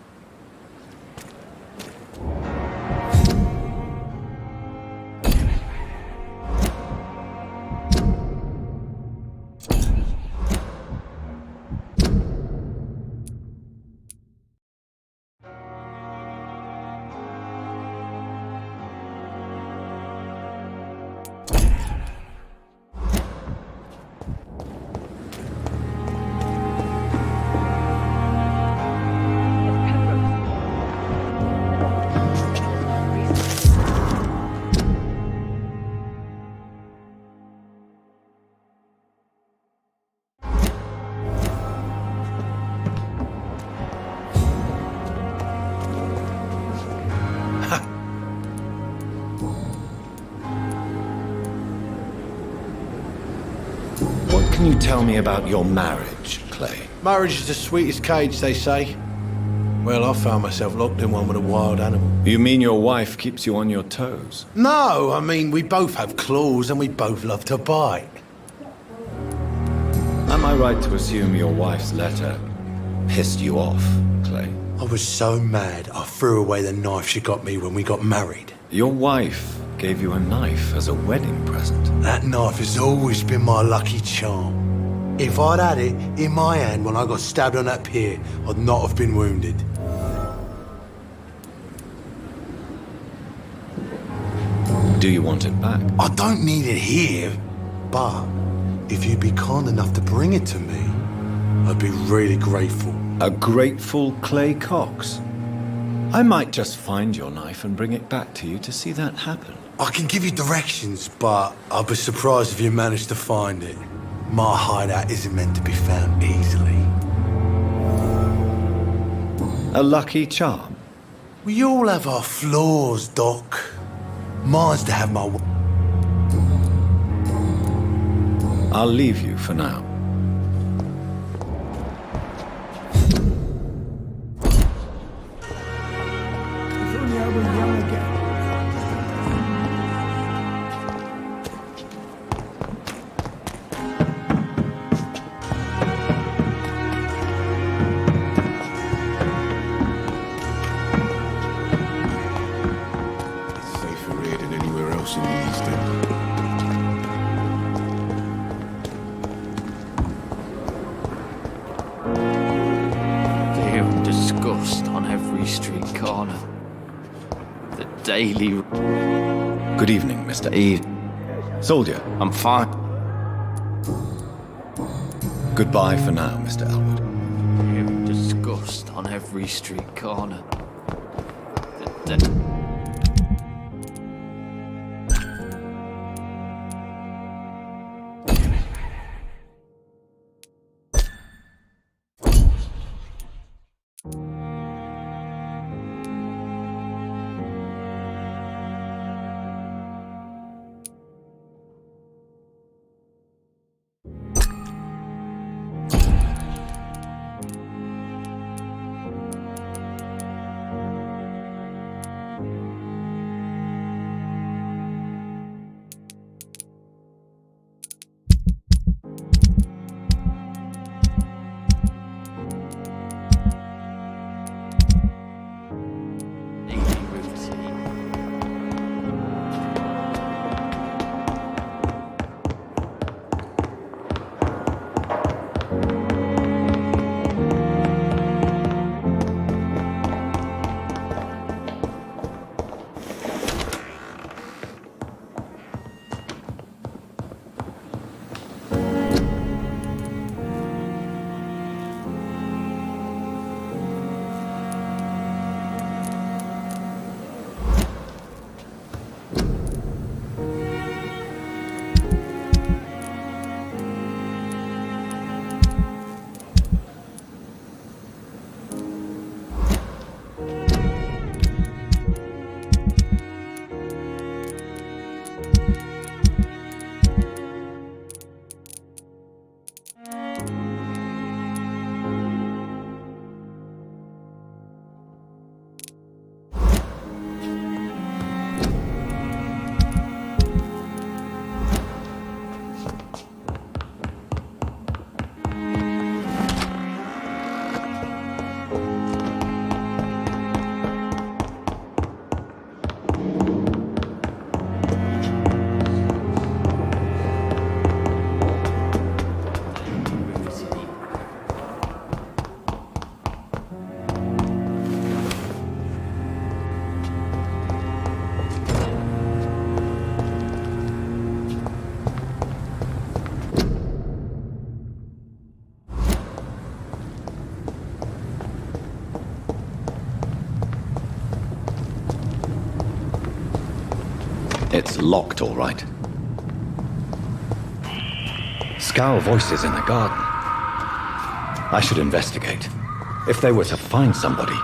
What can you tell me about your marriage, Clay? Marriage is the sweetest cage, they say. Well, I found myself locked in one with a wild animal. You mean your wife keeps you on your toes? No, I mean, we both have claws and we both love to bite. Am I right to assume your wife's letter pissed you off, Clay? I was so mad, I threw away the knife she got me when we got married. Your wife gave you a knife as a wedding present. That knife has always been my lucky charm. If I'd had it in my hand when I got stabbed on that pier, I'd not have been wounded. Do you want it back? I don't need it here, but If you'd be kind enough to bring it to me, I'd be really grateful. A grateful Clay Cox? I might just find your knife and bring it back to you to see that happen. I can give you directions, but I'll be surprised if you manage to find it. My hideout isn't meant to be found easily. A lucky charm? We all have our flaws, Doc. Mine's to have my... I'll leave you for now. If only I were young again. It's safer here than anywhere else in the East End. Fear and disgust on every street corner. The daily... Good evening, Mr. Eve. Soldier. I'm fine. Goodbye for now, Mr. Elwood. Fear and disgust on every street corner. The It's locked, all right. Scowl voices in the garden. I should investigate. If they were to find somebody...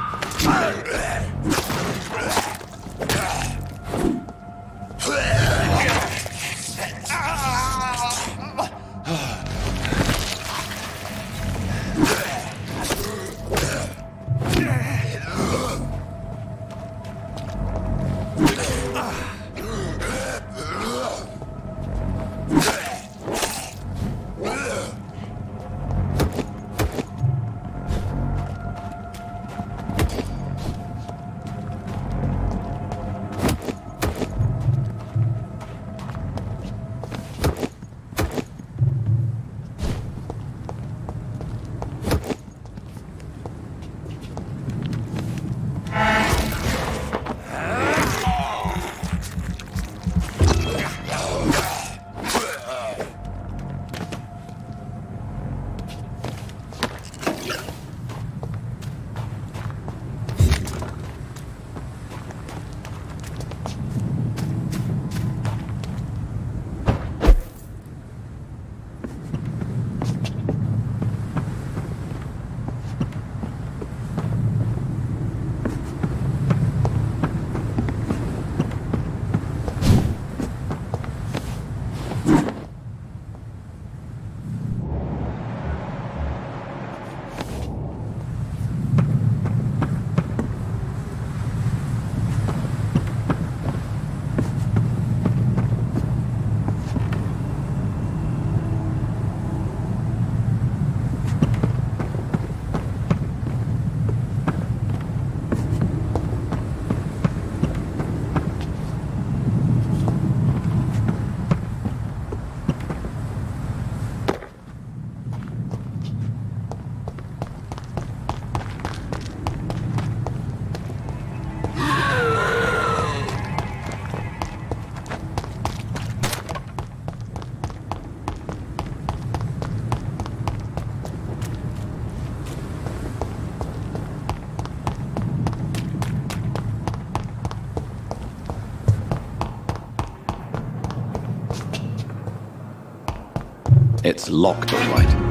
It's locked, all right.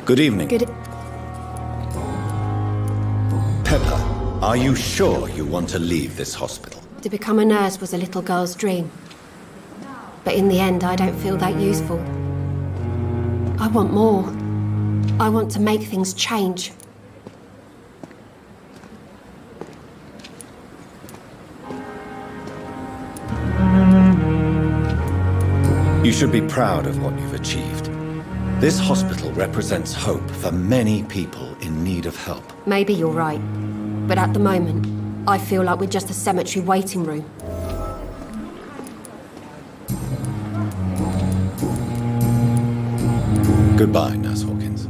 Good evening. Pepper, are you sure you want to leave this hospital? To become a nurse was a little girl's dream. But in the end, I don't feel that useful. I want more. I want to make things change. You should be proud of what you've achieved. This hospital represents hope for many people in need of help. Maybe you're right. But at the moment, I feel like we're just a cemetery waiting room. Goodbye, Nurse Hawkins.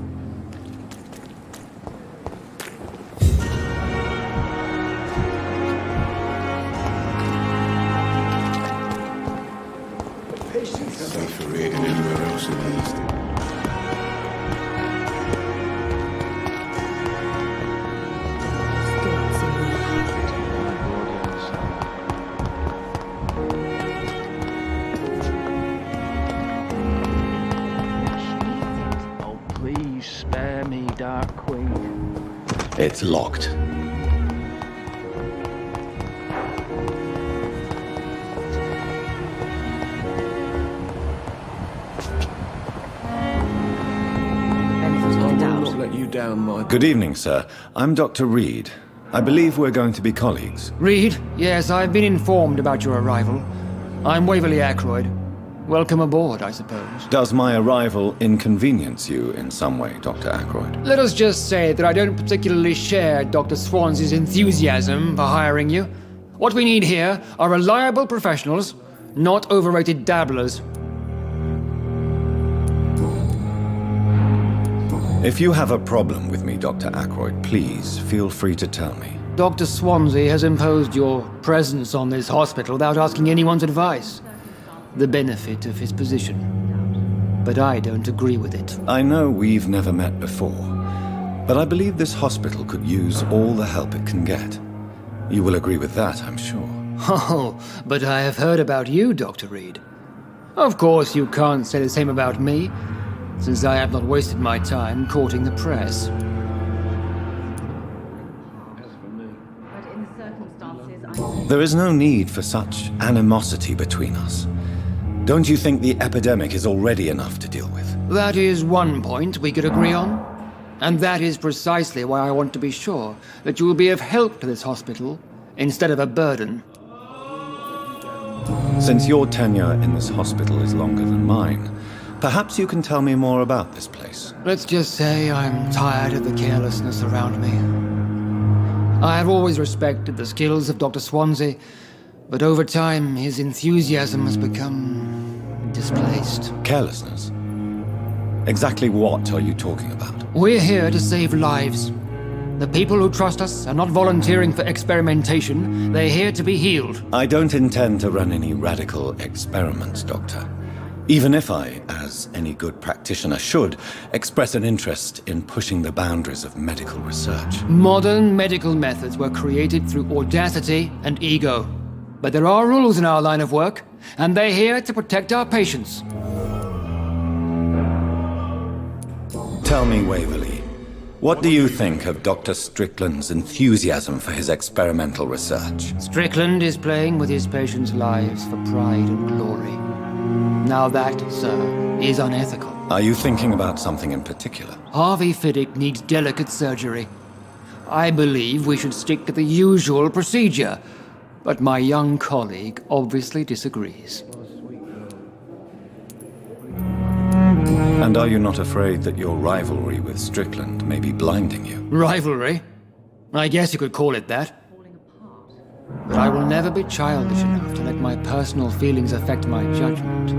Safe for Reid than anywhere else in the East. Dark Queen. It's locked. Good evening, sir. I'm Dr. Reid. I believe we're going to be colleagues. Reid, yes, I've been informed about your arrival. I'm Waverly Ackroyd. Welcome aboard, I suppose. Does my arrival inconvenience you in some way, Dr. Ackroyd? Let us just say that I don't particularly share Dr. Swansea's enthusiasm for hiring you. What we need here are reliable professionals, not overrated dabblers. If you have a problem with me, Dr. Ackroyd, please feel free to tell me. Dr. Swansea has imposed your presence on this hospital without asking anyone's advice. The benefit of his position. But I don't agree with it. I know we've never met before, but I believe this hospital could use all the help it can get. You will agree with that, I'm sure. Oh, but I have heard about you, Dr. Reid. Of course, you can't say the same about me, since I have not wasted my time courting the press. There is no need for such animosity between us. Don't you think the epidemic is already enough to deal with? That is one point we could agree on. And that is precisely why I want to be sure that you will be of help to this hospital instead of a burden. Since your tenure in this hospital is longer than mine, perhaps you can tell me more about this place. Let's just say I'm tired of the carelessness around me. I have always respected the skills of Dr. Swansea, but over time his enthusiasm has become displaced. Carelessness? Exactly what are you talking about? We're here to save lives. The people who trust us are not volunteering for experimentation. They're here to be healed. I don't intend to run any radical experiments, Doctor. Even if I, as any good practitioner should, express an interest in pushing the boundaries of medical research. Modern medical methods were created through audacity and ego. But there are rules in our line of work, and they're here to protect our patients. Tell me, Waverly, what do you think of Dr. Strickland's enthusiasm for his experimental research? Strickland is playing with his patients' lives for pride and glory. Now that, sir, is unethical. Are you thinking about something in particular? Harvey Fiddick needs delicate surgery. I believe we should stick to the usual procedure, but my young colleague obviously disagrees. And are you not afraid that your rivalry with Strickland may be blinding you? Rivalry? I guess you could call it that. but I will never be childish enough to let my personal feelings affect my judgment.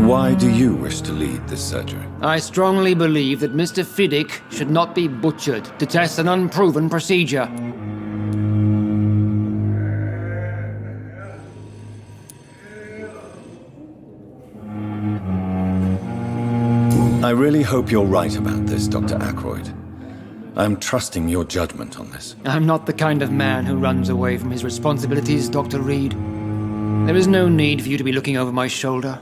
Why do you wish to lead this surgery? I strongly believe that Mr. Fiddick should not be butchered to test an unproven procedure. I really hope you're right about this, Dr. Ackroyd. I'm trusting your judgment on this. I'm not the kind of man who runs away from his responsibilities, Dr. Reid. There is no need for you to be looking over my shoulder.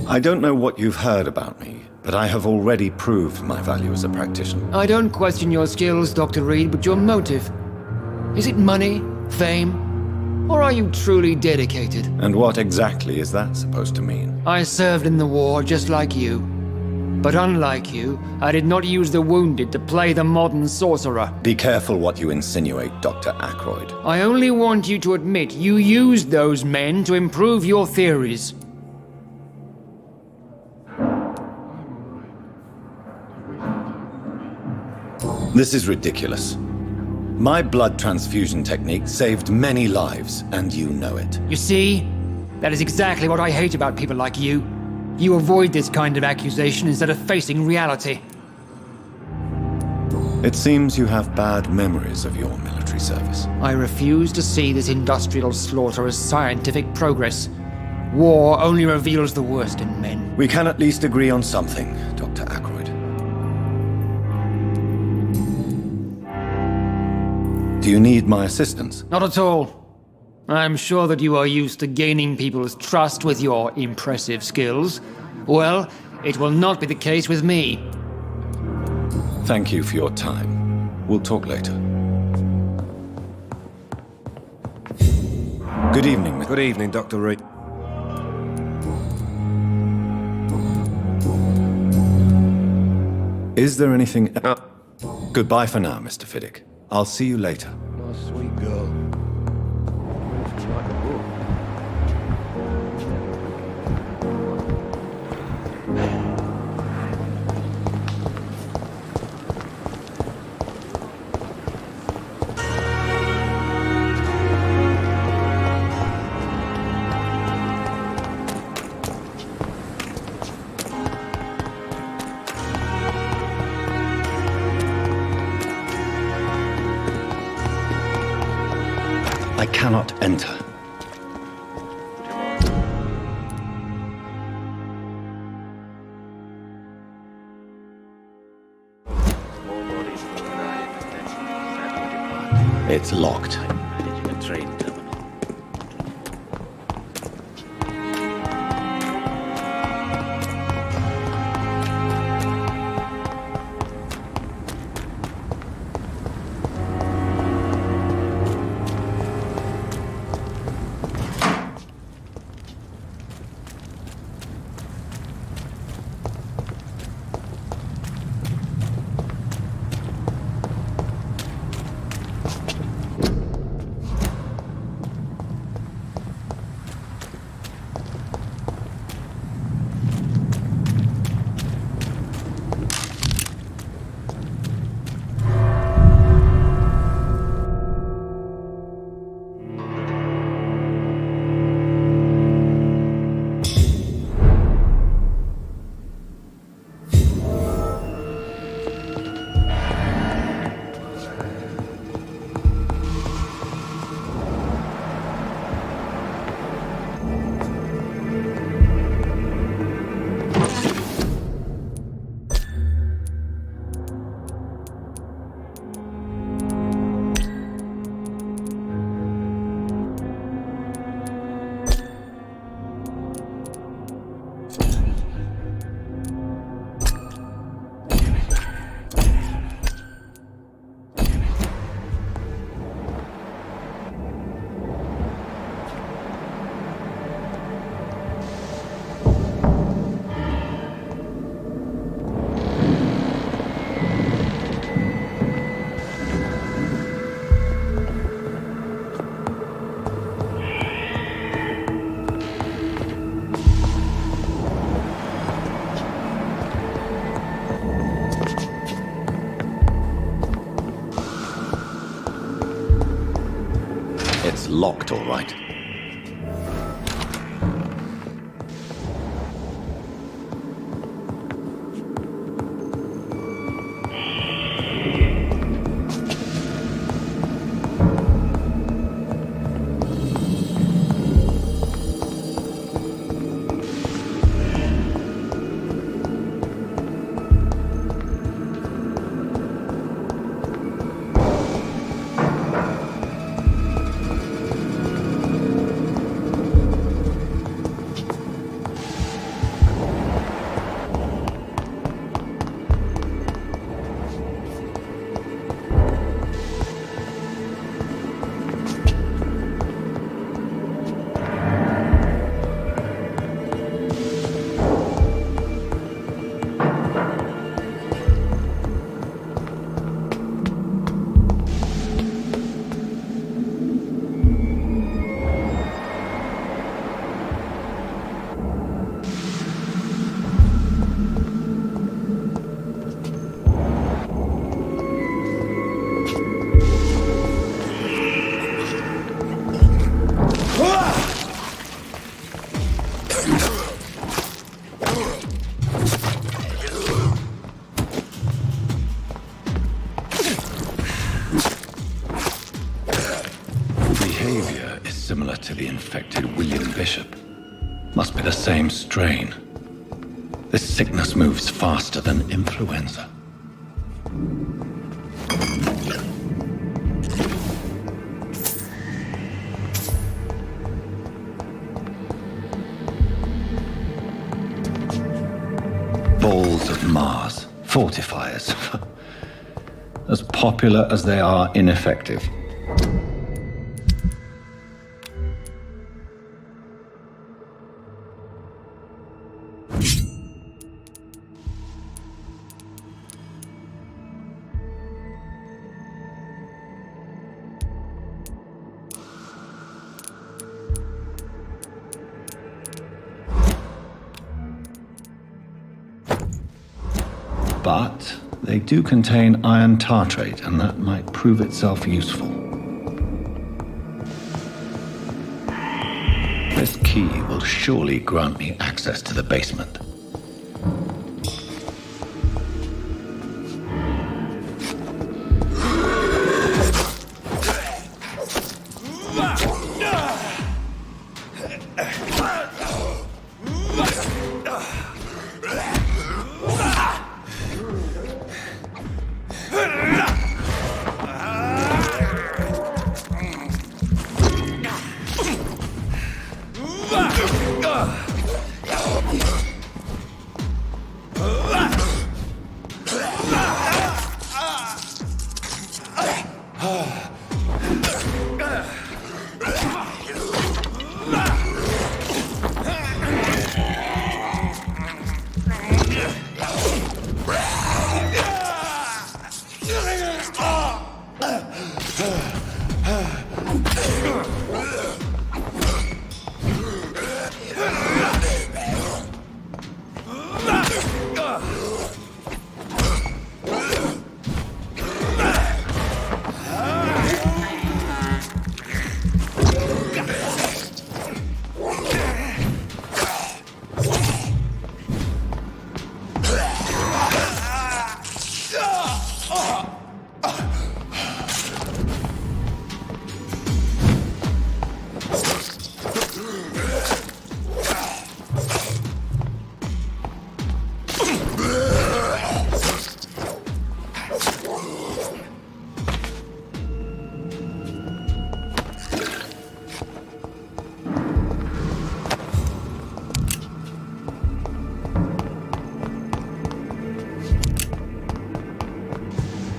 I don't know what you've heard about me, but I have already proved my value as a practitioner. I don't question your skills, Dr. Reid, but your motive. Is it money, fame, or are you truly dedicated? And what exactly is that supposed to mean? I served in the war just like you. But unlike you, I did not use the wounded to play the modern sorcerer. Be careful what you insinuate, Dr. Ackroyd. I only want you to admit you used those men to improve your theories. This is ridiculous. My blood transfusion technique saved many lives, and you know it. You see? That is exactly what I hate about people like you. You avoid this kind of accusation instead of facing reality. It seems you have bad memories of your military service. I refuse to see this industrial slaughter as scientific progress. War only reveals the worst in men. We can at least agree on something, Dr. Ackroyd. Do you need my assistance? Not at all. I'm sure that you are used to gaining people's trust with your impressive skills. Well, it will not be the case with me. Thank you for your time. We'll talk later. Good evening, Good evening, Dr. Reid. Is there anything... Goodbye for now, Mr. Fiddick. I'll see you later. Oh, sweet girl. I cannot enter. It's locked. It's locked, all right. Behavior is similar to the infected William Bishop. Must be the same strain. This sickness moves faster than influenza. Balls of Mars, fortifiers. As popular as they are ineffective. But they do contain iron tartrate, and that might prove itself useful. This key will surely grant me access to the basement.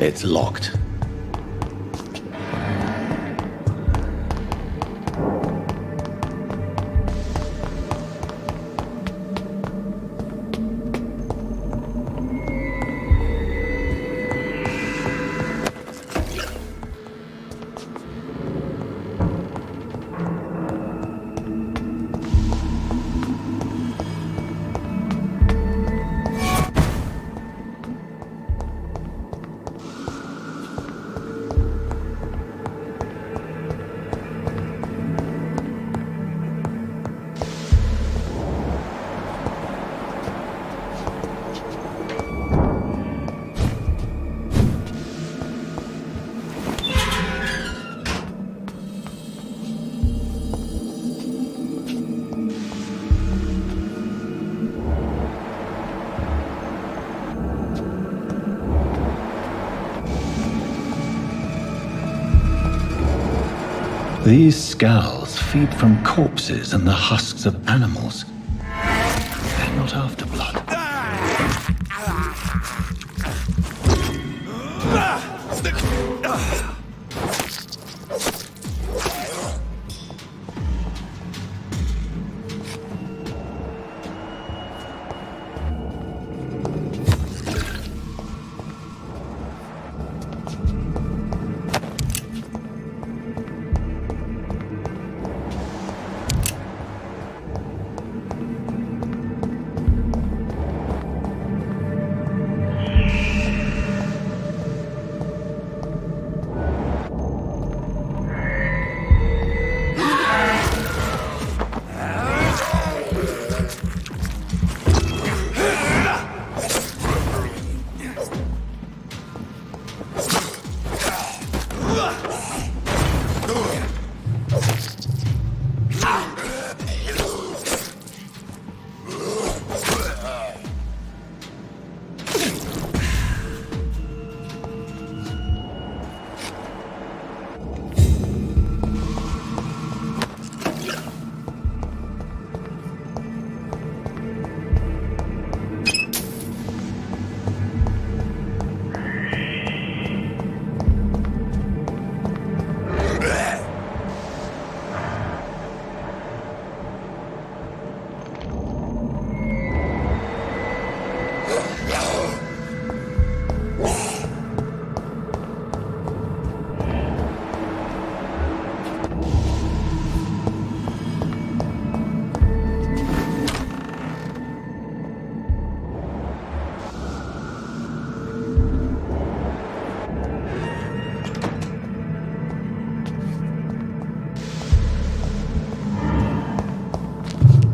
It's locked. These scowls feed from corpses and the husks of animals. They're not after blood.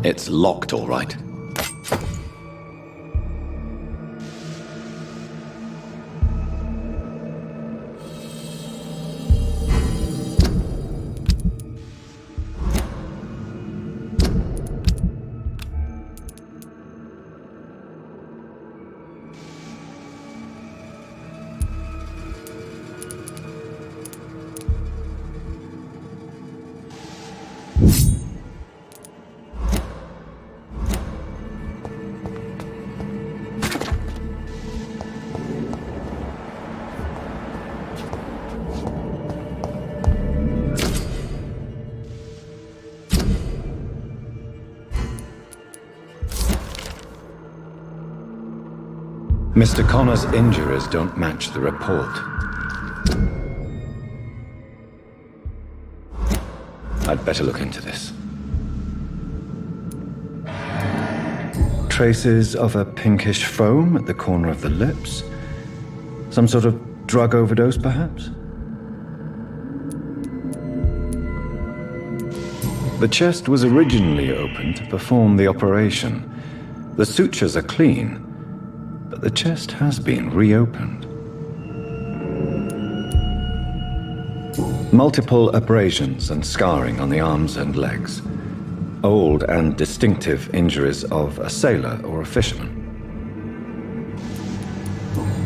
It's locked, all right. Mr. Connor's injuries don't match the report. I'd better look into this. Traces of a pinkish foam at the corner of the lips. Some sort of drug overdose, perhaps? The chest was originally opened to perform the operation. The sutures are clean, but the chest has been reopened. Multiple abrasions and scarring on the arms and legs. Old and distinctive injuries of a sailor or a fisherman.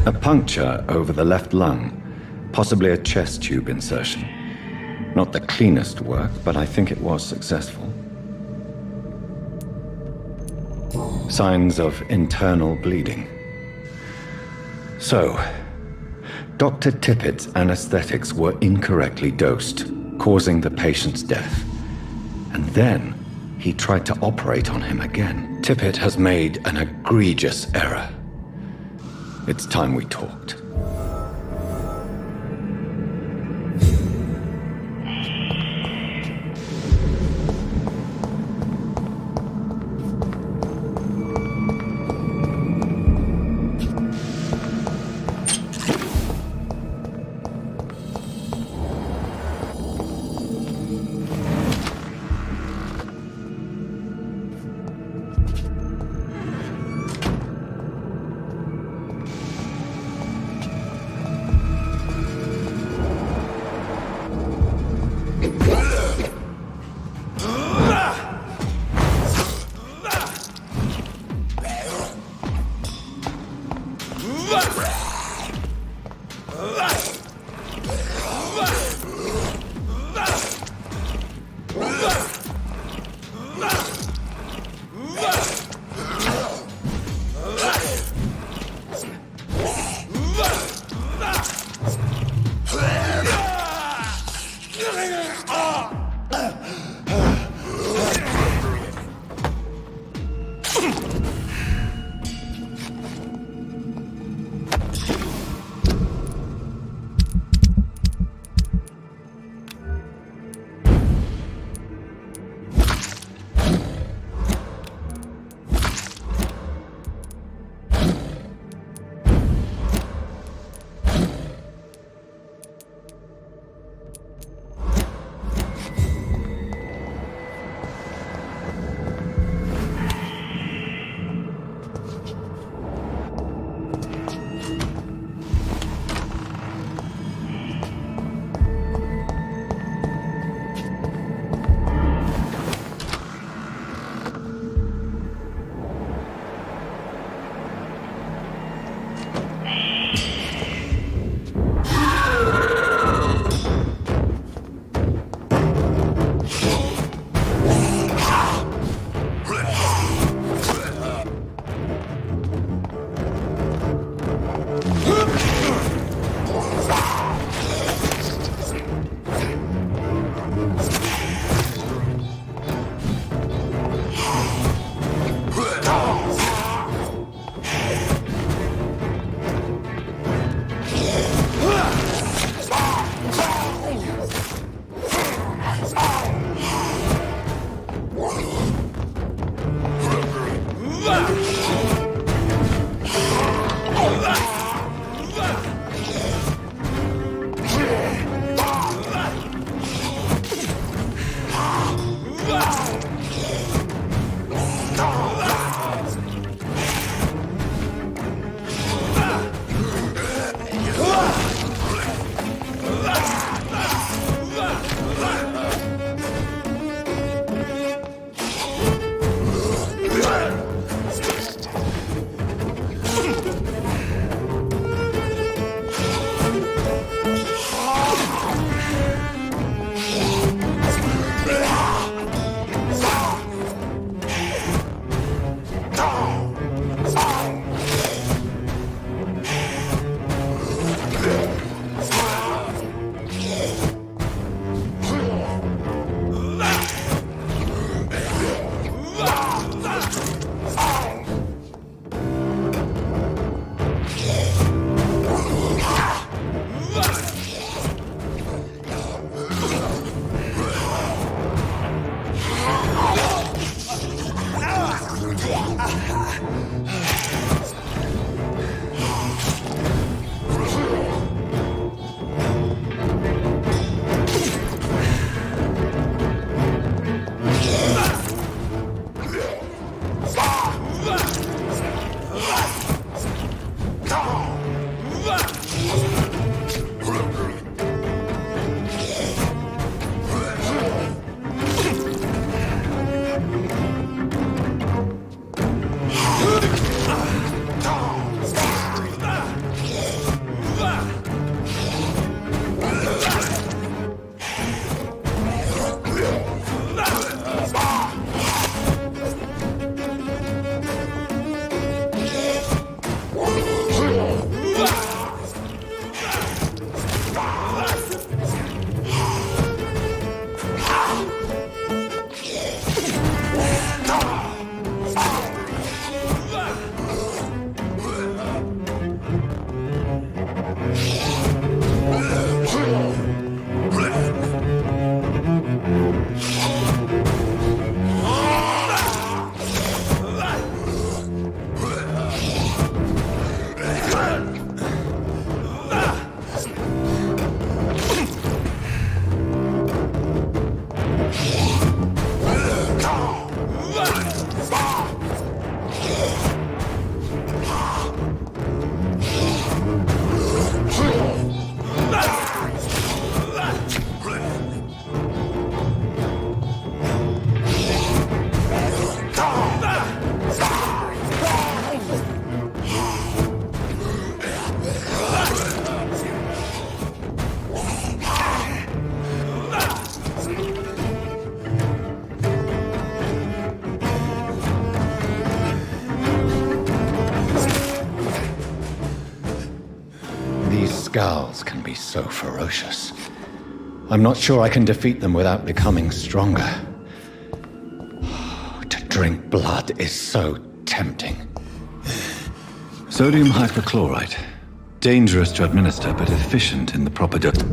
A puncture over the left lung, possibly a chest tube insertion. Not the cleanest work, but I think it was successful. Signs of internal bleeding. So, Dr. Tippett's anesthetics were incorrectly dosed, causing the patient's death. And then he tried to operate on him again. Tippett has made an egregious error. It's time we talked. Scowls can be so ferocious. I'm not sure I can defeat them without becoming stronger. To drink blood is so tempting. Sodium hypochlorite. Dangerous to administer, but efficient in the proper dose.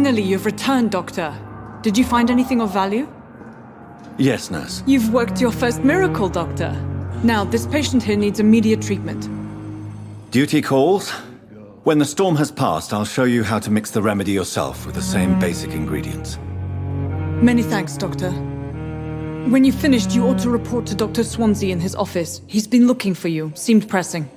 Finally, you've returned, Doctor. Did you find anything of value? Yes, nurse. You've worked your first miracle, Doctor. Now, this patient here needs immediate treatment. Duty calls. When the storm has passed, I'll show you how to mix the remedy yourself with the same basic ingredients. Many thanks, Doctor. When you've finished, you ought to report to Dr. Swansea in his office. He's been looking for you. Seemed pressing.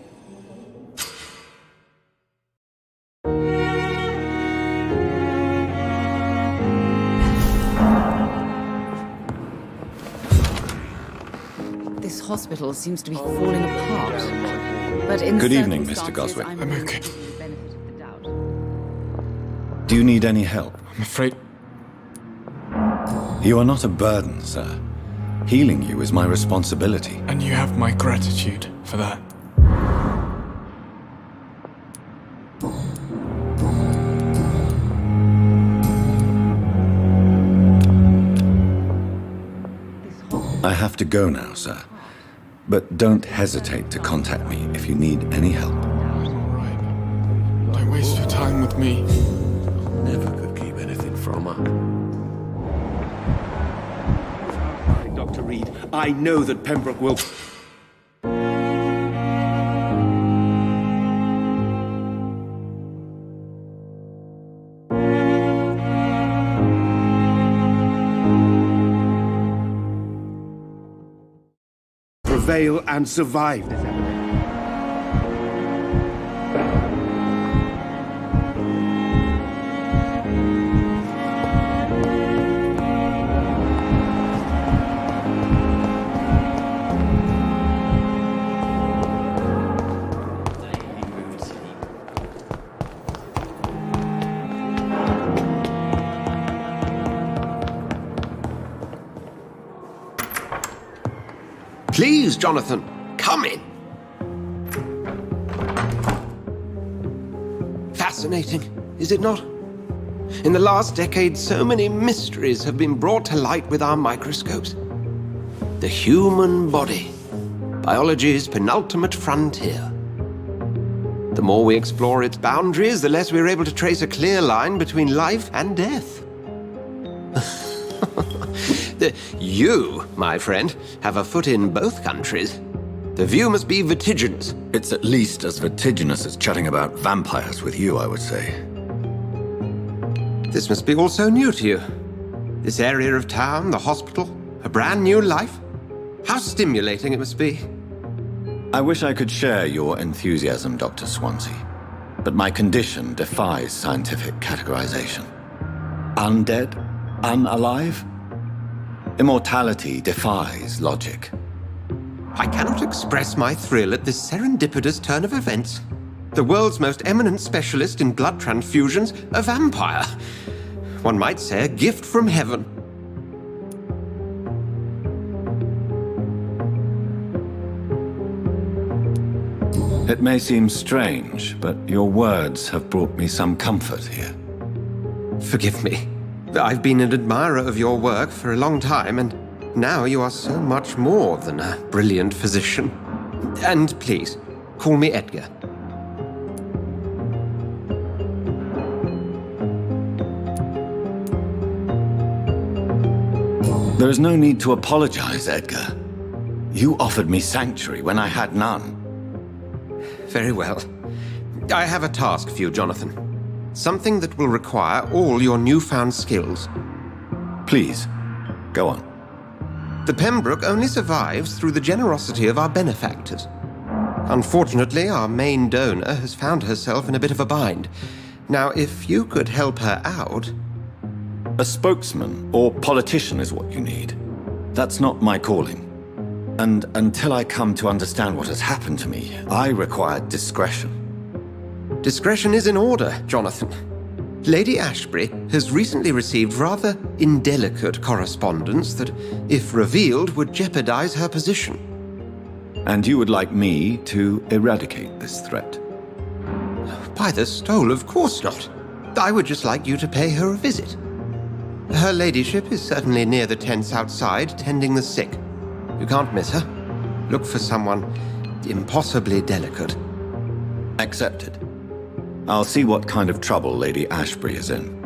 This hospital seems to be falling apart. But in Good evening, Mr. circumstances, Goswick. I'm okay. Do you need any help? I'm afraid... You are not a burden, sir. Healing you is my responsibility. And you have my gratitude for that. I have to go now, sir. But don't hesitate to contact me if you need any help. Don't waste your time with me. Never could keep anything from her. Dr. Reid, I know that Pembroke will... prevail and survive this epidemic. Please, Jonathan, come in. Fascinating, is it not? In the last decade, so many mysteries have been brought to light with our microscopes. The human body, biology's penultimate frontier. The more we explore its boundaries, the less we're able to trace a clear line between life and death. You, my friend, have a foot in both countries. The view must be vertiginous. It's at least as vertiginous as chatting about vampires with you, I would say. This must be all so new to you. This area of town, the hospital, a brand new life. How stimulating it must be. I wish I could share your enthusiasm, Dr. Swansea. But my condition defies scientific categorization. Undead? Unalive? Immortality defies logic. I cannot express my thrill at this serendipitous turn of events. The world's most eminent specialist in blood transfusions, a vampire. One might say a gift from heaven. It may seem strange, but your words have brought me some comfort here. Forgive me. I've been an admirer of your work for a long time, and now you are so much more than a brilliant physician. And please, call me Edgar. There is no need to apologize, Edgar. You offered me sanctuary when I had none. Very well. I have a task for you, Jonathan. Something that will require all your newfound skills. Please, go on. The Pembroke only survives through the generosity of our benefactors. Unfortunately, our main donor has found herself in a bit of a bind. Now, if you could help her out... A spokesman or politician is what you need. That's not my calling. And until I come to understand what has happened to me, I require discretion. Discretion is in order, Jonathan. Lady Ashbury has recently received rather indelicate correspondence that, if revealed, would jeopardize her position. And you would like me to eradicate this threat? By the stole, of course not. I would just like you to pay her a visit. Her ladyship is certainly near the tents outside, tending the sick. You can't miss her. Look for someone impossibly delicate. Accepted. I'll see what kind of trouble Lady Ashbury is in.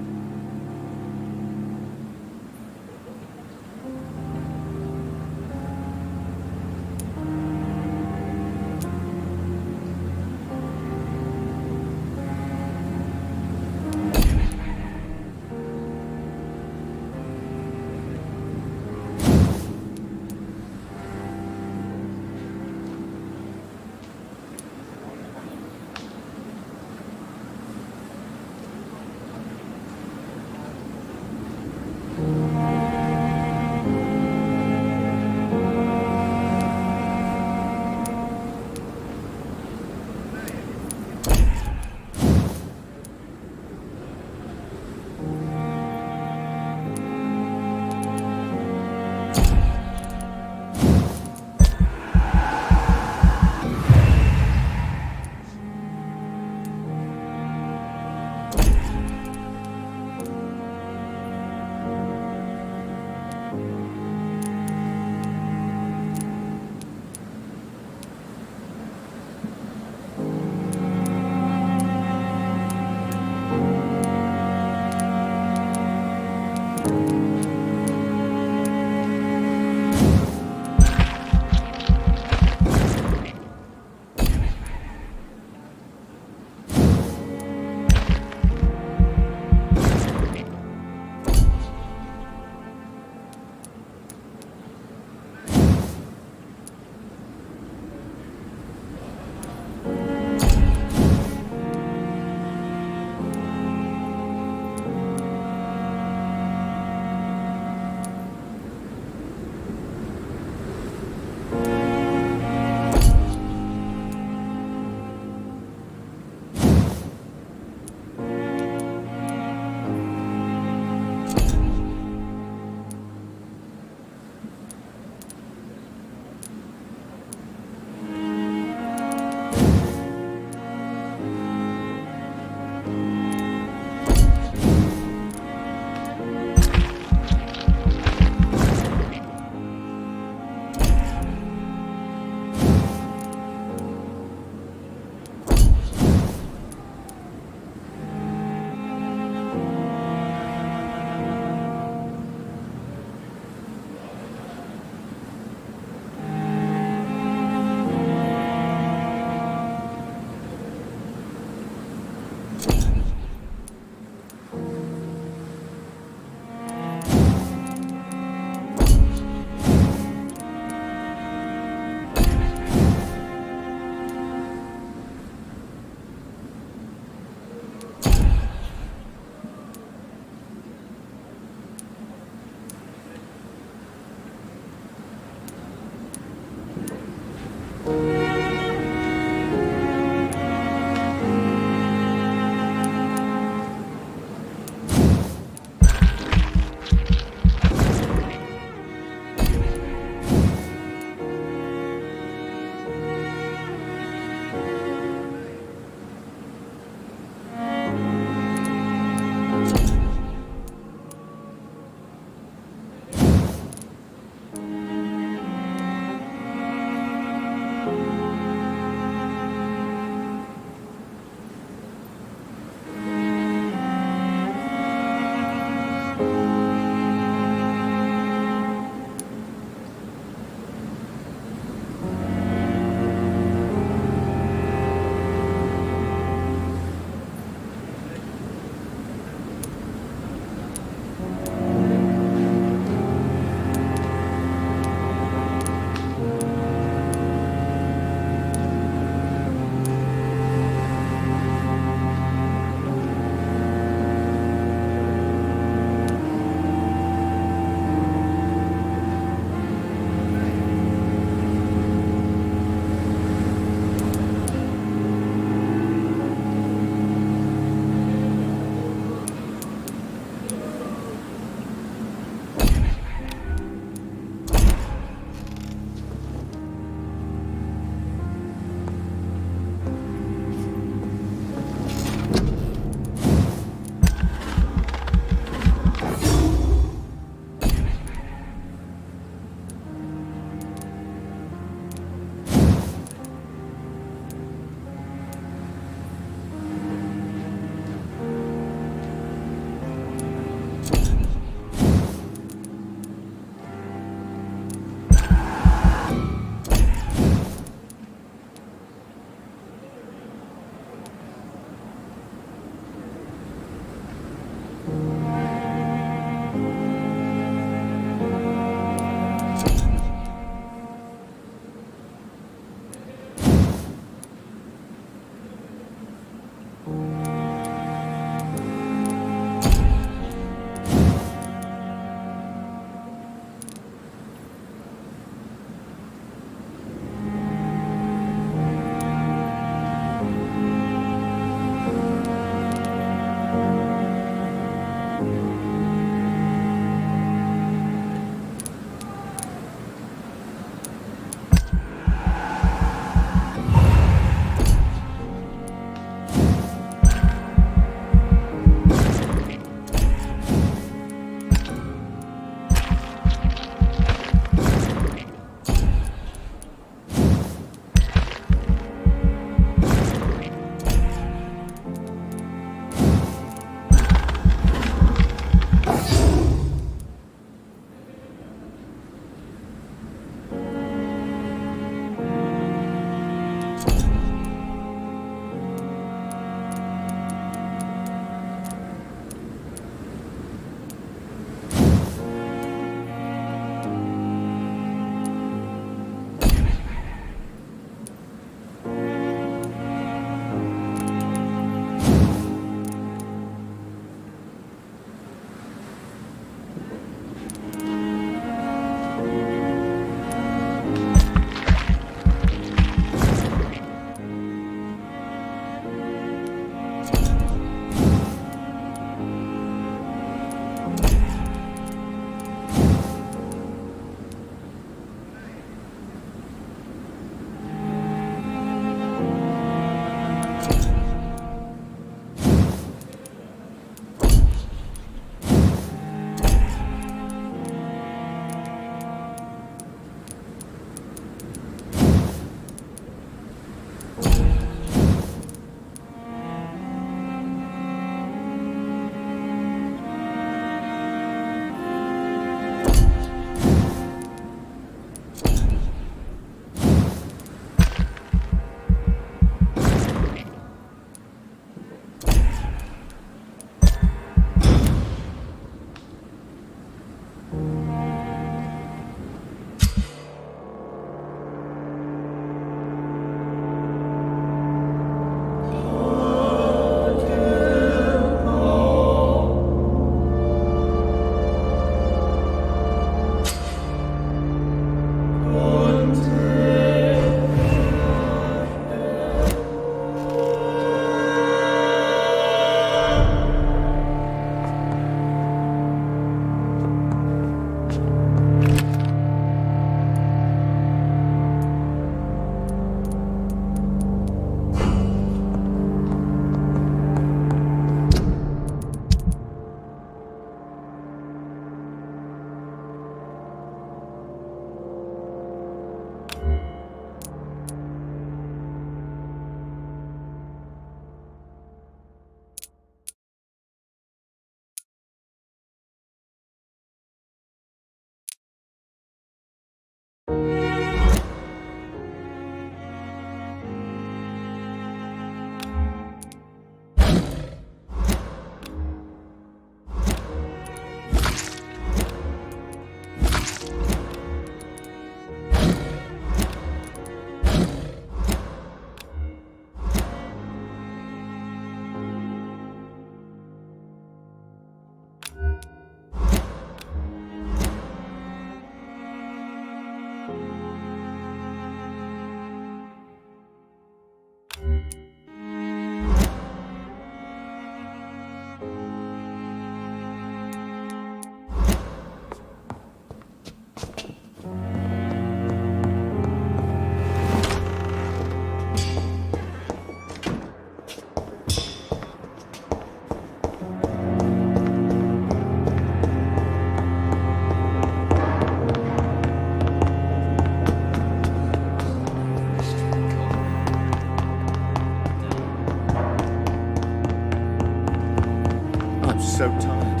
so tired.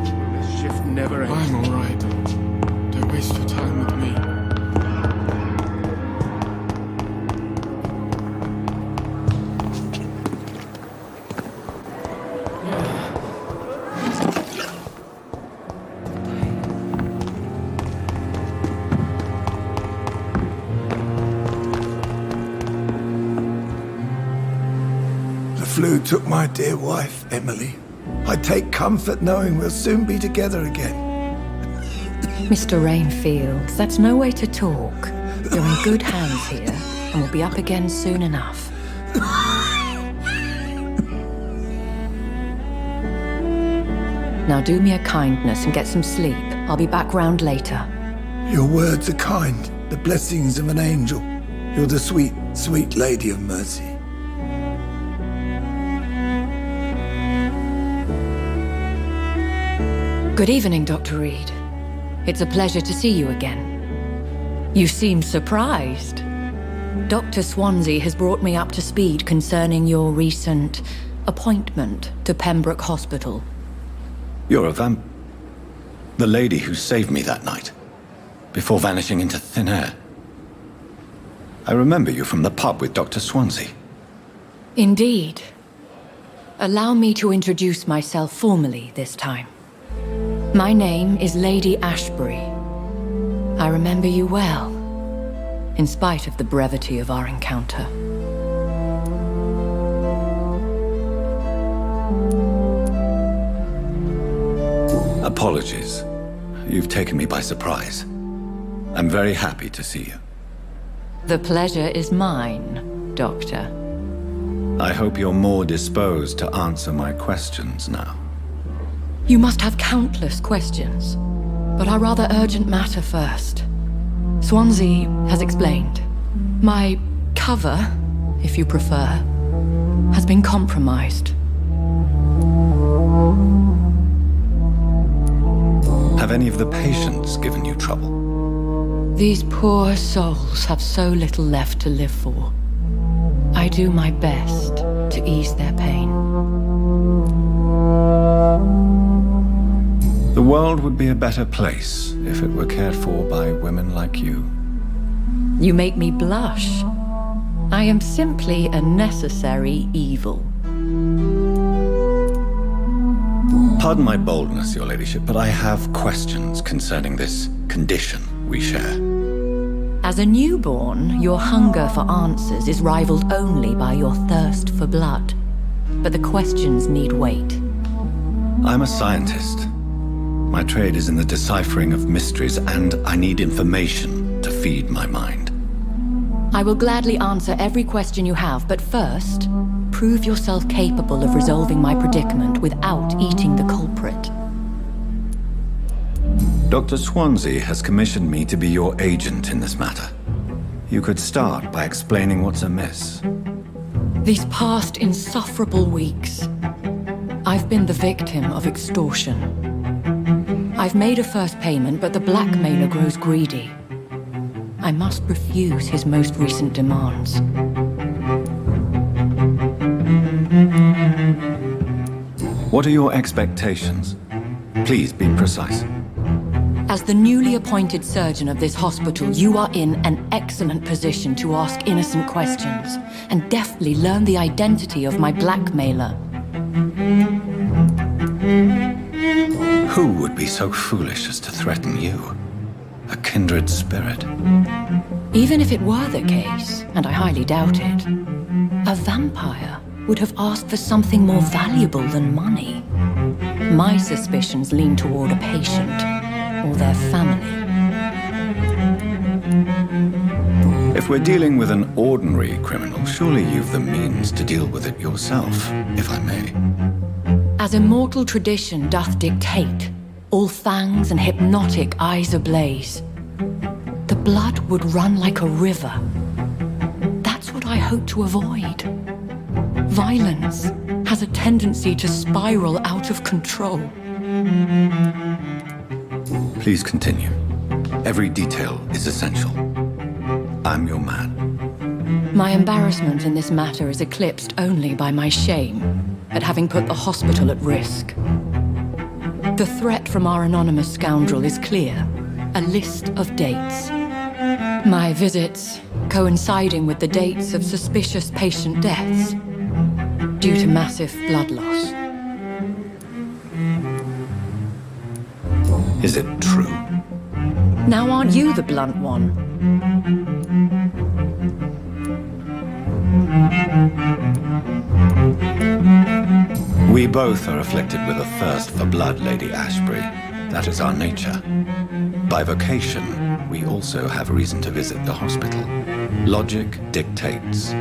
Will this shift never end? I'm alright. Don't waste your time with me. The flu took my dear wife, Emily. I take comfort knowing we'll soon be together again. Mr. Rainfield, that's no way to talk. You're in good hands here, and we'll be up again soon enough. Now do me a kindness and get some sleep. I'll be back round later. Your words are kind, the blessings of an angel. You're the sweet, sweet Lady of Mercy. Good evening, Dr. Reid. It's a pleasure to see you again. You seem surprised. Dr. Swansea has brought me up to speed concerning your recent appointment to Pembroke Hospital. You're the lady who saved me that night, before vanishing into thin air. I remember you from the pub with Dr. Swansea. Indeed. Allow me to introduce myself formally this time. My name is Lady Ashbury. I remember you well, in spite of the brevity of our encounter. Apologies. You've taken me by surprise. I'm very happy to see you. The pleasure is mine, Doctor. I hope you're more disposed to answer my questions now. You must have countless questions, but our rather urgent matter first. Swansea has explained. My cover, if you prefer, has been compromised. Have any of the patients given you trouble? These poor souls have so little left to live for. I do my best to ease their pain. The world would be a better place if it were cared for by women like you. You make me blush. I am simply a necessary evil. Pardon my boldness, Your Ladyship, but I have questions concerning this condition we share. As a newborn, your hunger for answers is rivaled only by your thirst for blood. But the questions need wait. I'm a scientist. My trade is in the deciphering of mysteries, and I need information to feed my mind. I will gladly answer every question you have, but first, prove yourself capable of resolving my predicament without eating the culprit. Dr. Swansea has commissioned me to be your agent in this matter. You could start by explaining what's amiss. These past insufferable weeks, I've been the victim of extortion. I've made a first payment, but the blackmailer grows greedy. I must refuse his most recent demands. What are your expectations? Please be precise. As the newly appointed surgeon of this hospital, you are in an excellent position to ask innocent questions and deftly learn the identity of my blackmailer. Who would be so foolish as to threaten you? A kindred spirit. Even if it were the case, and I highly doubt it, a vampire would have asked for something more valuable than money. My suspicions lean toward a patient or their family. If we're dealing with an ordinary criminal, surely you've the means to deal with it yourself, if I may. As immortal tradition doth dictate, all fangs and hypnotic eyes ablaze, the blood would run like a river. That's what I hope to avoid. Violence has a tendency to spiral out of control. Please continue. Every detail is essential. I'm your man. My embarrassment in this matter is eclipsed only by my shame at having put the hospital at risk. The threat from our anonymous scoundrel is clear. A list of dates. My visits coinciding with the dates of suspicious patient deaths due to massive blood loss. Is it true? Now aren't you the blunt one? We both are afflicted with a thirst for blood, Lady Ashbury. That is our nature. By vocation, we also have reason to visit the hospital. Logic dictates.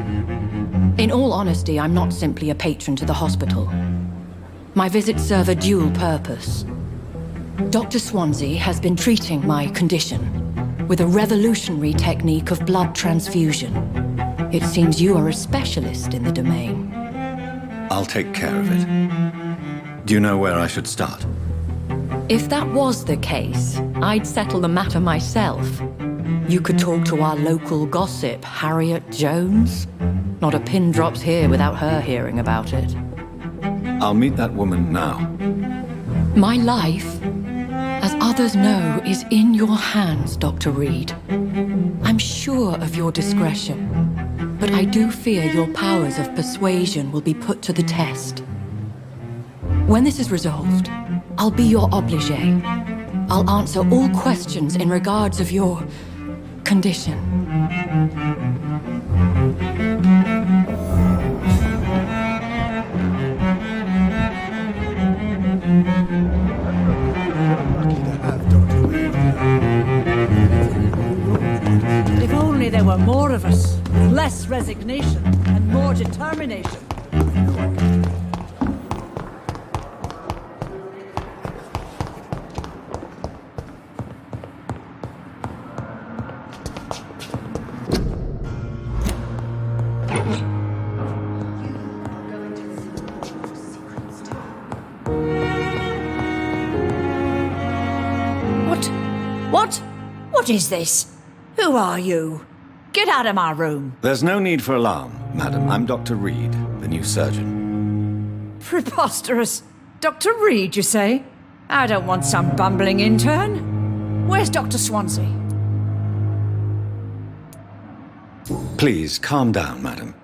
In all honesty, I'm not simply a patron to the hospital. My visits serve a dual purpose. Dr. Swansea has been treating my condition with a revolutionary technique of blood transfusion. It seems you are a specialist in the domain. I'll take care of it. Do you know where I should start? If that was the case, I'd settle the matter myself. You could talk to our local gossip, Harriet Jones. Not a pin drops here without her hearing about it. I'll meet that woman now. My life, as others know, is in your hands, Dr. Reid. I'm sure of your discretion, but I do fear your powers of persuasion will be put to the test. When this is resolved, I'll be your obligé. I'll answer all questions in regards of your condition. If only there were more of us, with less resignation and more determination. What is this? Who are you? Get out of my room. There's no need for alarm, madam. I'm Dr. Reid, the new surgeon. Preposterous. Dr. Reid, you say? I don't want some bumbling intern. Where's Dr. Swansea? Please, calm down, madam.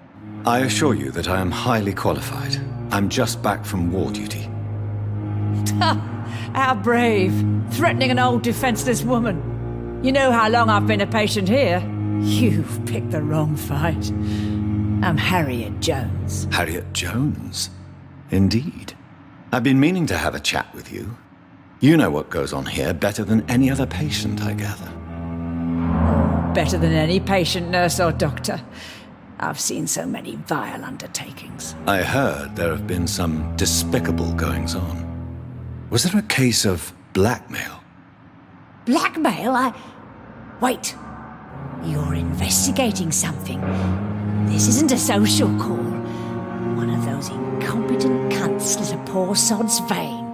I assure you that I am highly qualified. I'm just back from war duty. How brave. Threatening an old defenseless woman. You know how long I've been a patient here? You've picked the wrong fight. I'm Harriet Jones. Harriet Jones? Indeed. I've been meaning to have a chat with you. You know what goes on here better than any other patient, I gather. Better than any patient, nurse or doctor. I've seen so many vile undertakings. I heard there have been some despicable goings-on. Was there a case of blackmail? Blackmail? Wait. You're investigating something. This isn't a social call. One of those incompetent cunts slit a poor sod's vein.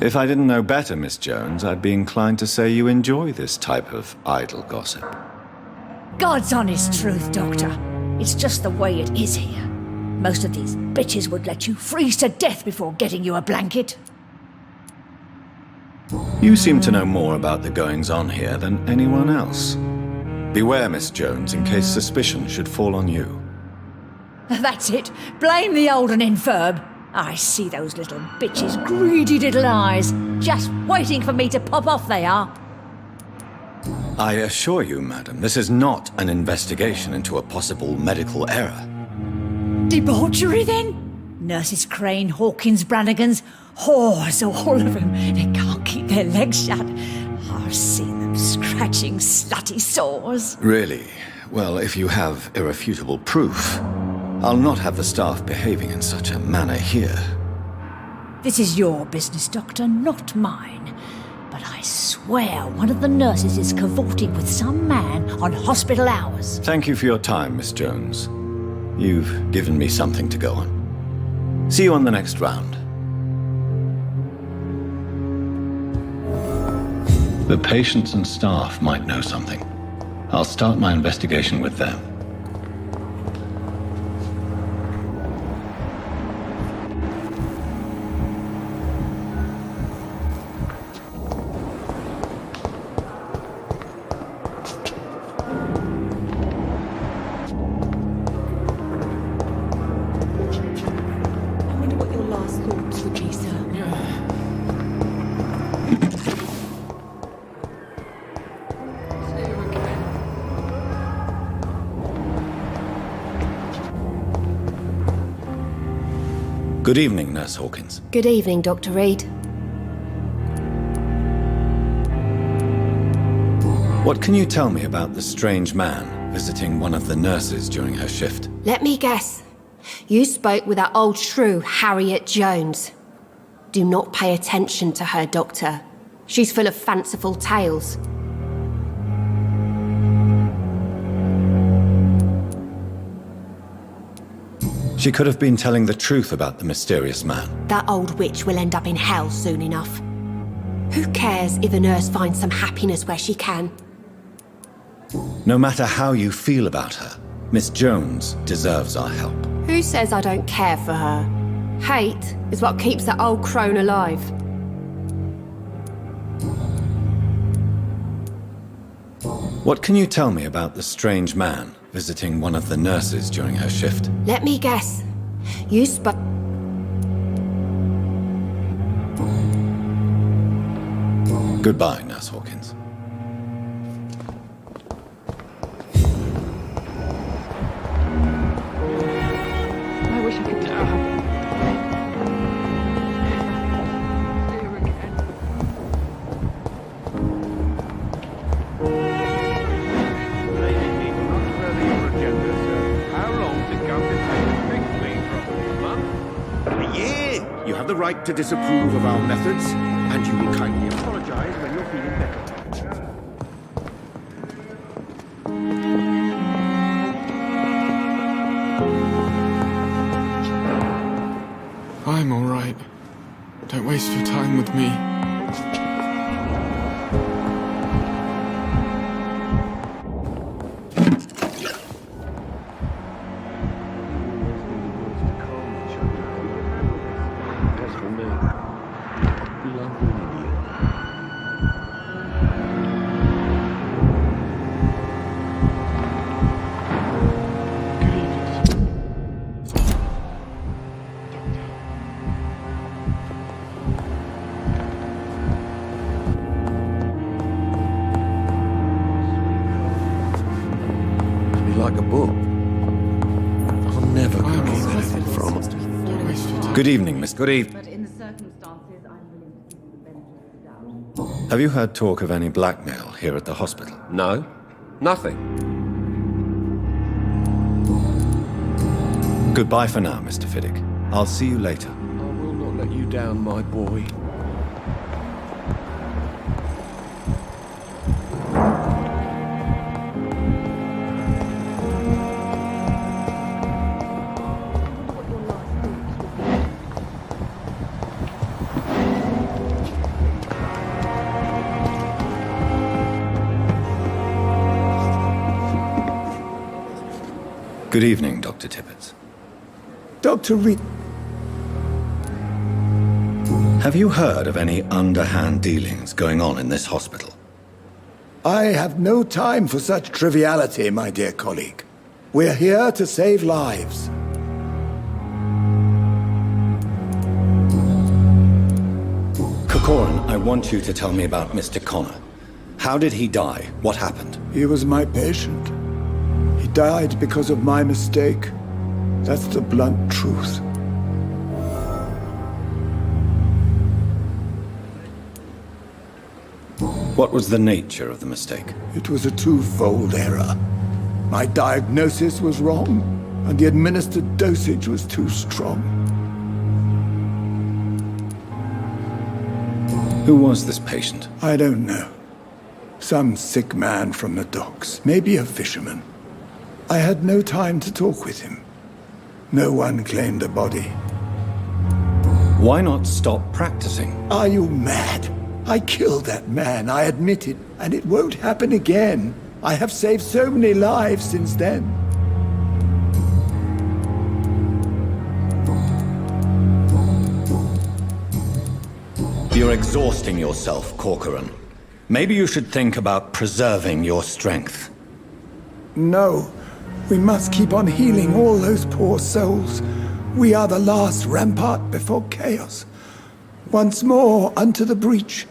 If I didn't know better, Miss Jones, I'd be inclined to say you enjoy this type of idle gossip. God's honest truth, Doctor. It's just the way it is here. Most of these bitches would let you freeze to death before getting you a blanket. You seem to know more about the goings-on here than anyone else. Beware, Miss Jones, in case suspicion should fall on you. That's it. Blame the old and infirm. I see those little bitches' greedy little eyes. Just waiting for me to pop off they are. I assure you, madam, this is not an investigation into a possible medical error. Debauchery, then? Nurses Crane, Hawkins, Brannigans, whores, all of them. They can't keep their legs shut. I've seen them scratching slutty sores. Really? Well, if you have irrefutable proof, I'll not have the staff behaving in such a manner here. This is your business, Doctor, not mine. But I swear one of the nurses is cavorting with some man on hospital hours. Thank you for your time, Miss Jones. You've given me something to go on. See you on the next round. The patients and staff might know something. I'll start my investigation with them. Good evening, Nurse Hawkins. Good evening, Dr. Reid. What can you tell me about the strange man visiting one of the nurses during her shift? Let me guess. You spoke with that old shrew, Harriet Jones. Do not pay attention to her, Doctor. She's full of fanciful tales. She could have been telling the truth about the mysterious man. That old witch will end up in hell soon enough. Who cares if a nurse finds some happiness where she can? No matter how you feel about her, Miss Jones deserves our help. Who says I don't care for her? Hate is what keeps that old crone alive. What can you tell me about the strange man visiting one of the nurses during her shift? Let me guess. You spoke... Goodbye, Nurse Hawkins. I wish I could die. You have the right to disapprove of our methods, and you will kindly apologize when you're feeling better. I'm all right. Don't waste your time with me. Like a book. I'll never go anything from it. Good evening, Miss. Good evening. But in the circumstances, I'm willing to give you the benefit of the doubt. Have you heard talk of any blackmail here at the hospital? No, nothing. Goodbye for now, Mr. Fiddick. I'll see you later. I will not let you down, my boy. Good evening, Dr. Tippett. Dr. Reid. Have you heard of any underhand dealings going on in this hospital? I have no time for such triviality, my dear colleague. We're here to save lives. Corcoran, I want you to tell me about Mr. Connor. How did he die? What happened? He was my patient. He died because of my mistake. That's the blunt truth. What was the nature of the mistake? It was a twofold error. My diagnosis was wrong, and the administered dosage was too strong. Who was this patient? I don't know. Some sick man from the docks, maybe a fisherman. I had no time to talk with him. No one claimed a body. Why not stop practicing? Are you mad? I killed that man, I admit it, and it won't happen again. I have saved so many lives since then. You're exhausting yourself, Corcoran. Maybe you should think about preserving your strength. No. We must keep on healing all those poor souls. We are the last rampart before chaos. Once more, unto the breach.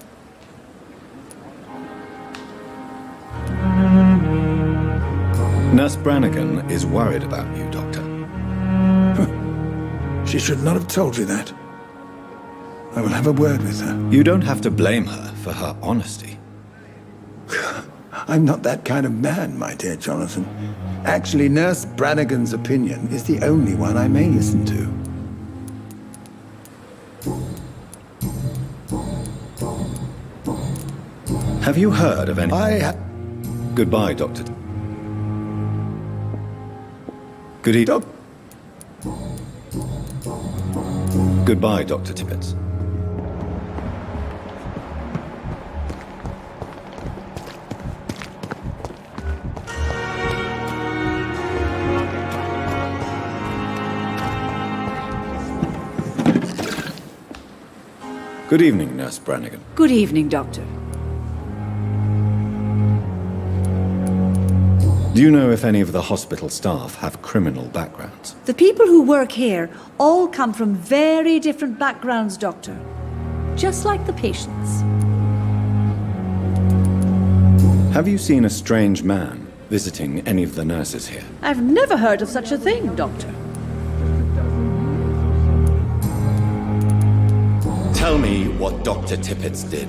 Nurse Brannigan is worried about you, Doctor. She should not have told you that. I will have a word with her. You don't have to blame her for her honesty. I'm not that kind of man, my dear Jonathan. Actually, Nurse Brannigan's opinion is the only one I may listen to. Have you heard of any... Goodbye, Doctor. Good evening. Goodbye, Dr. Tippett. Good evening, Nurse Brannigan. Good evening, Doctor. Do you know if any of the hospital staff have criminal backgrounds? The people who work here all come from very different backgrounds, Doctor. Just like the patients. Have you seen a strange man visiting any of the nurses here? I've never heard of such a thing, Doctor. Tell me what Dr. Tippett did.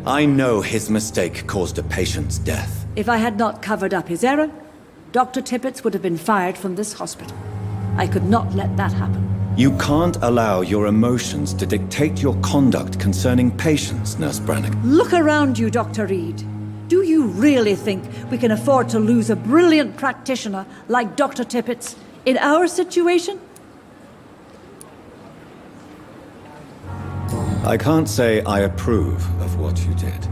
I know his mistake caused a patient's death. If I had not covered up his error, Dr. Tippett would have been fired from this hospital. I could not let that happen. You can't allow your emotions to dictate your conduct concerning patients, Nurse Brannigan. Look around you, Dr. Reid. Do you really think we can afford to lose a brilliant practitioner like Dr. Tippett in our situation? I can't say I approve of what you did.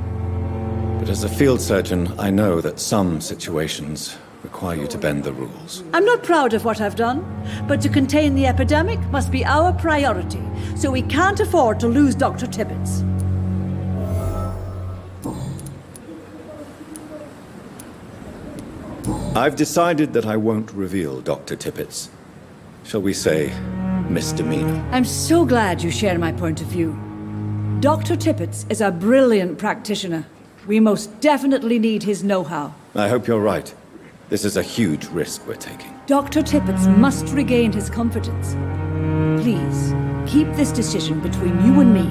But as a field surgeon, I know that some situations require you to bend the rules. I'm not proud of what I've done, but to contain the epidemic must be our priority, so we can't afford to lose Dr. Tippett. I've decided that I won't reveal Dr. Tippett's, shall we say, misdemeanor. I'm so glad you share my point of view. Dr. Tippett is a brilliant practitioner. We most definitely need his know-how. I hope you're right. This is a huge risk we're taking. Dr. Tippett must regain his confidence. Please, keep this decision between you and me.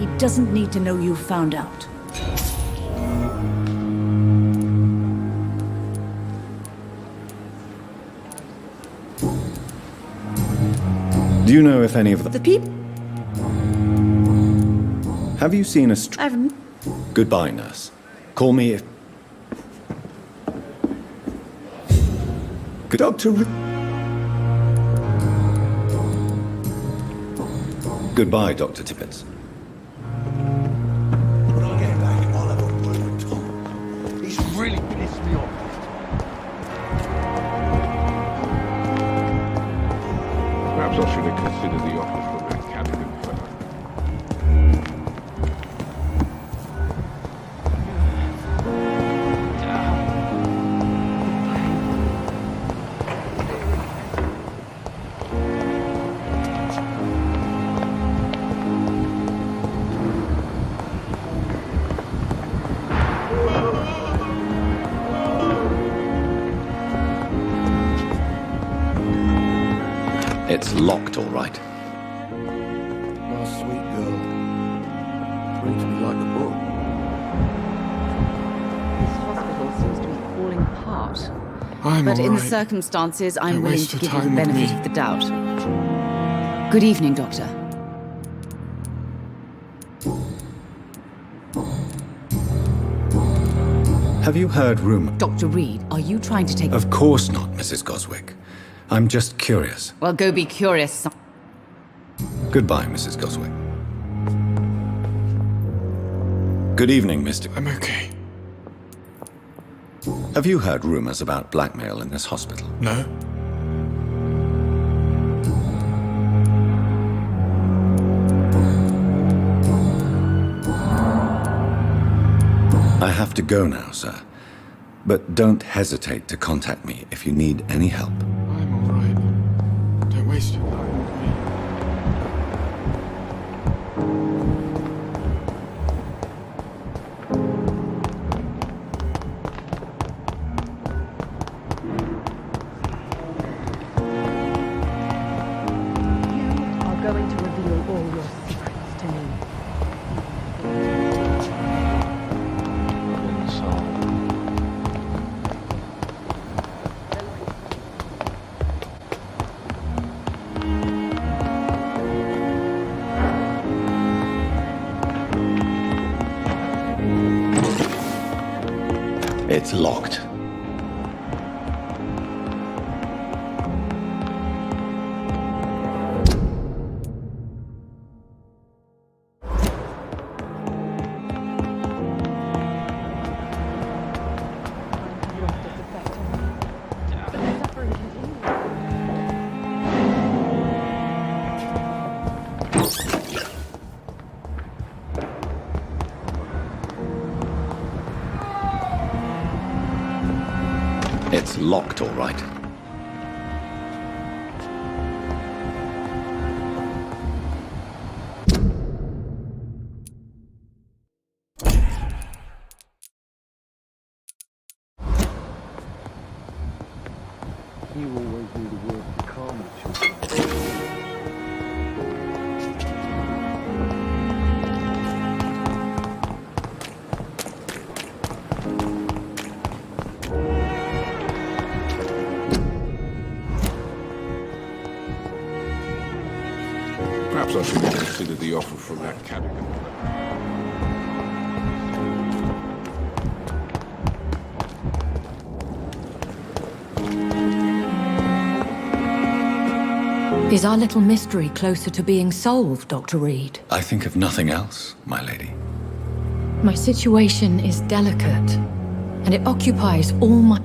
He doesn't need to know you've found out. Do you know if any of The people... Have you seen a I've... Goodbye, nurse. Call me if... Dr. Goodbye, Dr. Tippett. When I get back, I'll have a word with Tom. He's really pissed me off. Perhaps I should have considered the offer from that Cadogan fellow. It's locked, all right. My sweet girl. Reads me like a book. This hospital seems to be falling apart. I'm but in the alright. circumstances, I'm Don't willing waste to your give you the time with benefit me. of the doubt. Good evening, Doctor. Have you heard rumor? Dr. Reid, are you trying to take... Of course not, Mrs. Goswick. I'm just curious. Well, go be curious. Goodbye, Mrs. Goswick. Good evening, Mr. I'm okay. Have you heard rumors about blackmail in this hospital? No? I have to go now, sir. But don't hesitate to contact me if you need any help. I'm alright. Don't waste your time with me. You are going to reveal all your secrets to me. It's locked. It's locked, all right. You always knew the word to calm the children. Perhaps I should have considered the offer from that cabin. Is our little mystery closer to being solved, Dr. Reid? I think of nothing else, my lady. My situation is delicate, and it occupies all my...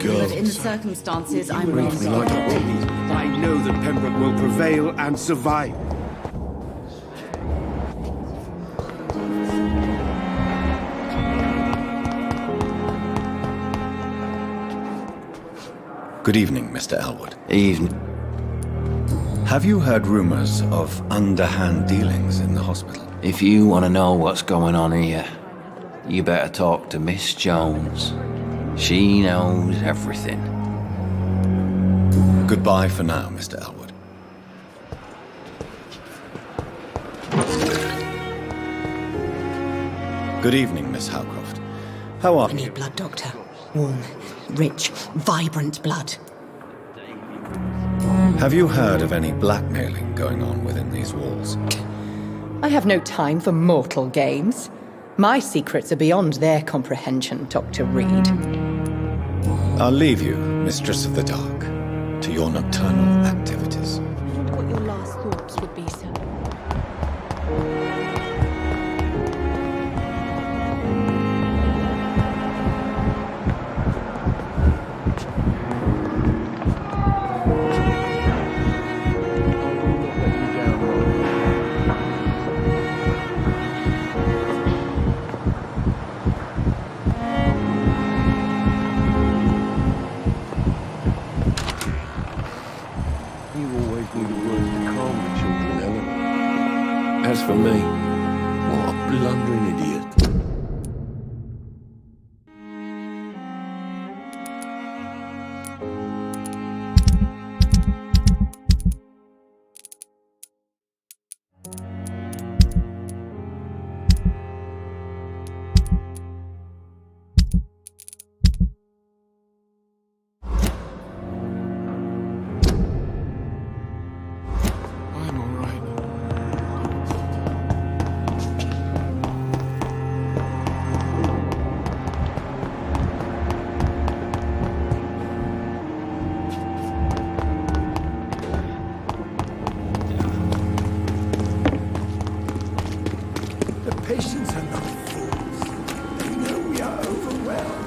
But in the circumstances, I'm wrong. I know that Pembroke will prevail and survive. Good evening, Mr. Elwood. Evening. Have you heard rumors of underhand dealings in the hospital? If you want to know what's going on here, you better talk to Miss Jones. She knows everything. Goodbye for now, Mr. Elwood. Good evening, Miss Howcroft. How are I you? need blood, Doctor. Warm, rich, vibrant blood. Have you heard of any blackmailing going on within these walls? I have no time for mortal games. My secrets are beyond their comprehension, Dr. Reid. I'll leave you, Mistress of the Dark, to your nocturnal activities. I wonder what your last thoughts would be, sir. As for me, what a blundering idiot. patients are not fools. They know we are overwhelmed.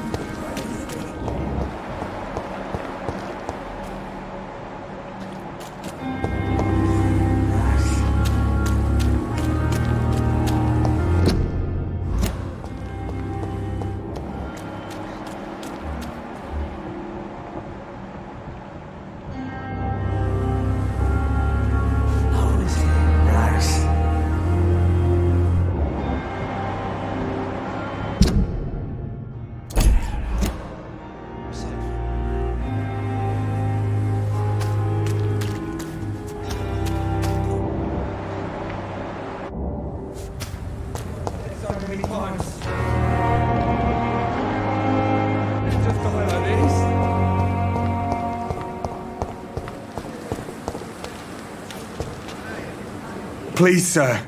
Please, sir.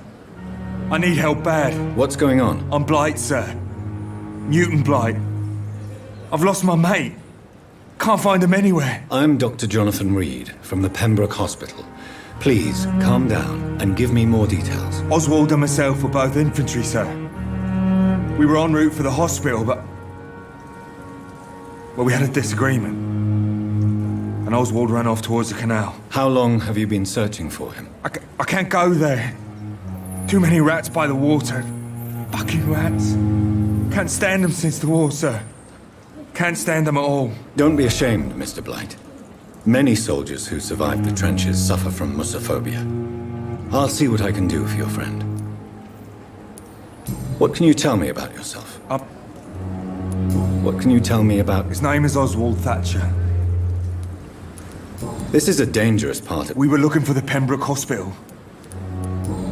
I need help bad. What's going on? I'm Blight, sir. Mutant Blight. I've lost my mate. Can't find him anywhere. I'm Dr. Jonathan Reid from the Pembroke Hospital. Please, calm down and give me more details. Oswald and myself were both infantry, sir. We were en route for the hospital, but... well, we had a disagreement. And Oswald ran off towards the canal. How long have you been searching for him? I can't go there. Too many rats by the water. Fucking rats. Can't stand them since the war, sir. Can't stand them at all. Don't be ashamed, Mr. Blight. Many soldiers who survived the trenches suffer from musophobia. I'll see what I can do for your friend. What can you tell me about yourself? What can you tell me about... His name is Oswald Thatcher. This is a dangerous part of... We were looking for the Pembroke Hospital.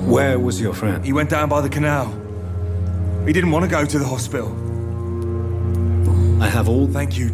Where was your friend? He went down by the canal. He didn't want to go to the hospital. I have all... Thank you.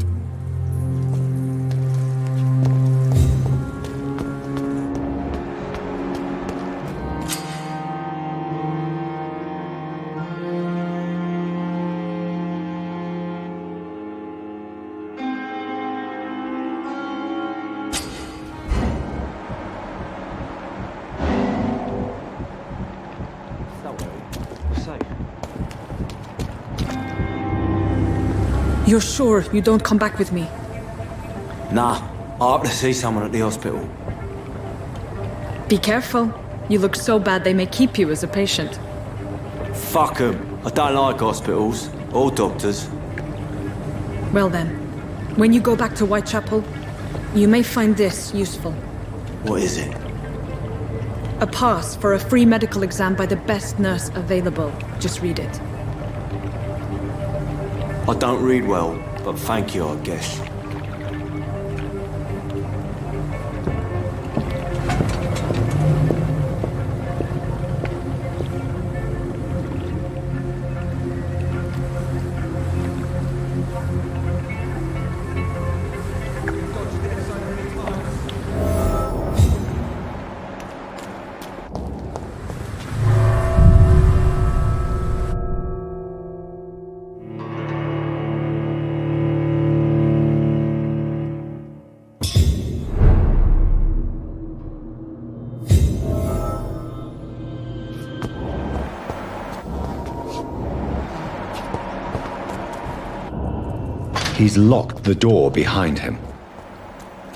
You're sure you don't come back with me? Nah, I have to see someone at the hospital. Be careful. You look so bad they may keep you as a patient. Fuck 'em. I don't like hospitals or doctors. Well then, when you go back to Whitechapel, you may find this useful. What is it? A pass for a free medical exam by the best nurse available. Just read it. I don't read well, but thank you, I guess. He's locked the door behind him.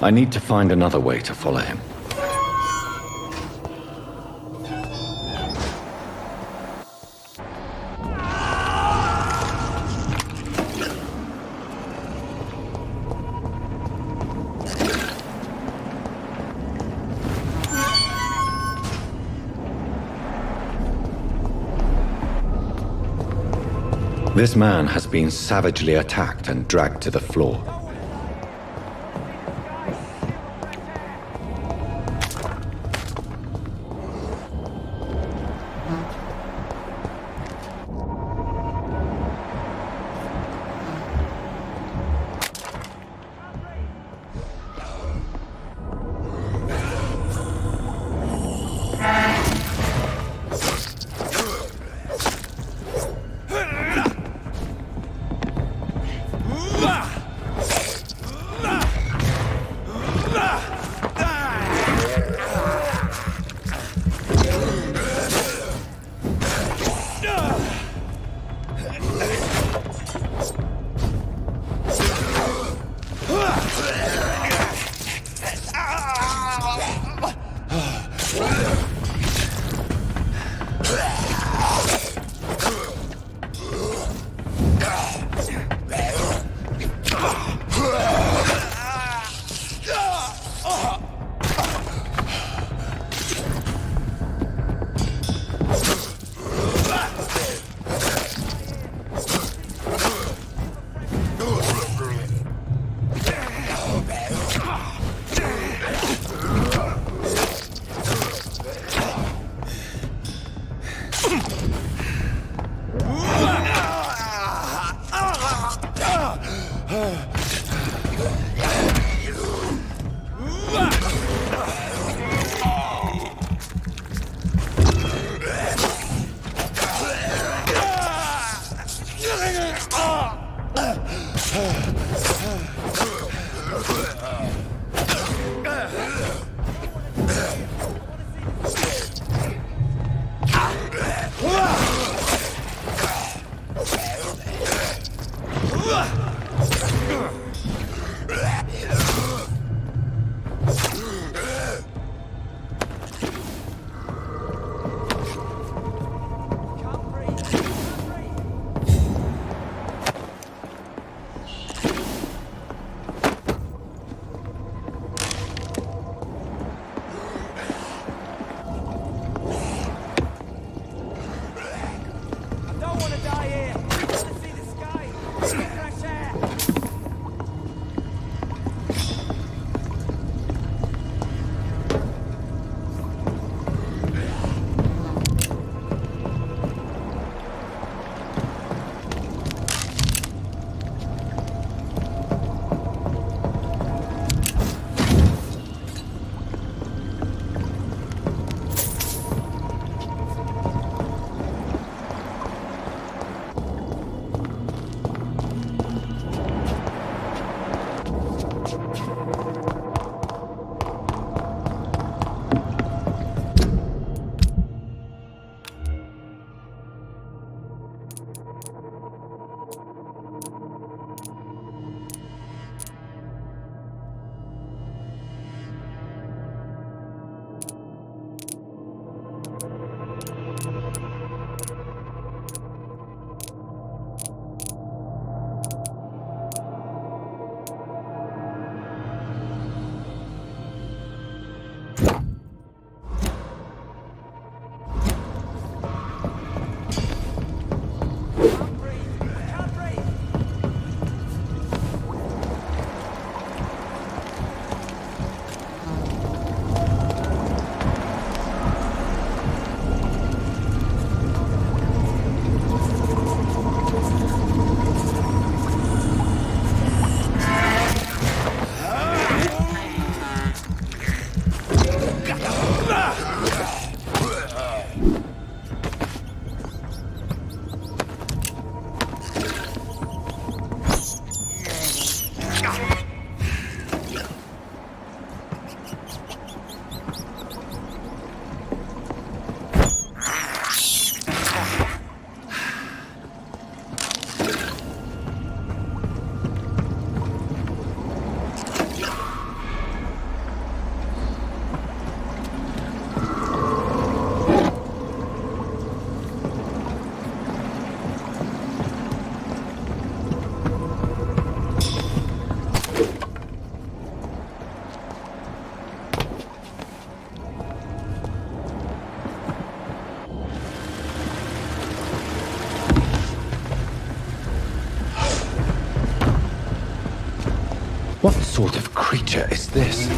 I need to find another way to follow him. This man has been savagely attacked and dragged to the floor. What sort of creature is this?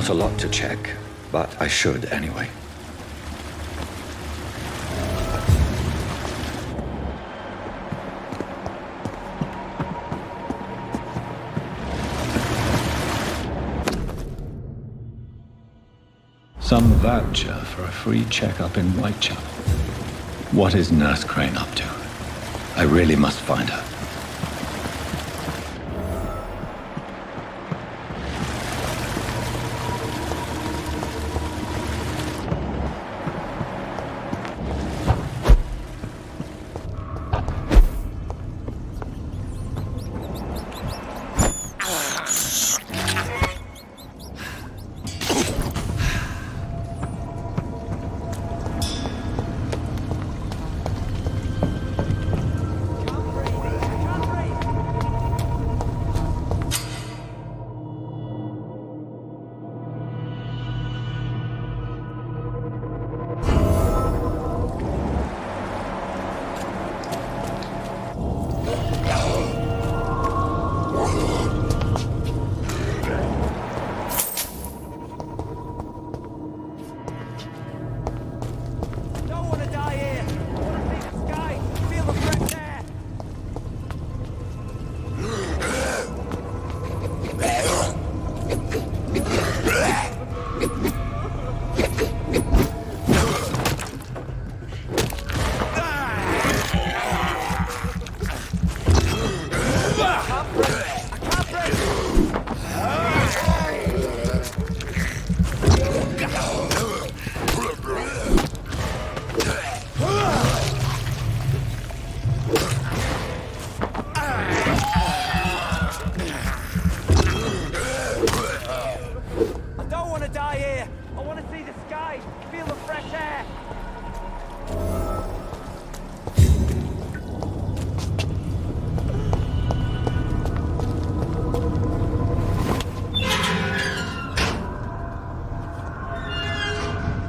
Not a lot to check, but I should anyway. Some voucher for a free checkup in Whitechapel. What is Nurse Crane up to? I really must find her.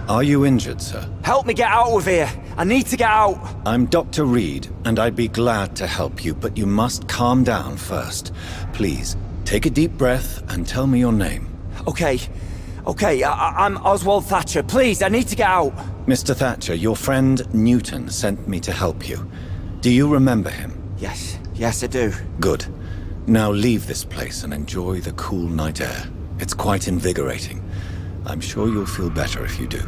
Are you injured, sir? Help me get out of here. I need to get out. I'm Dr. Reid, and I'd be glad to help you, but you must calm down first. Please, take a deep breath and tell me your name. Okay, I'm Oswald Thatcher. Please, I need to get out. Mr. Thatcher, your friend Newton sent me to help you. Do you remember him? Yes, I do. Good. Now leave this place and enjoy the cool night air. It's quite invigorating. I'm sure you'll feel better if you do.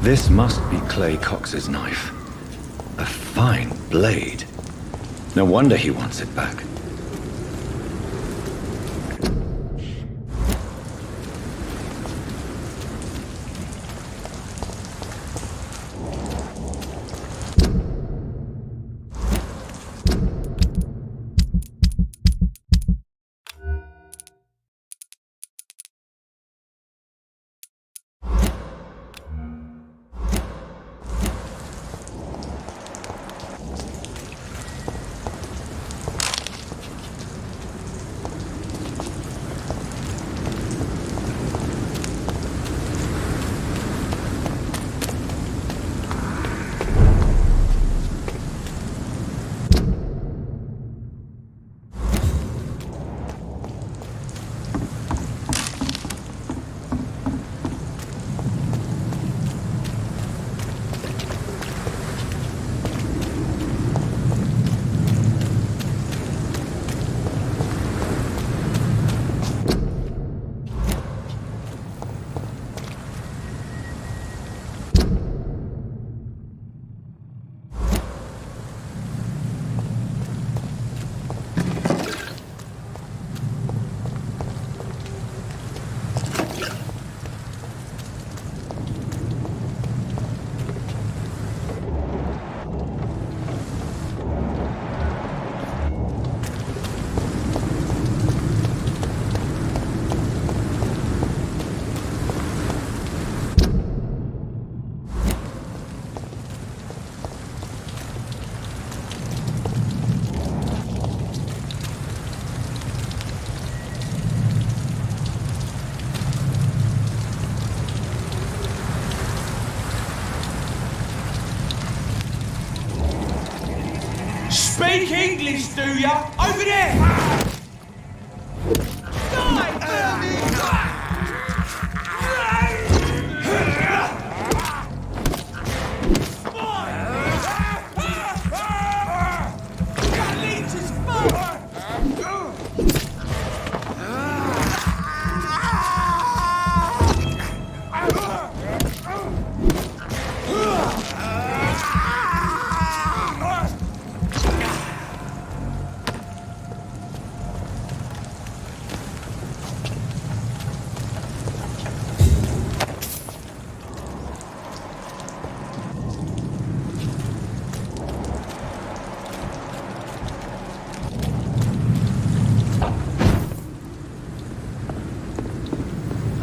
This must be Clay Cox's knife. A fine blade. No wonder he wants it back. Speak English, do ya? Over there!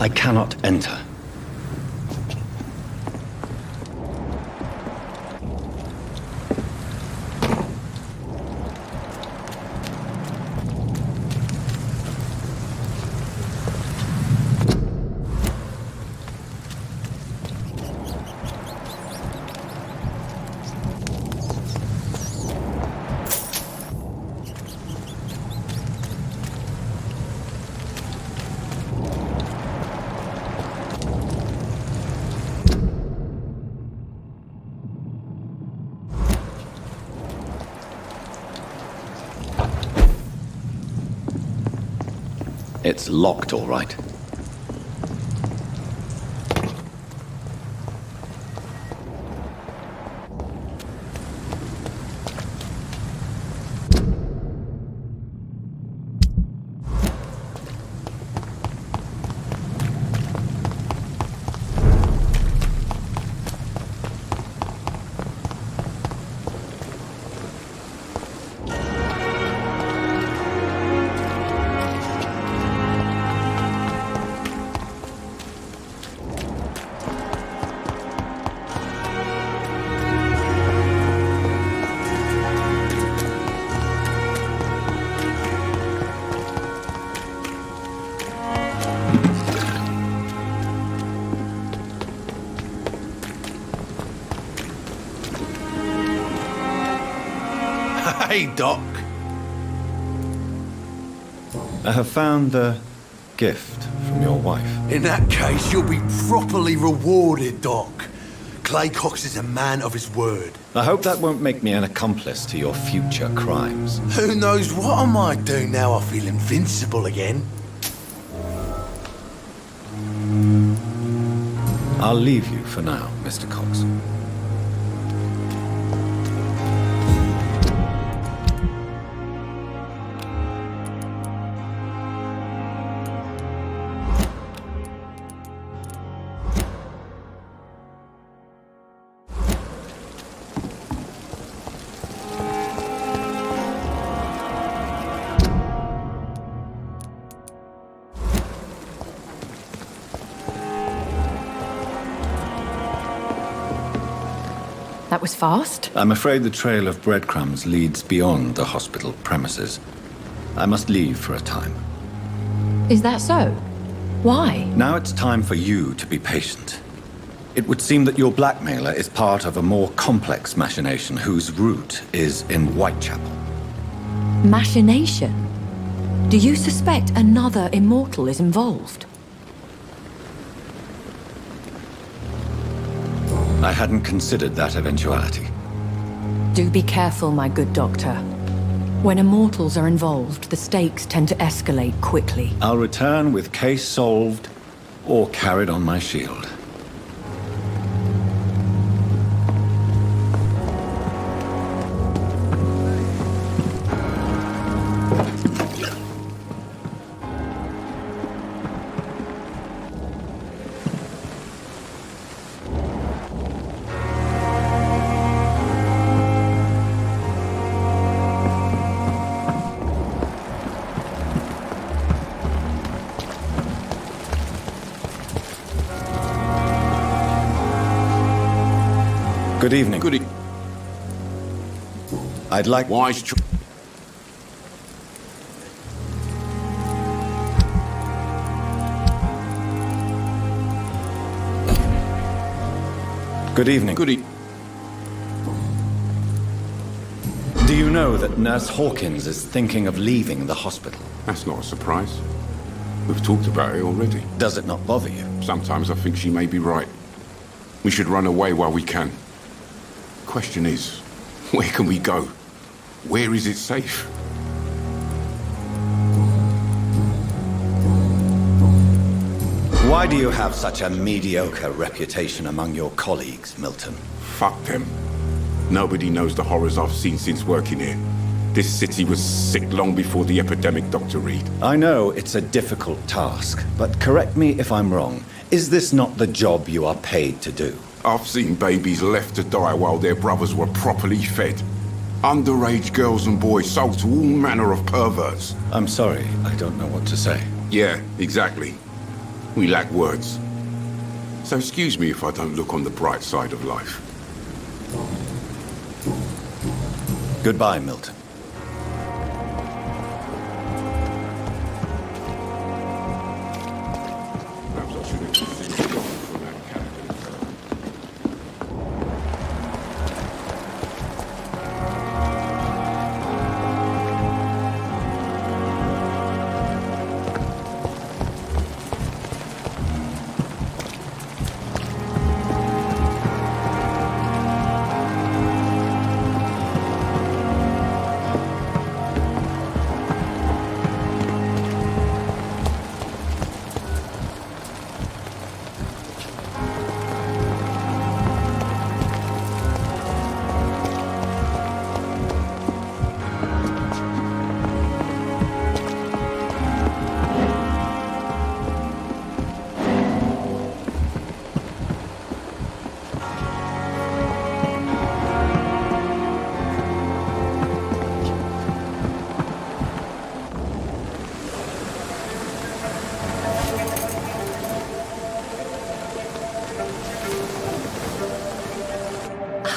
I cannot enter. It's locked, all right. Hey, Doc. I have found the gift from your wife. In that case, you'll be properly rewarded, Doc. Clay Cox is a man of his word. I hope that won't make me an accomplice to your future crimes. Who knows what I might do now I feel invincible again. I'll leave you for now, Mr. Cox. That was fast. I'm afraid the trail of breadcrumbs leads beyond the hospital premises. I must leave for a time. Is that so? Why? Now it's time for you to be patient. It would seem that your blackmailer is part of a more complex machination whose root is in Whitechapel. Machination? Do you suspect another immortal is involved? I hadn't considered that eventuality. Do be careful, my good doctor. When immortals are involved, the stakes tend to escalate quickly. I'll return with case solved or carried on my shield. Good evening. Good evening. I'd like... Wise Good evening. Good evening. Do you know that Nurse Hawkins is thinking of leaving the hospital? That's not a surprise. We've talked about it already. Does it not bother you? Sometimes I think she may be right. We should run away while we can. Question is, where can we go? Where is it safe? Why do you have such a mediocre reputation among your colleagues, Milton? Fuck them. Nobody knows the horrors I've seen since working here. This city was sick long before the epidemic, Dr. Reid. I know it's a difficult task, but correct me if I'm wrong. Is this not the job you are paid to do? I've seen babies left to die while their brothers were properly fed. Underage girls and boys sold to all manner of perverts. I'm sorry, I don't know what to say. Yeah, exactly. We lack words. So excuse me if I don't look on the bright side of life. Goodbye, Milton.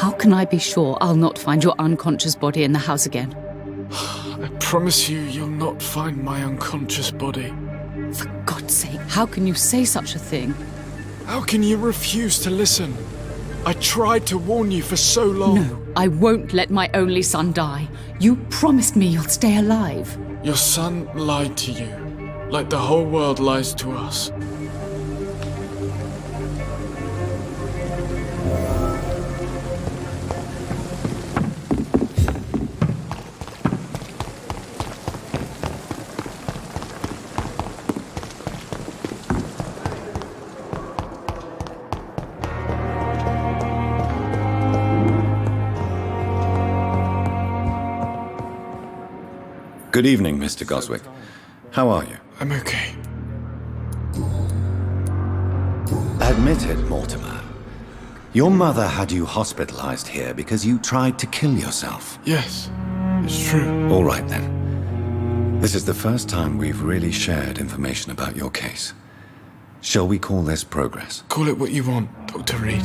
How can I be sure I'll not find your unconscious body in the house again? I promise you, you'll not find my unconscious body. For God's sake, how can you say such a thing? How can you refuse to listen? I tried to warn you for so long. No, I won't let my only son die. You promised me you'll stay alive. Your son lied to you, like the whole world lies to us. Good evening, Mr. Goswick. How are you? I'm okay. Admit it, Mortimer. Your mother had you hospitalized here because you tried to kill yourself. Yes, it's true. All right, then. This is the first time we've really shared information about your case. Shall we call this progress? Call it what you want, Dr. Reid.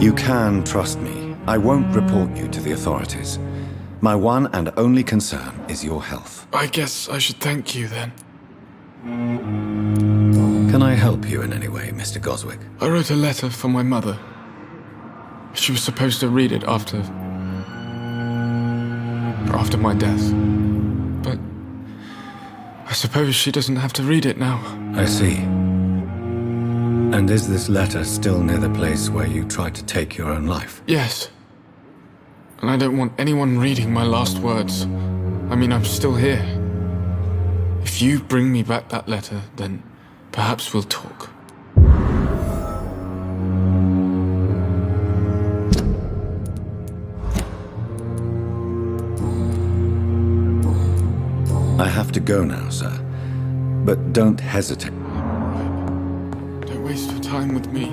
You can trust me. I won't report you to the authorities. My one and only concern is your health. I guess I should thank you, then. Can I help you in any way, Mr. Goswick? I wrote a letter for my mother. She was supposed to read it after my death. But I suppose she doesn't have to read it now. I see. And is this letter still near the place where you tried to take your own life? Yes. And I don't want anyone reading my last words. I mean, I'm still here. If you bring me back that letter, then perhaps we'll talk. I have to go now, sir. But don't hesitate. Don't waste your time with me.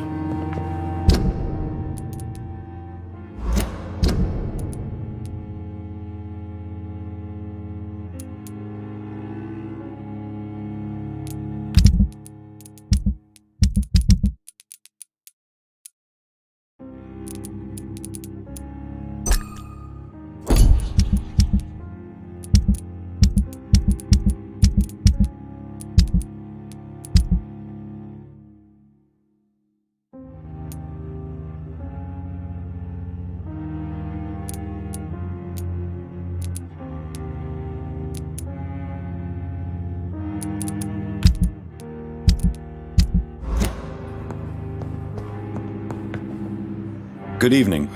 Good evening.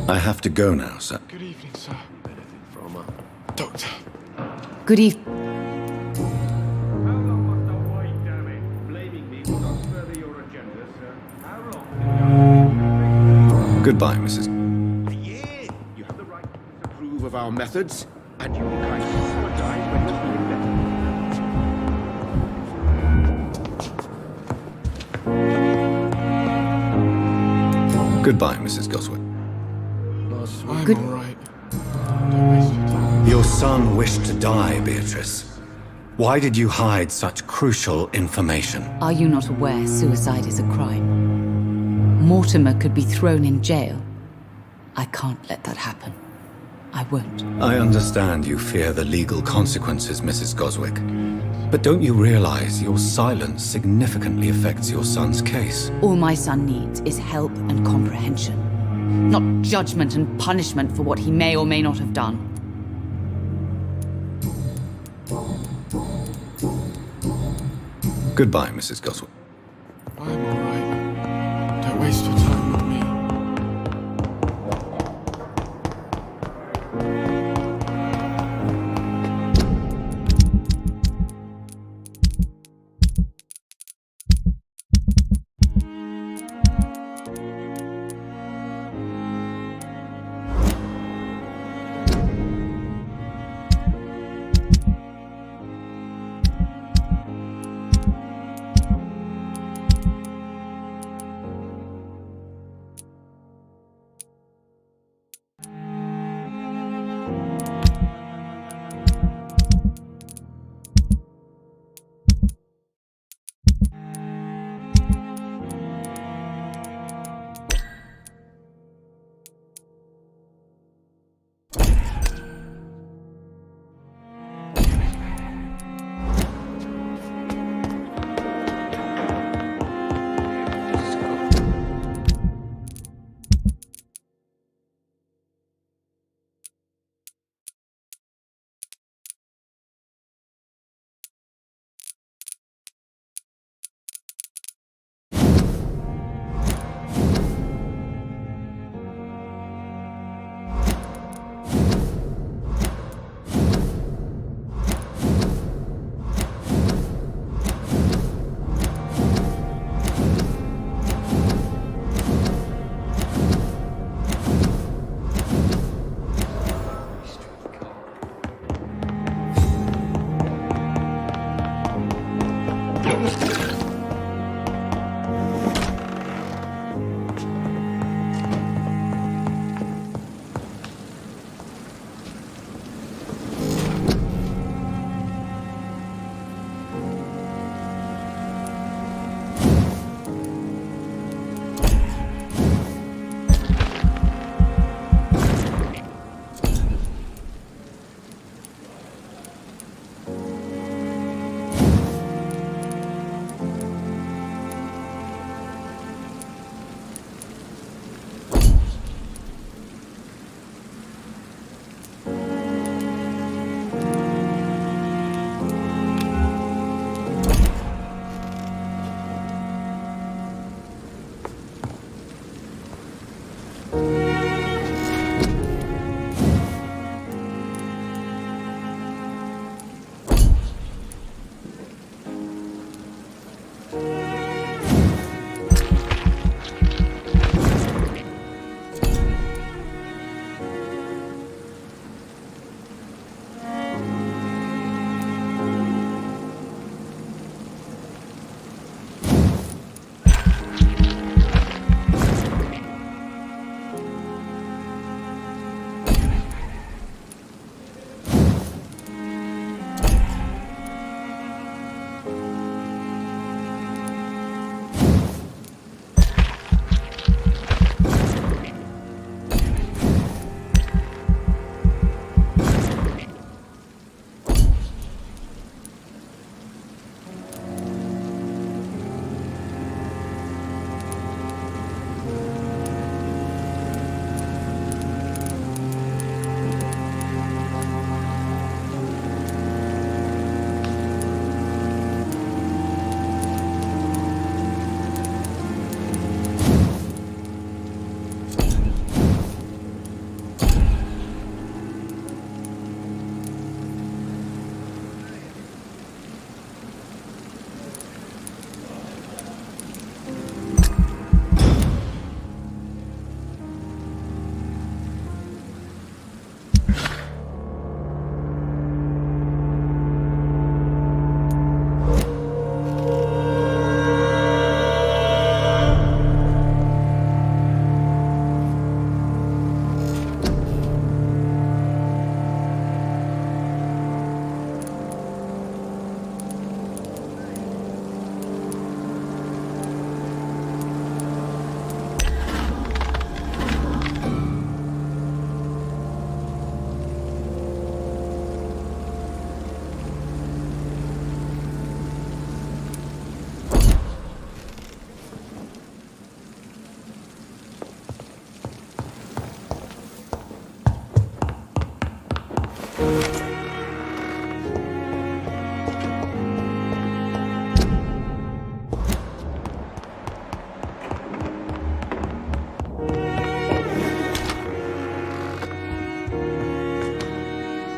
I have to go now, sir. Good evening, sir. Doctor. Good evening. Goodbye, Mrs. You have the right to disapprove of our methods, and you will kindly apologize when it's been better. Goodbye, Mrs. Goswick. I'm Good- all right. Don't waste your time. Your son wished to die, Beatrice. Why did you hide such crucial information? Are you not aware suicide is a crime? Mortimer could be thrown in jail. I can't let that happen. I won't. I understand you fear the legal consequences, Mrs. Goswick. But don't you realize your silence significantly affects your son's case? All my son needs is help and comprehension, not judgment and punishment for what he may or may not have done. Goodbye, Mrs. Goswick. I'm all right. Don't waste your time with me.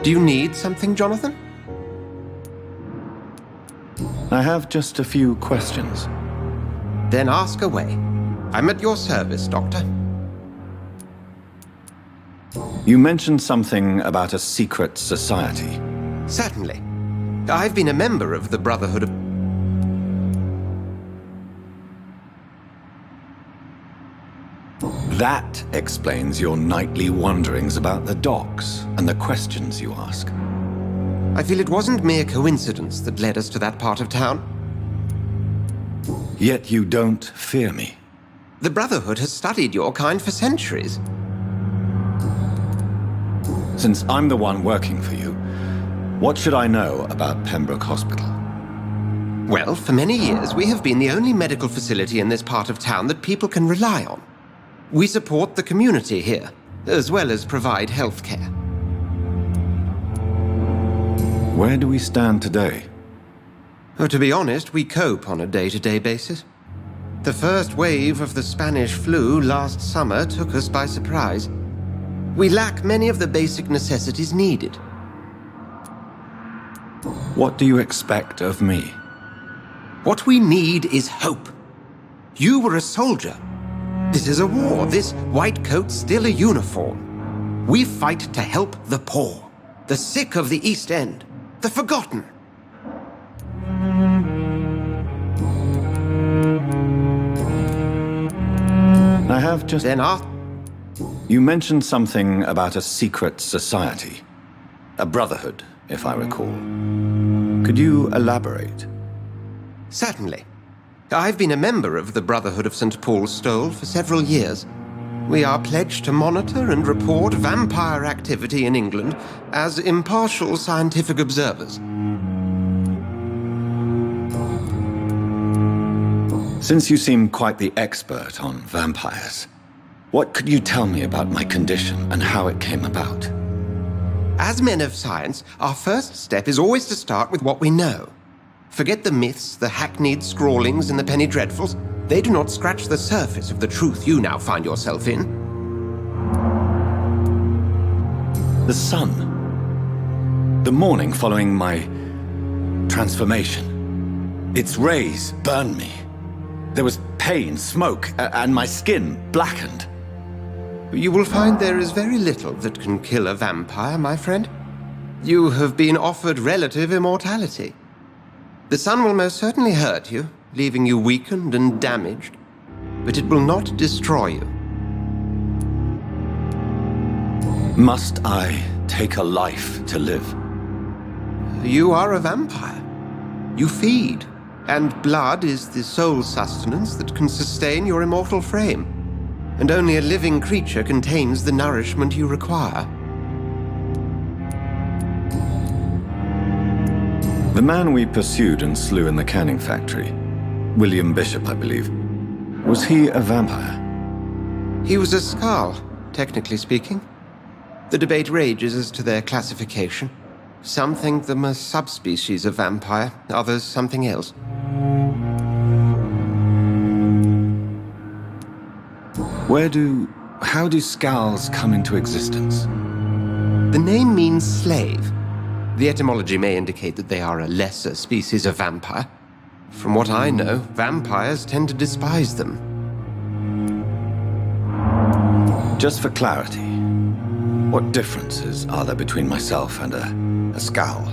Do you need something, Jonathan? I have just a few questions. Then ask away. I'm at your service, Doctor. You mentioned something about a secret society. Certainly. I've been a member of the Brotherhood of... That explains your nightly wanderings about the docks and the questions you ask. I feel it wasn't mere coincidence that led us to that part of town. Yet you don't fear me. The Brotherhood has studied your kind for centuries. Since I'm the one working for you, what should I know about Pembroke Hospital? Well, for many years, we have been the only medical facility in this part of town that people can rely on. We support the community here, as well as provide health care. Where do we stand today? Oh, to be honest, we cope on a day-to-day basis. The first wave of the Spanish flu last summer took us by surprise. We lack many of the basic necessities needed. What do you expect of me? What we need is hope. You were a soldier. This is a war. This white coat's still a uniform. We fight to help the poor, the sick of the East End, the forgotten. I have just... Then You mentioned something about a secret society. A brotherhood, if I recall. Could you elaborate? Certainly. I've been a member of the Brotherhood of St. Paul's Stole for several years. We are pledged to monitor and report vampire activity in England as impartial scientific observers. Since you seem quite the expert on vampires, what could you tell me about my condition and how it came about? As men of science, our first step is always to start with what we know. Forget the myths, the hackneyed scrawlings, and the penny dreadfuls. They do not scratch the surface of the truth you now find yourself in. The sun. The morning following my transformation. Its rays burned me. There was pain, smoke, and my skin blackened. You will find there is very little that can kill a vampire, my friend. You have been offered relative immortality. The sun will most certainly hurt you, leaving you weakened and damaged, but it will not destroy you. Must I take a life to live? You are a vampire. You feed, and blood is the sole sustenance that can sustain your immortal frame. And only a living creature contains the nourishment you require. The man we pursued and slew in the canning factory, William Bishop, I believe, was he a vampire? He was a Skald, technically speaking. The debate rages as to their classification. Some think them a subspecies of vampire, others something else. How do Skalds come into existence? The name means slave. The etymology may indicate that they are a lesser species of vampire. From what I know, vampires tend to despise them. Just for clarity, what differences are there between myself and a Skald?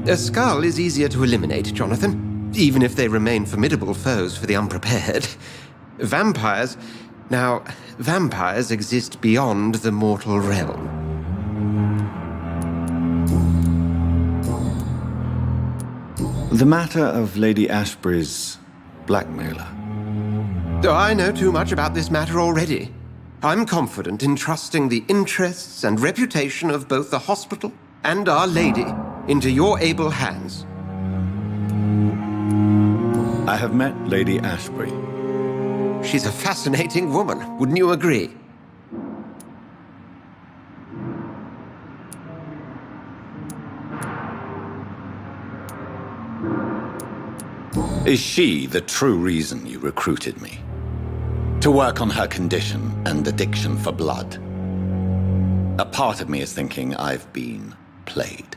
A Skald is easier to eliminate, Jonathan, even if they remain formidable foes for the unprepared. Vampires... Now, vampires exist beyond the mortal realm. The matter of Lady Ashbury's blackmailer. Oh, I know too much about this matter already. I'm confident in trusting the interests and reputation of both the hospital and Our Lady into your able hands. I have met Lady Ashbury. She's a fascinating woman, wouldn't you agree? Is she the true reason you recruited me? To work on her condition and addiction for blood? A part of me is thinking I've been played.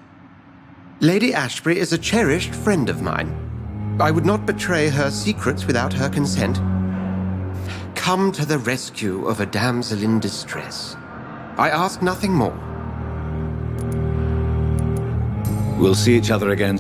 Lady Ashbury is a cherished friend of mine. I would not betray her secrets without her consent. Come to the rescue of a damsel in distress. I ask nothing more. We'll see each other again.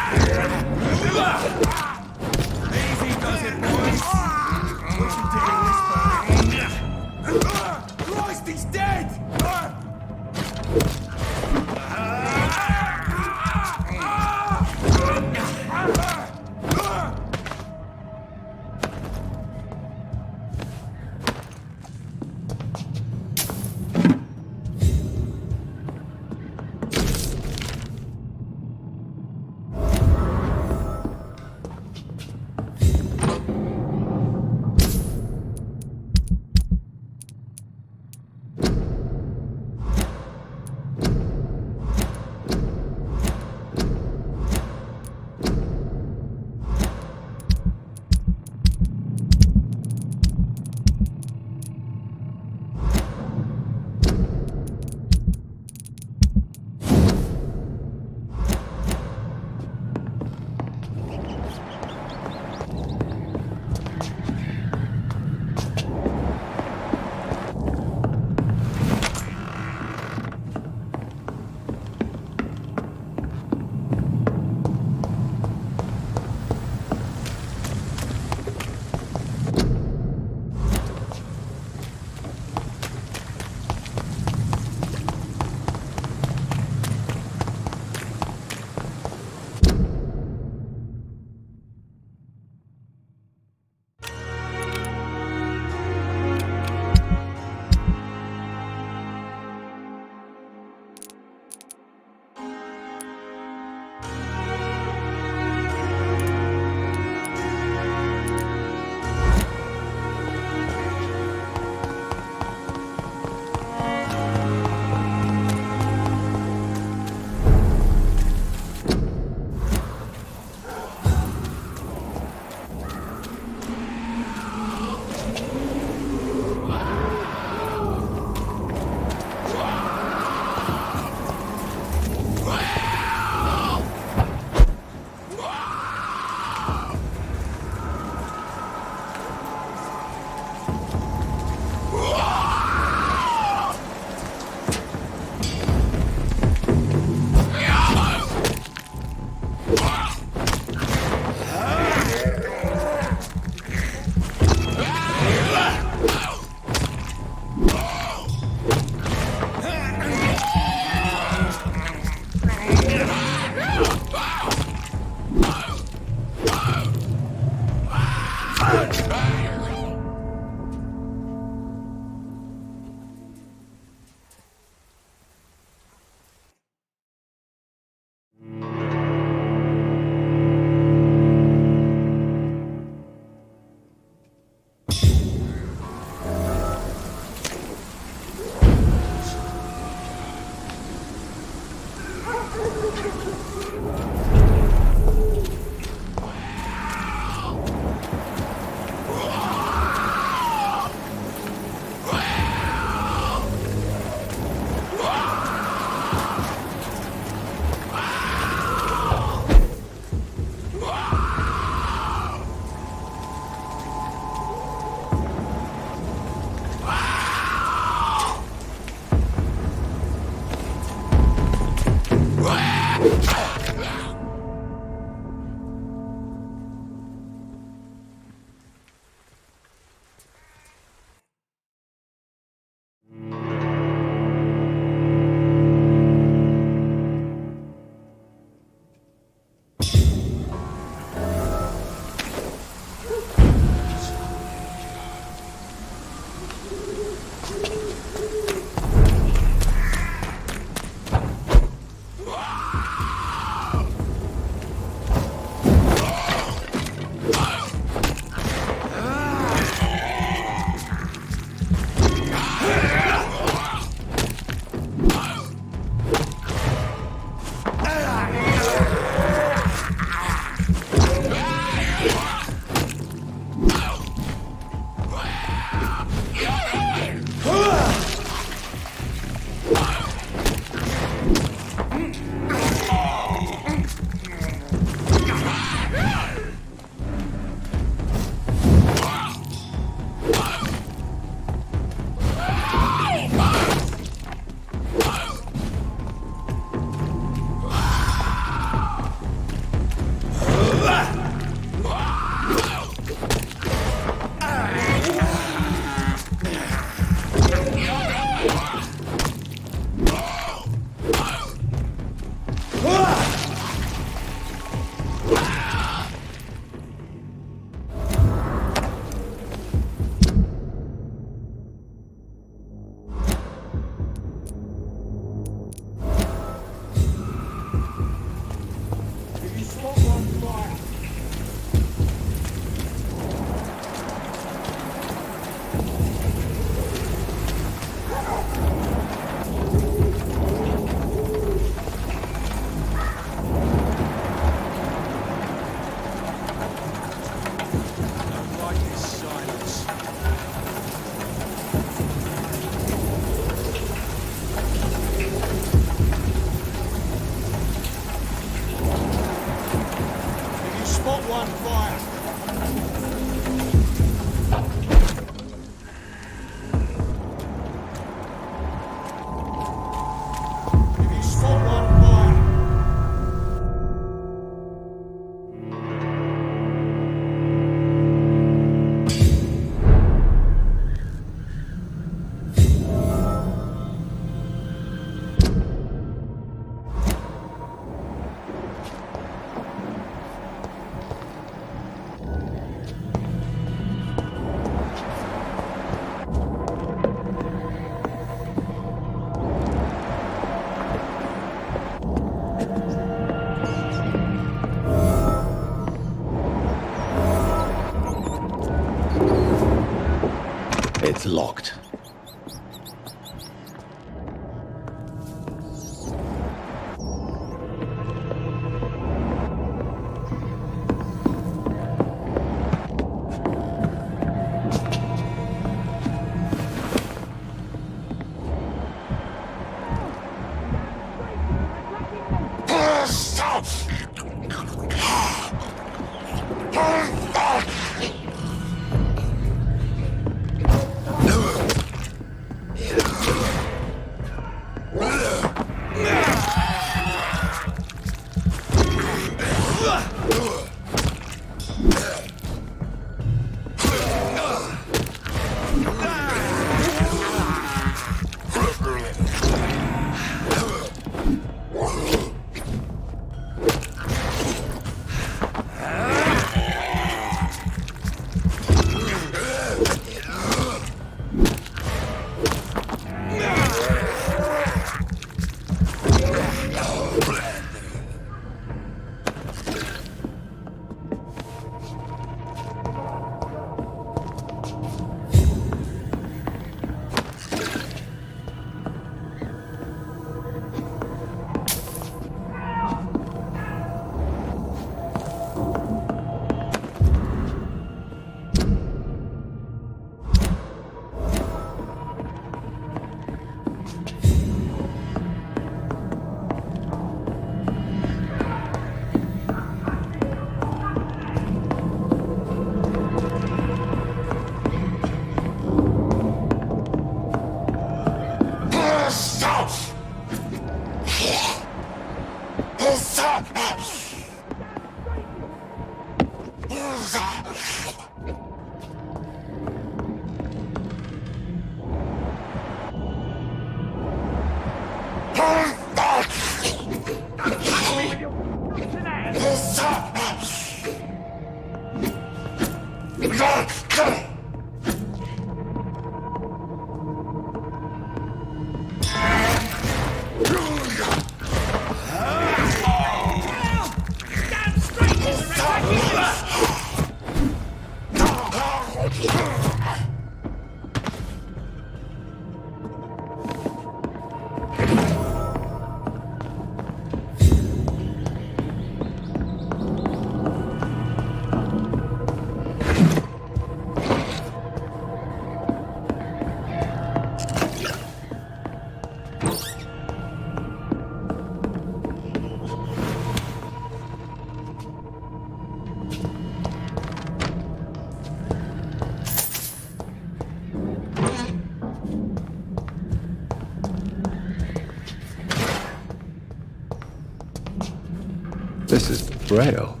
This is Braille.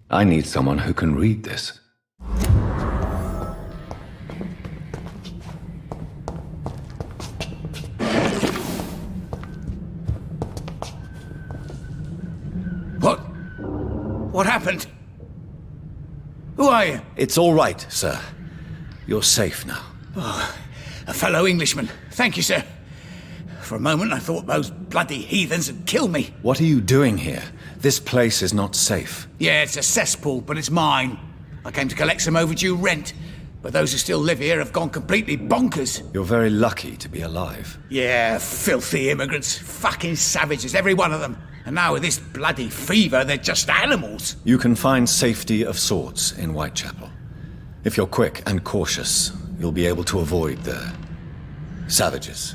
I need someone who can read this. What happened? Who are you? It's all right, sir. You're safe now. Oh, a fellow Englishman. Thank you, sir. For a moment, I thought those bloody heathens had killed me. What are you doing here? This place is not safe. Yeah, it's a cesspool, but it's mine. I came to collect some overdue rent, but those who still live here have gone completely bonkers. You're very lucky to be alive. Yeah, filthy immigrants. Fucking savages, every one of them. And now with this bloody fever, they're just animals. You can find safety of sorts in Whitechapel. If you're quick and cautious, you'll be able to avoid the savages.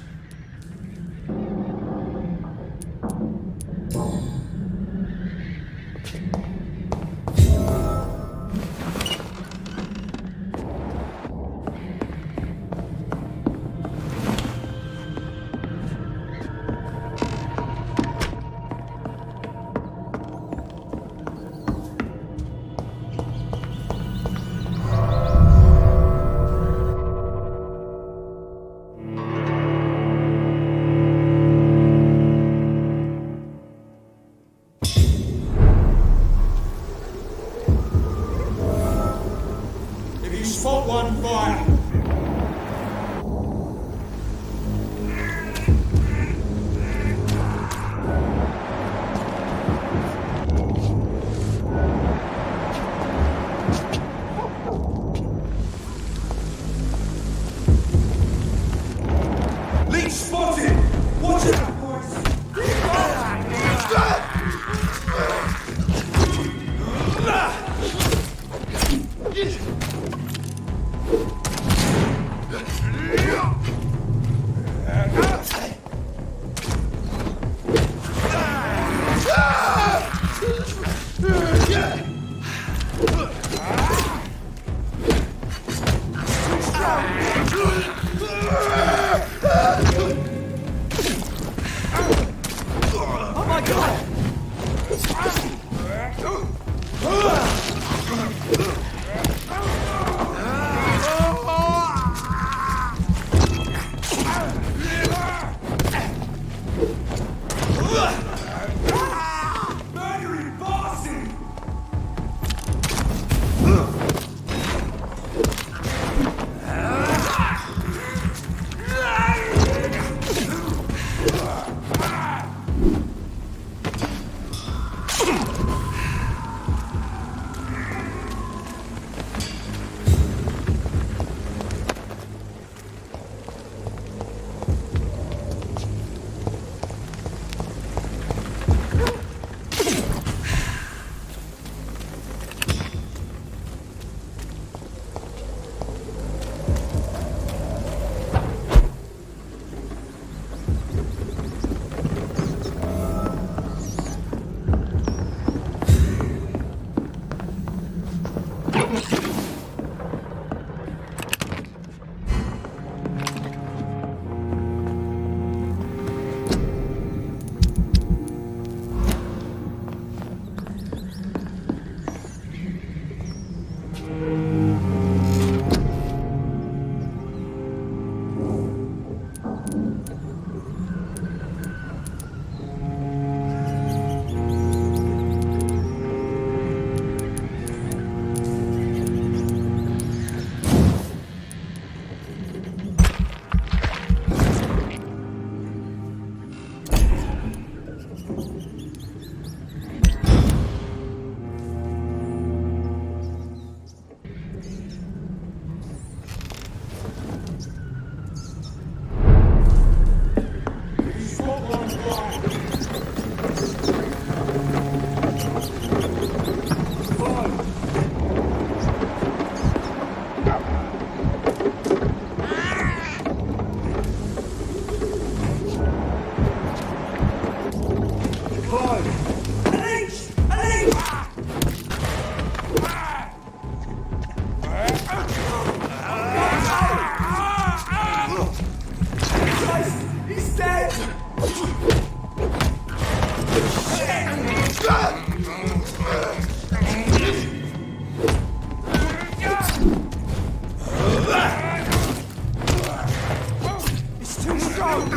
It's too strong!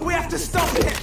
We have to stop it!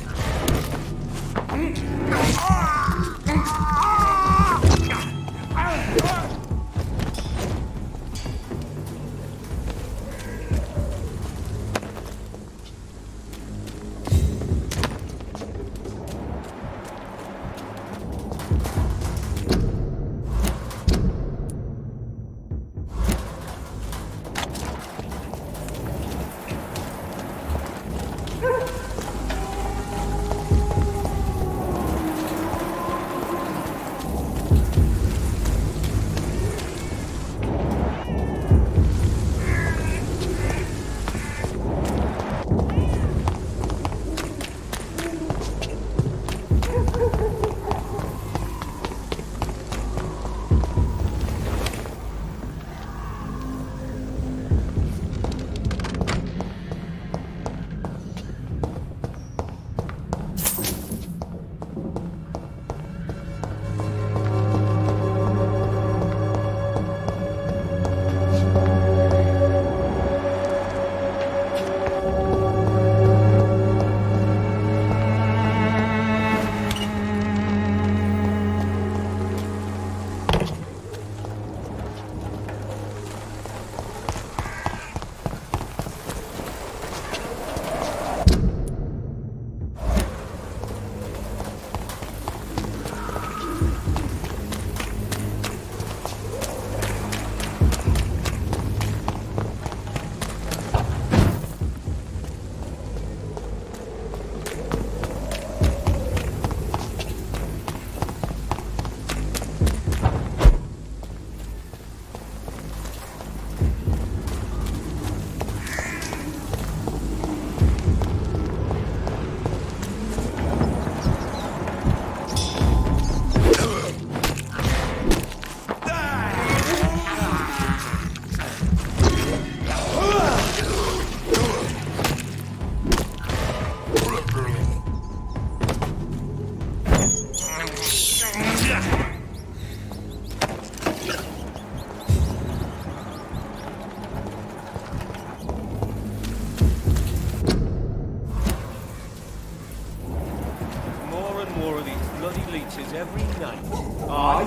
Every night. Aye.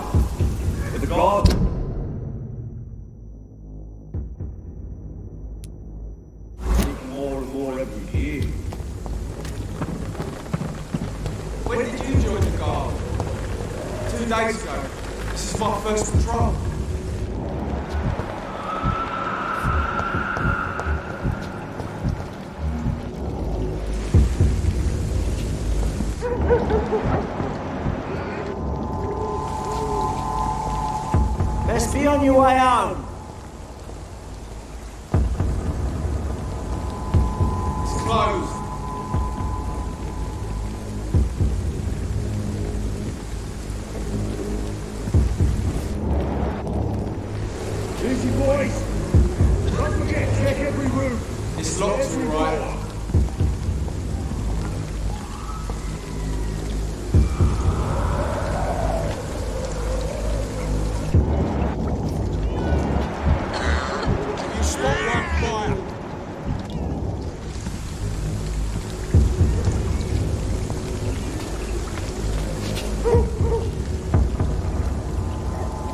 For the god. More and more every year. When did you join the guard? 2 days ago. This is my first patrol. Best be on your way home. It's closed. Easy, boys. Don't forget, check every room. It's locked, all right.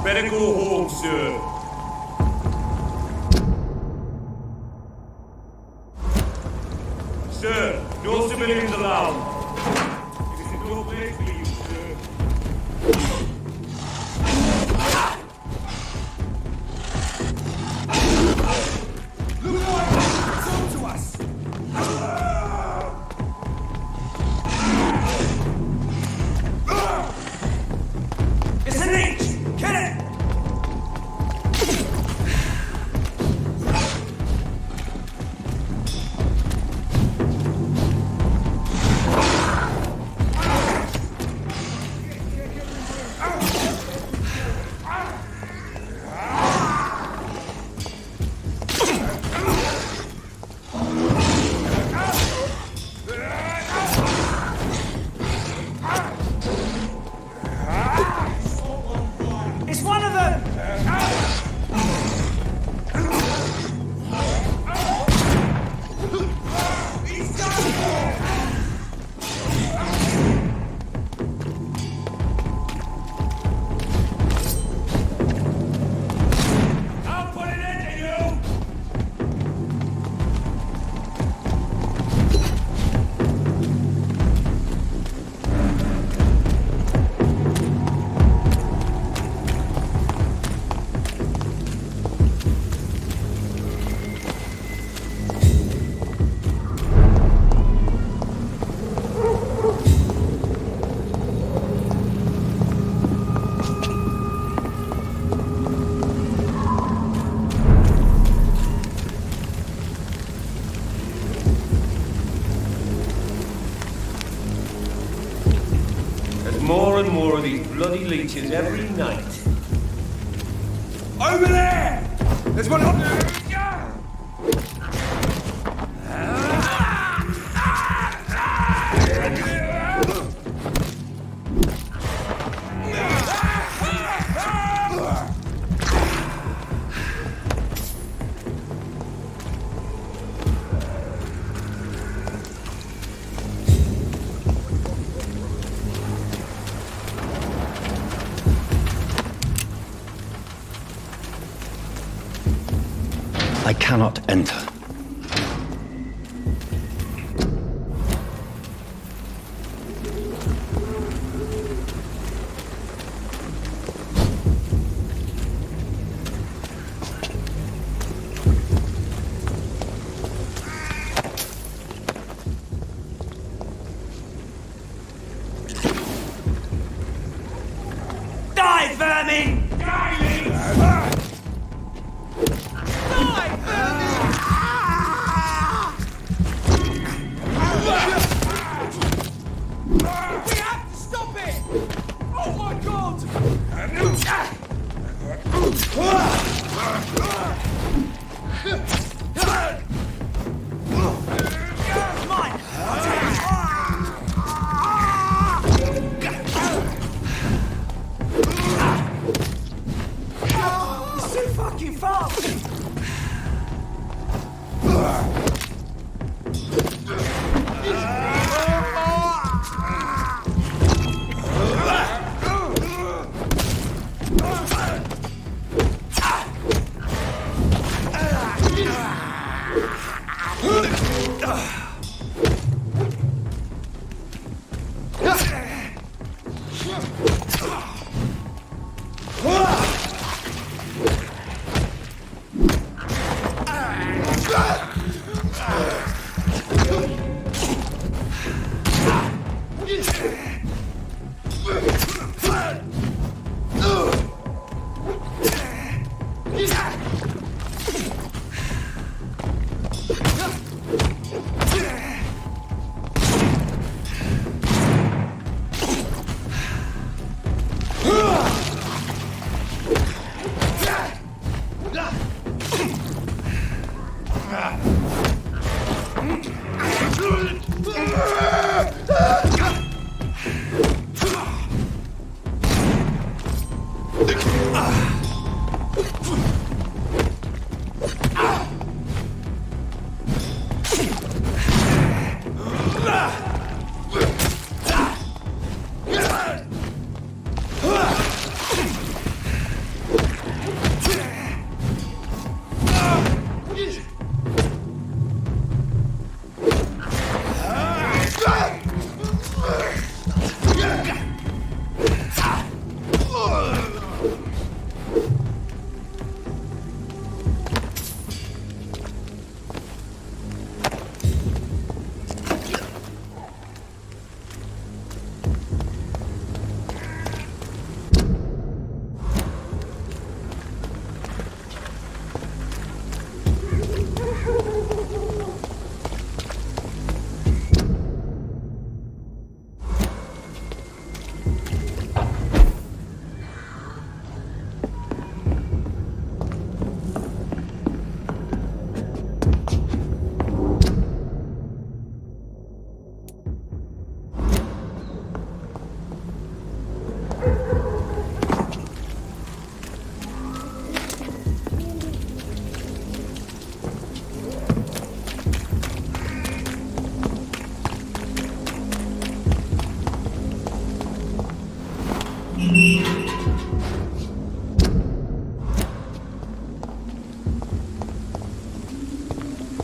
Better go home, sir. Sir, no civilians allowed. This is no place for you, sir. Look what it's to us. It's an H! Get it! more and more of these bloody leeches every night. Over there! There's one up there! I cannot enter. Die, vermin!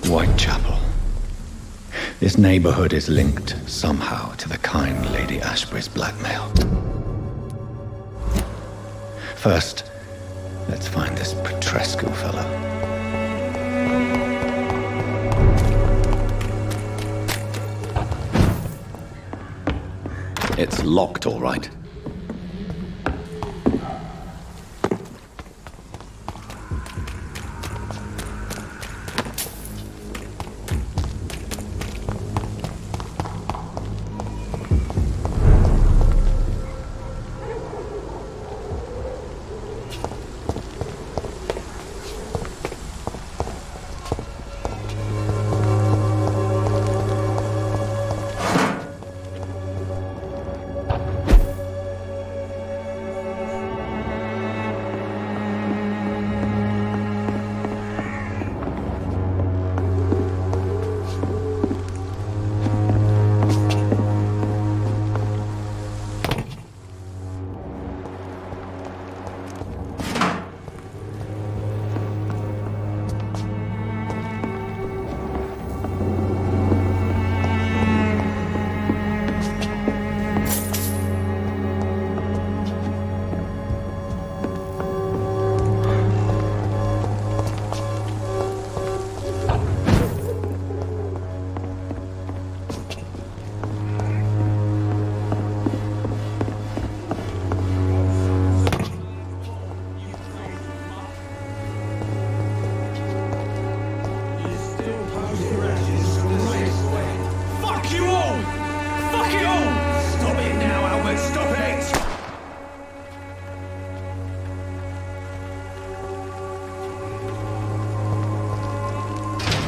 Whitechapel. This neighborhood is linked somehow to the kind Lady Ashbury's blackmail. First, let's find this Petrescu fellow. It's locked, all right.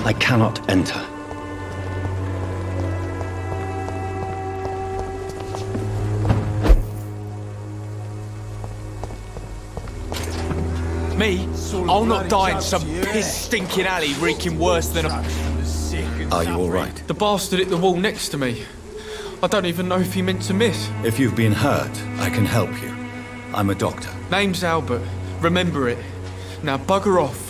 I cannot enter. Me? I'll not die in some piss-stinking alley reeking worse than a... Are you all right? The bastard hit the wall next to me. I don't even know if he meant to miss. If you've been hurt, I can help you. I'm a doctor. Name's Albert. Remember it. Now bugger off.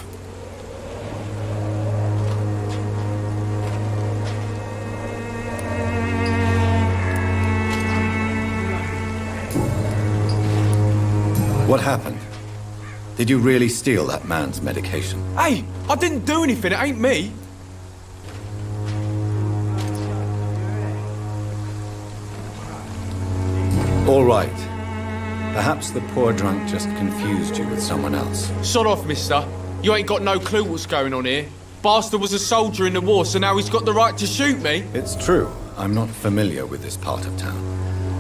What happened? Did you really steal that man's medication? Hey, I didn't do anything, it ain't me. All right. Perhaps the poor drunk just confused you with someone else. Sod off, mister. You ain't got no clue what's going on here. Bastard was a soldier in the war, so now he's got the right to shoot me. It's true. I'm not familiar with this part of town.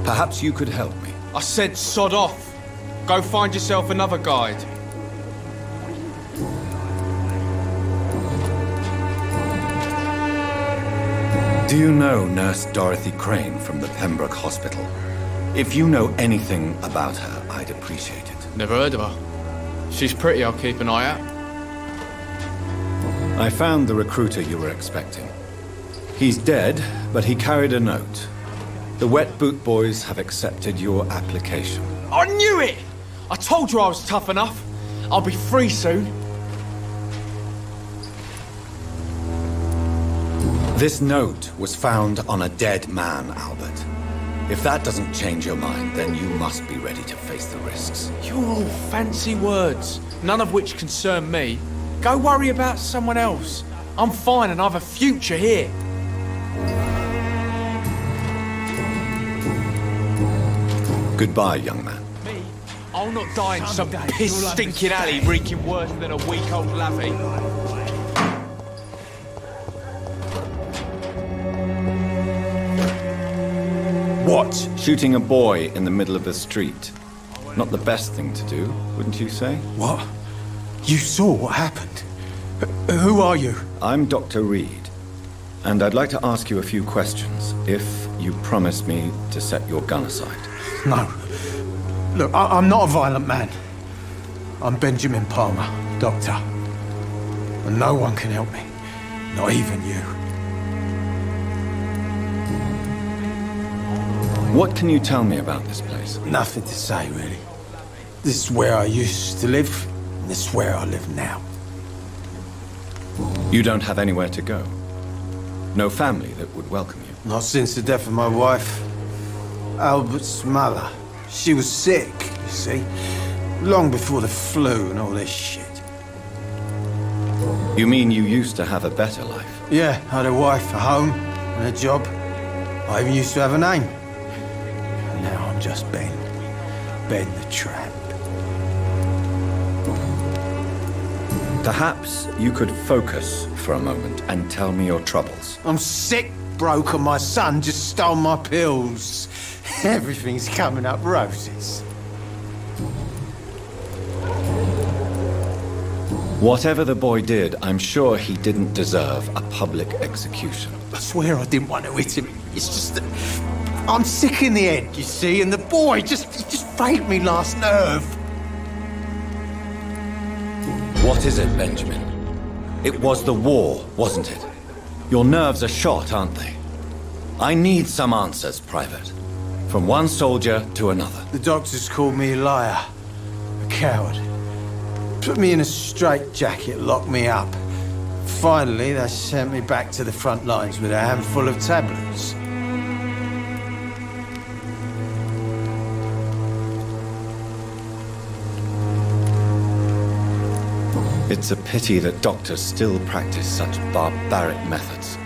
Perhaps you could help me. I said sod off. Go find yourself another guide. Do you know Nurse Dorothy Crane from the Pembroke Hospital? If you know anything about her, I'd appreciate it. Never heard of her. She's pretty, I'll keep an eye out. I found the recruiter you were expecting. He's dead, but he carried a note. The Wet Boot Boys have accepted your application. I knew it! I told you I was tough enough. I'll be free soon. This note was found on a dead man, Albert. If that doesn't change your mind, then you must be ready to face the risks. You're all fancy words, none of which concern me. Go worry about someone else. I'm fine and I've a future here. Goodbye, young man. Me? I'll not die in some piss-stinking alley reeking worse than a week-old lavvy. What? Shooting a boy in the middle of the street. Not the best thing to do, wouldn't you say? What? You saw what happened? Who are you? I'm Dr. Reid, and I'd like to ask you a few questions, if you promise me to set your gun aside. No. Look, I'm not a violent man. I'm Benjamin Palmer, doctor. And no one can help me. Not even you. What can you tell me about this place? Nothing to say, really. This is where I used to live, and this is where I live now. You don't have anywhere to go? No family that would welcome you? Not since the death of my wife, Albert's mother. She was sick, you see. Long before the flu and all this shit. You mean you used to have a better life? Yeah, I had a wife, a home, and a job. I even used to have a name. Now I'm just Ben. Ben the Tramp. Perhaps you could focus for a moment and tell me your troubles. I'm sick, broke, and my son just stole my pills. Everything's coming up roses. Whatever the boy did, I'm sure he didn't deserve a public execution. I swear I didn't want to hit him. It's just that I'm sick in the head, you see, and the boy just frayed me last nerve. What is it, Benjamin? It was the war, wasn't it? Your nerves are shot, aren't they? I need some answers, Private. From one soldier to another. The doctors called me a liar, a coward. Put me in a straitjacket, locked me up. Finally, they sent me back to the front lines with a handful of tablets. It's a pity that doctors still practice such barbaric methods.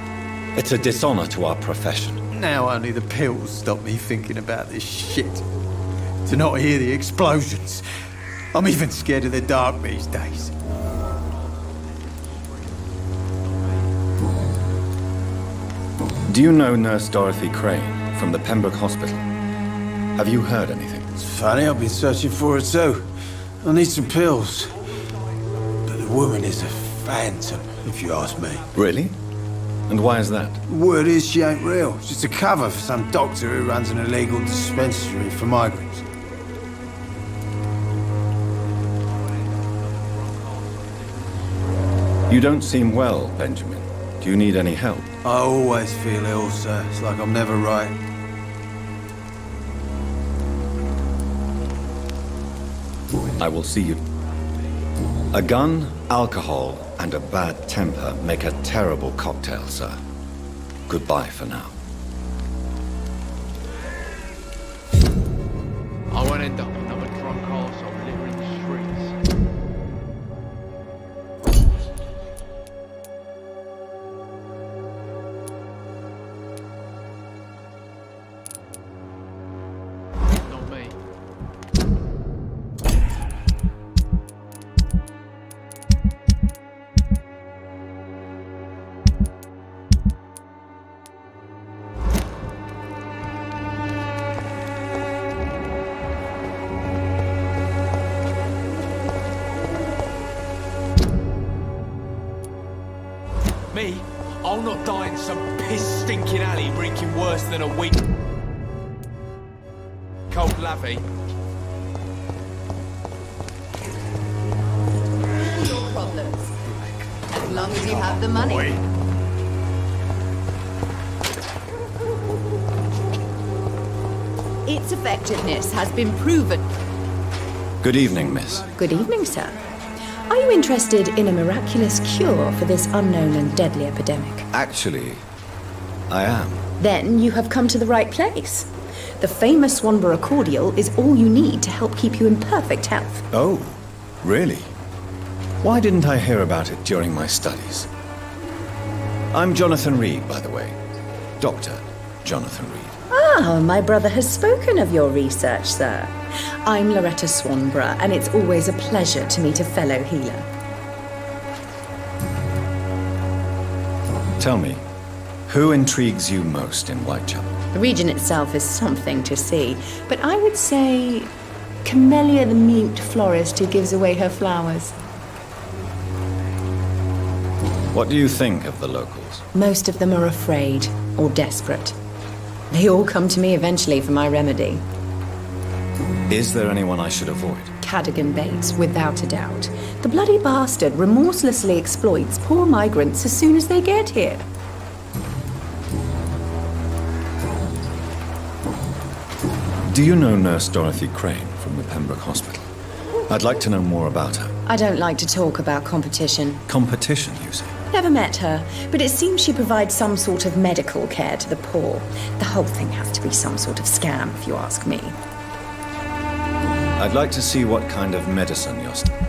It's a dishonor to our profession. Now only the pills stop me thinking about this shit. To not hear the explosions. I'm even scared of the dark these days. Do you know Nurse Dorothy Crane from the Pembroke Hospital? Have you heard anything? It's funny, I've been searching for her too. I need some pills. But the woman is a phantom. if you ask me. Really? And why is that? Word is she ain't real. She's just a cover for some doctor who runs an illegal dispensary for migrants. You don't seem well, Benjamin. Do you need any help? I always feel ill, sir. It's like I'm never right. I will see you. A gun, alcohol, and a bad temper make a terrible cocktail, sir. Goodbye for now. I won't end up another drunk arsehole littering the streets. Not me. Me? I'll not die in some piss-stinking alley reeking worse than a weak... cold lavvy. Your problems. As long as you have the money. Its effectiveness has been proven. Good evening, miss. Good evening, sir. Are you interested in a miraculous cure for this unknown and deadly epidemic? Actually, I am. Then you have come to the right place. The famous Swanborough cordial is all you need to help keep you in perfect health. Oh, really? Why didn't I hear about it during my studies? I'm Jonathan Reid, by the way. Dr. Jonathan Reid. Ah, my brother has spoken of your research, sir. I'm Loretta Swanborough, and it's always a pleasure to meet a fellow healer. Tell me, who intrigues you most in Whitechapel? The region itself is something to see, but I would say Camellia the mute florist who gives away her flowers. What do you think of the locals? Most of them are afraid or desperate. They all come to me eventually for my remedy. Is there anyone I should avoid? Cadogan Bates, without a doubt. The bloody bastard remorselessly exploits poor migrants as soon as they get here. Do you know Nurse Dorothy Crane from the Pembroke Hospital? I'd like to know more about her. I don't like to talk about competition. Competition, you say? Never met her, but it seems she provides some sort of medical care to the poor. The whole thing has to be some sort of scam, if you ask me. I'd like to see what kind of medicine you're studying.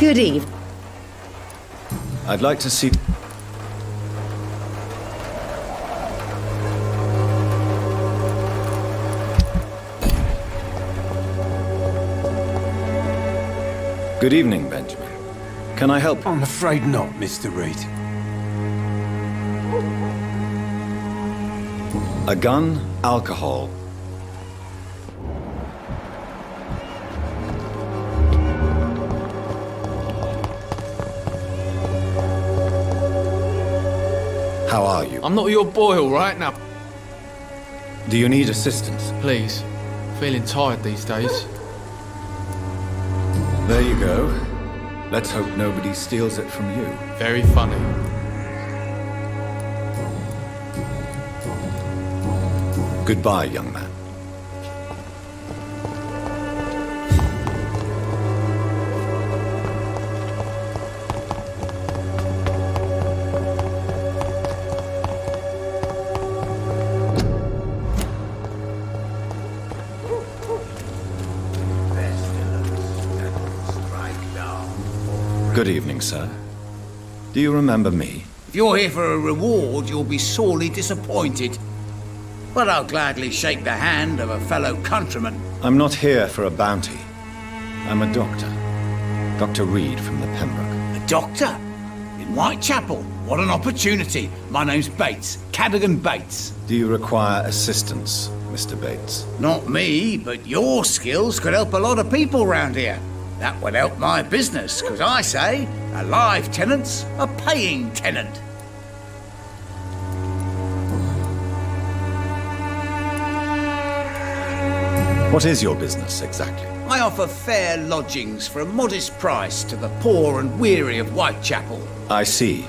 Good eve. I'd like to see... Good evening, Benjamin. Can I help? I'm afraid not, Mr. Reid. A gun, alcohol. How are you? I'm not your boy, all right? Now, Do you need assistance? please. Feeling tired these days. There you go. Let's hope nobody steals it from you. Very funny. Goodbye, young man. Good evening, sir. Do you remember me? If you're here for a reward, you'll be sorely disappointed. But I'll gladly shake the hand of a fellow countryman. I'm not here for a bounty. I'm a doctor. Dr. Reid from the Pembroke. A doctor? In Whitechapel? What an opportunity. My name's Bates. Cadogan Bates. Do you require assistance, Mr. Bates? Not me, but your skills could help a lot of people round here. That would help my business, because I say, a live tenant's a paying tenant. What is your business, exactly? I offer fair lodgings for a modest price to the poor and weary of Whitechapel. I see.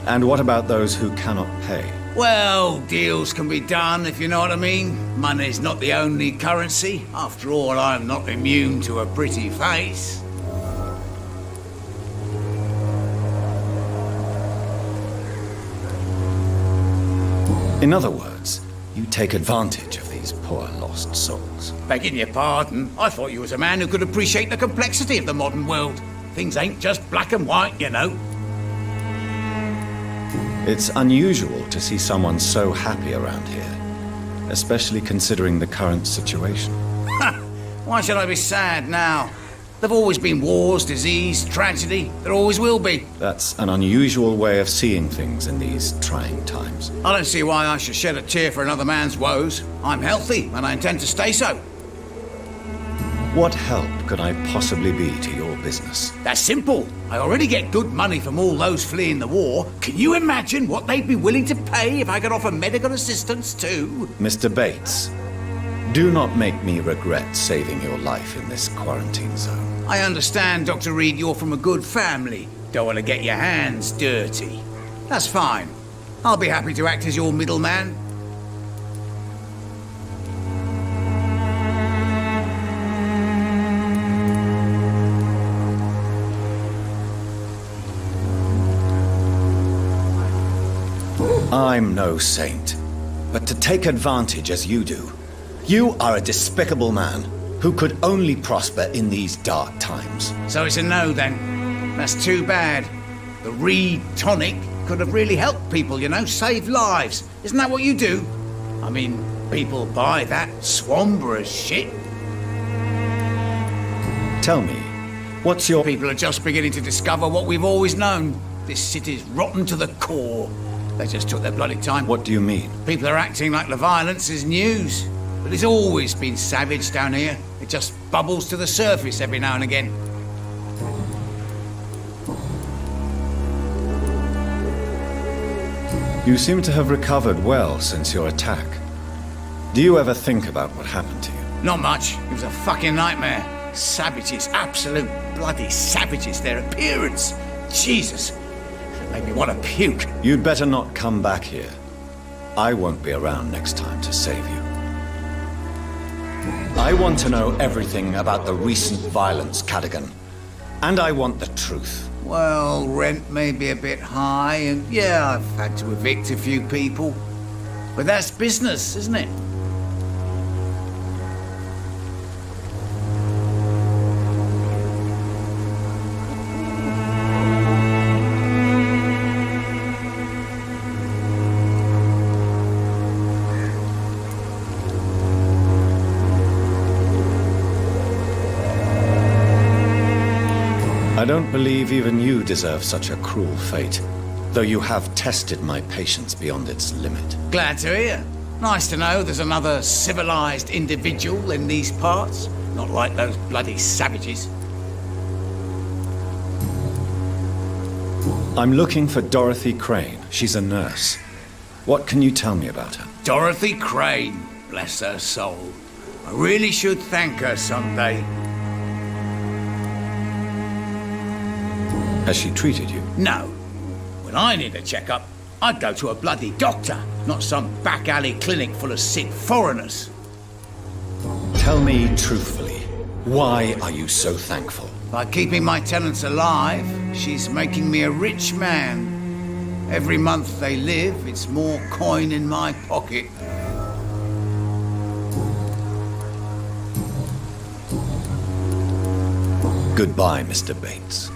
And what about those who cannot pay? Well, deals can be done, if you know what I mean. Money's not the only currency. After all, I'm not immune to a pretty face. In other words, you take advantage of these poor lost souls. Begging your pardon, I thought you was a man who could appreciate the complexity of the modern world. Things ain't just black and white, you know. It's unusual to see someone so happy around here, especially considering the current situation. Why should I be sad now? There've always been wars, disease, tragedy. There always will be. That's an unusual way of seeing things in these trying times. I don't see why I should shed a tear for another man's woes. I'm healthy, and I intend to stay so. What help could I possibly be to your business? That's simple. I already get good money from all those fleeing the war. Can you imagine what they'd be willing to pay if I could offer medical assistance too? Mr. Bates, do not make me regret saving your life in this quarantine zone. I understand, Dr. Reid, you're from a good family. Don't want to get your hands dirty. That's fine. I'll be happy to act as your middleman. I'm no saint, but to take advantage as you do, you are a despicable man who could only prosper in these dark times. So it's a no then. That's too bad. The Reid tonic could have really helped people, you know, save lives. Isn't that what you do? I mean, people buy that Swamburgh shit. Tell me, what's your... People are just beginning to discover what we've always known. This city's rotten to the core. They just took their bloody time. What do you mean? People are acting like the violence is news. But it's always been savage down here. It just bubbles to the surface every now and again. You seem to have recovered well since your attack. Do you ever think about what happened to you? Not much. It was a fucking nightmare. Savages, absolute bloody savages. Their appearance. Jesus. It made me want to puke. You'd better not come back here. I won't be around next time to save you. I want to know everything about the recent violence, Cadogan. And I want the truth. Well, rent may be a bit high, and yeah, I've had to evict a few people. But that's business, isn't it? don't believe even you deserve such a cruel fate, though you have tested my patience beyond its limit. Glad to hear. Nice to know there's another civilized individual in these parts. Not like those bloody savages. I'm looking for Dorothy Crane. She's a nurse. What can you tell me about her? Dorothy Crane, bless her soul. I really should thank her someday. Has she treated you? No. When I need a checkup, I'd go to a bloody doctor, not some back alley clinic full of sick foreigners. Tell me truthfully, why are you so thankful? By keeping my tenants alive, she's making me a rich man. Every month they live, it's more coin in my pocket. Goodbye, Mr. Bates.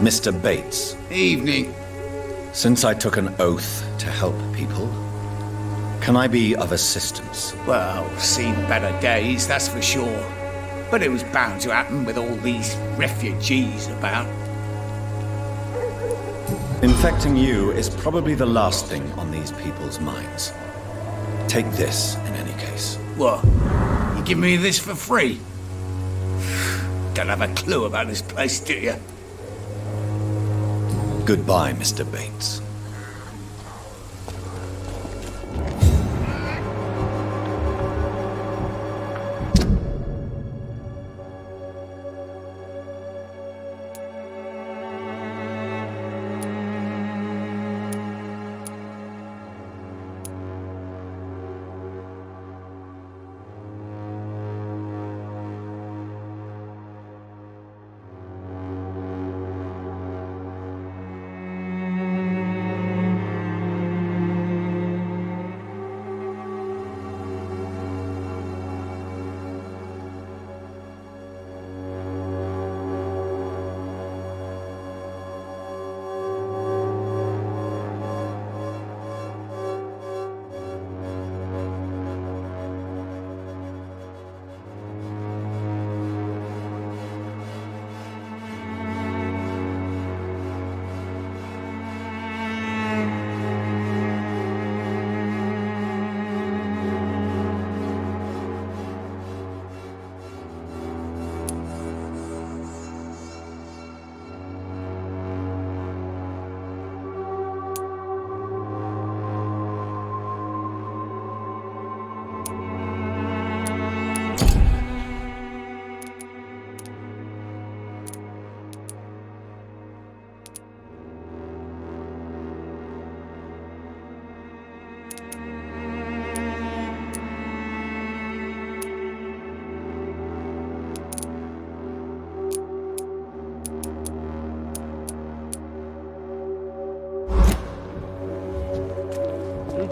Mr. Bates. Evening. Since I took an oath to help people, can I be of assistance? Well, seen better days, that's for sure. But it was bound to happen with all these refugees about. Infecting you is probably the last thing on these people's minds. Take this, in any case. What? You give me this for free? Don't have a clue about this place, do you? Goodbye, Mr. Bates.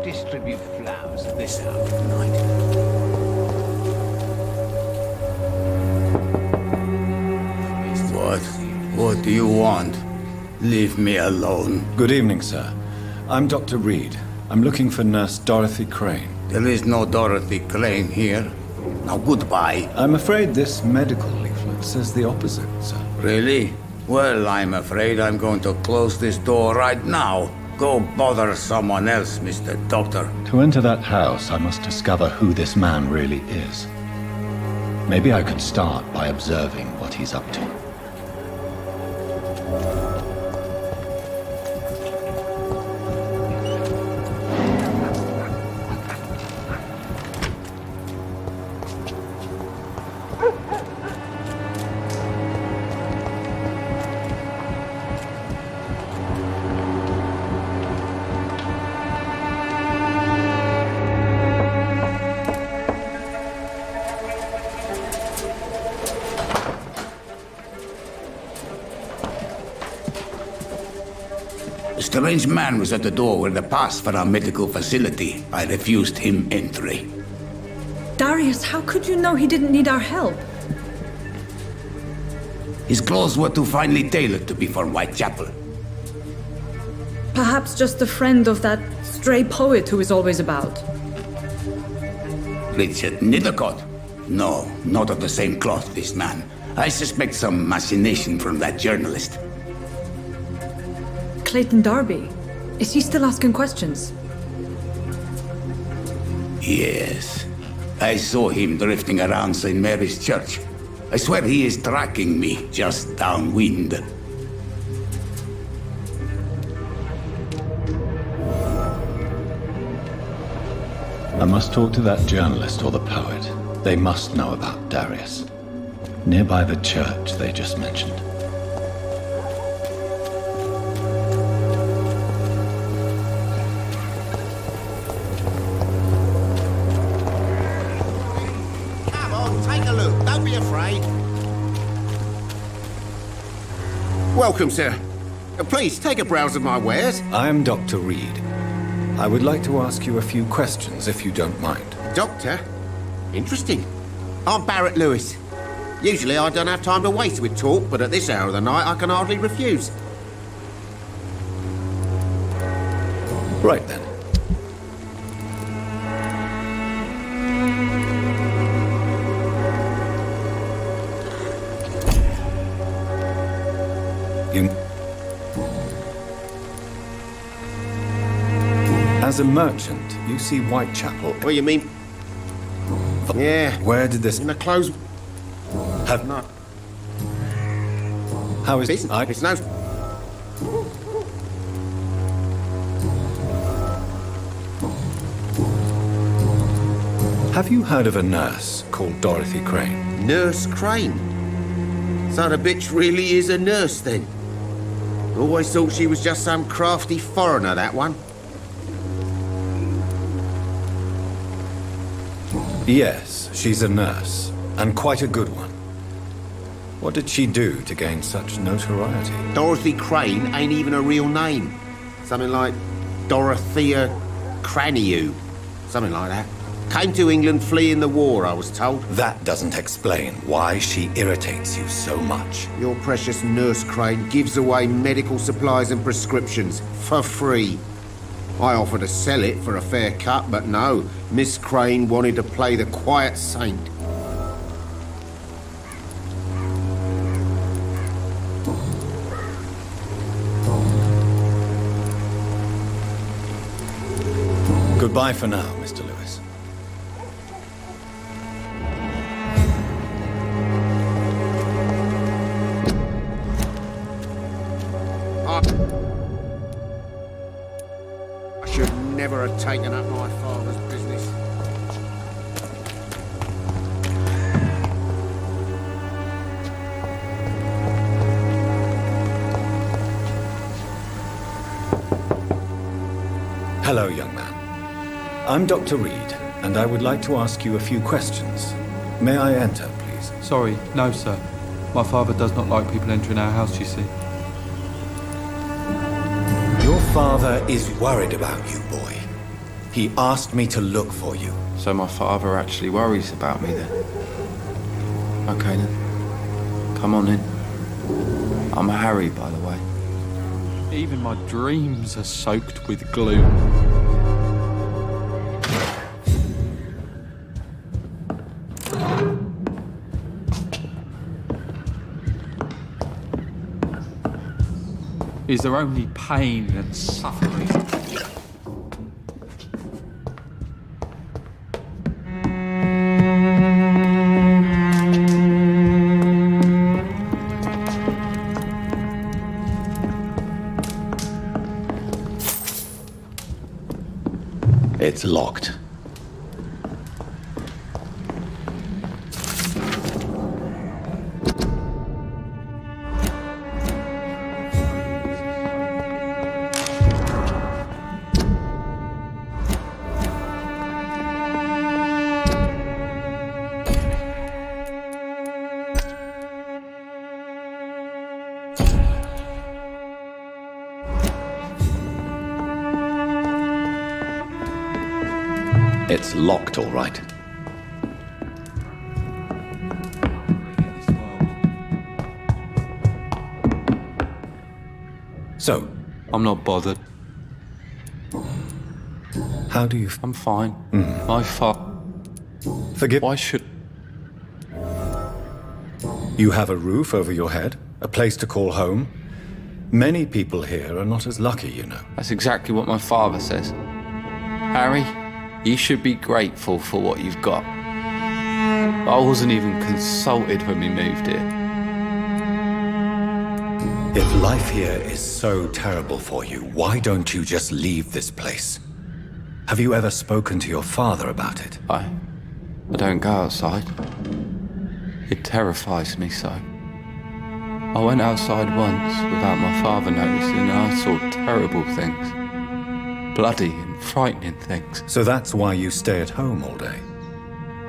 Distribute flowers at this hour of night. What do you want? Leave me alone. Good evening, sir. I'm Dr. Reid. I'm looking for Nurse Dorothy Crane. There is no Dorothy Crane here. Now, goodbye. I'm afraid this medical leaflet says the opposite, sir. Really? Well, I'm afraid I'm going to close this door right now. Go bother someone else, Mr. Doctor. To enter that house, I must discover who this man really is. Maybe I could start by observing what he's up to. A strange man was at the door with a pass for our medical facility. I refused him entry. Darius, how could you know he didn't need our help? His clothes were too finely tailored to be for Whitechapel. Perhaps just a friend of that stray poet who is always about. Richard Nethercott? No, not of the same cloth, this man. I suspect some machination from that journalist. Clayton Darby. Is he still asking questions? Yes. I saw him drifting around St. Mary's Church. I swear he is tracking me just downwind. I must talk to that journalist or the poet. They must know about Darius. Nearby the church they just mentioned. Come on, take a look. Don't be afraid. Welcome, sir. Please, take a browse of my wares. I am Dr. Reid. I would like to ask you a few questions, if you don't mind. Doctor? Interesting. I'm Barrett Lewis. Usually I don't have time to waste with talk, but at this hour of the night I can hardly refuse. Right then. As a merchant, you see Whitechapel. What do you mean? Yeah. Where did this... In the clothes... Have not... How is... It's no... Have you heard of a nurse called Dorothy Crane? Nurse Crane? So the bitch really is a nurse, then? Always thought she was just some crafty foreigner, that one. Yes, she's a nurse, and quite a good one. What did she do to gain such notoriety? Dorothy Crane ain't even a real name. Something like Dorothea Craniu. Something like that. Came to England fleeing the war, I was told. That doesn't explain why she irritates you so much. Your precious Nurse Crane gives away medical supplies and prescriptions for free. I offered to sell it for a fair cut, but no. Miss Crane wanted to play the quiet saint. Goodbye for now, Mr. Lewis. I should never have taken up my father's business. Hello, young man. I'm Dr. Reid, and I would like to ask you a few questions. May I enter, please? Sorry, no, sir. My father does not like people entering our house, you see. Your father is worried about you, boy. He asked me to look for you. So my father actually worries about me, then? Okay, then. Come on in. I'm Harry, by the way. Even my dreams are soaked with gloom. Is there only pain and suffering? It's locked. It's locked, all right. So, I'm not bothered. how do you... I'm fine. My fault. Forgive... Why should... You have a roof over your head, a place to call home. Many people here are not as lucky, you know. That's exactly what my father says. Harry, you should be grateful for what you've got. I wasn't even consulted when we moved here. If life here is so terrible for you, why don't you just leave this place? Have you ever spoken to your father about it? I don't go outside. It terrifies me so. I went outside once without my father noticing and I saw terrible things. Bloody and frightening things. So that's why you stay at home all day?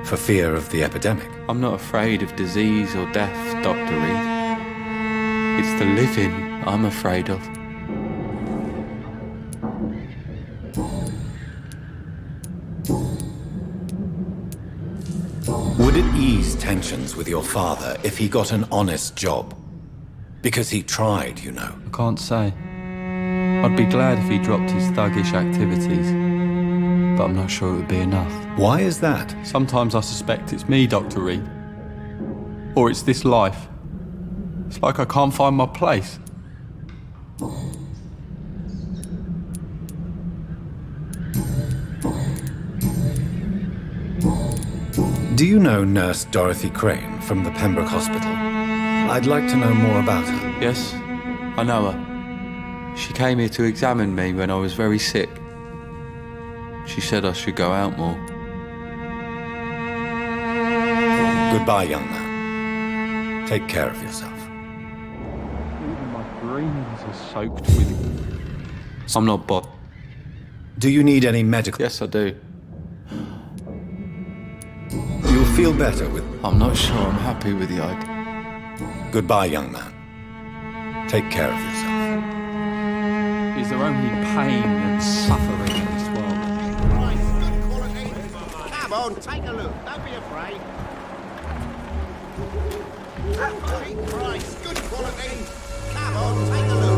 For fear of the epidemic? I'm not afraid of disease or death, Dr. Reid. It's the living I'm afraid of. Would it ease tensions with your father if he got an honest job? Because he tried, you know. I can't say. I'd be glad if he dropped his thuggish activities, but I'm not sure it would be enough. Why is that? Sometimes I suspect it's me, Dr. Reid. Or it's this life. It's like I can't find my place. Do you know Nurse Dorothy Crane from the Pembroke Hospital? I'd like to know more about her. Yes, I know her. She came here to examine me when I was very sick. She said I should go out more. Goodbye, young man. Take care of yourself. Even my dreams are soaked with... I'm not bothered. Do you need any medical... Yes, I do. You'll feel better with... I'm not sure I'm happy with the idea. Goodbye, young man. Take care of yourself. Is there only pain and suffering in this world? Christ, good quality. Come on, take a look. Don't be afraid. Holy Christ, good quality. Come on, take a look.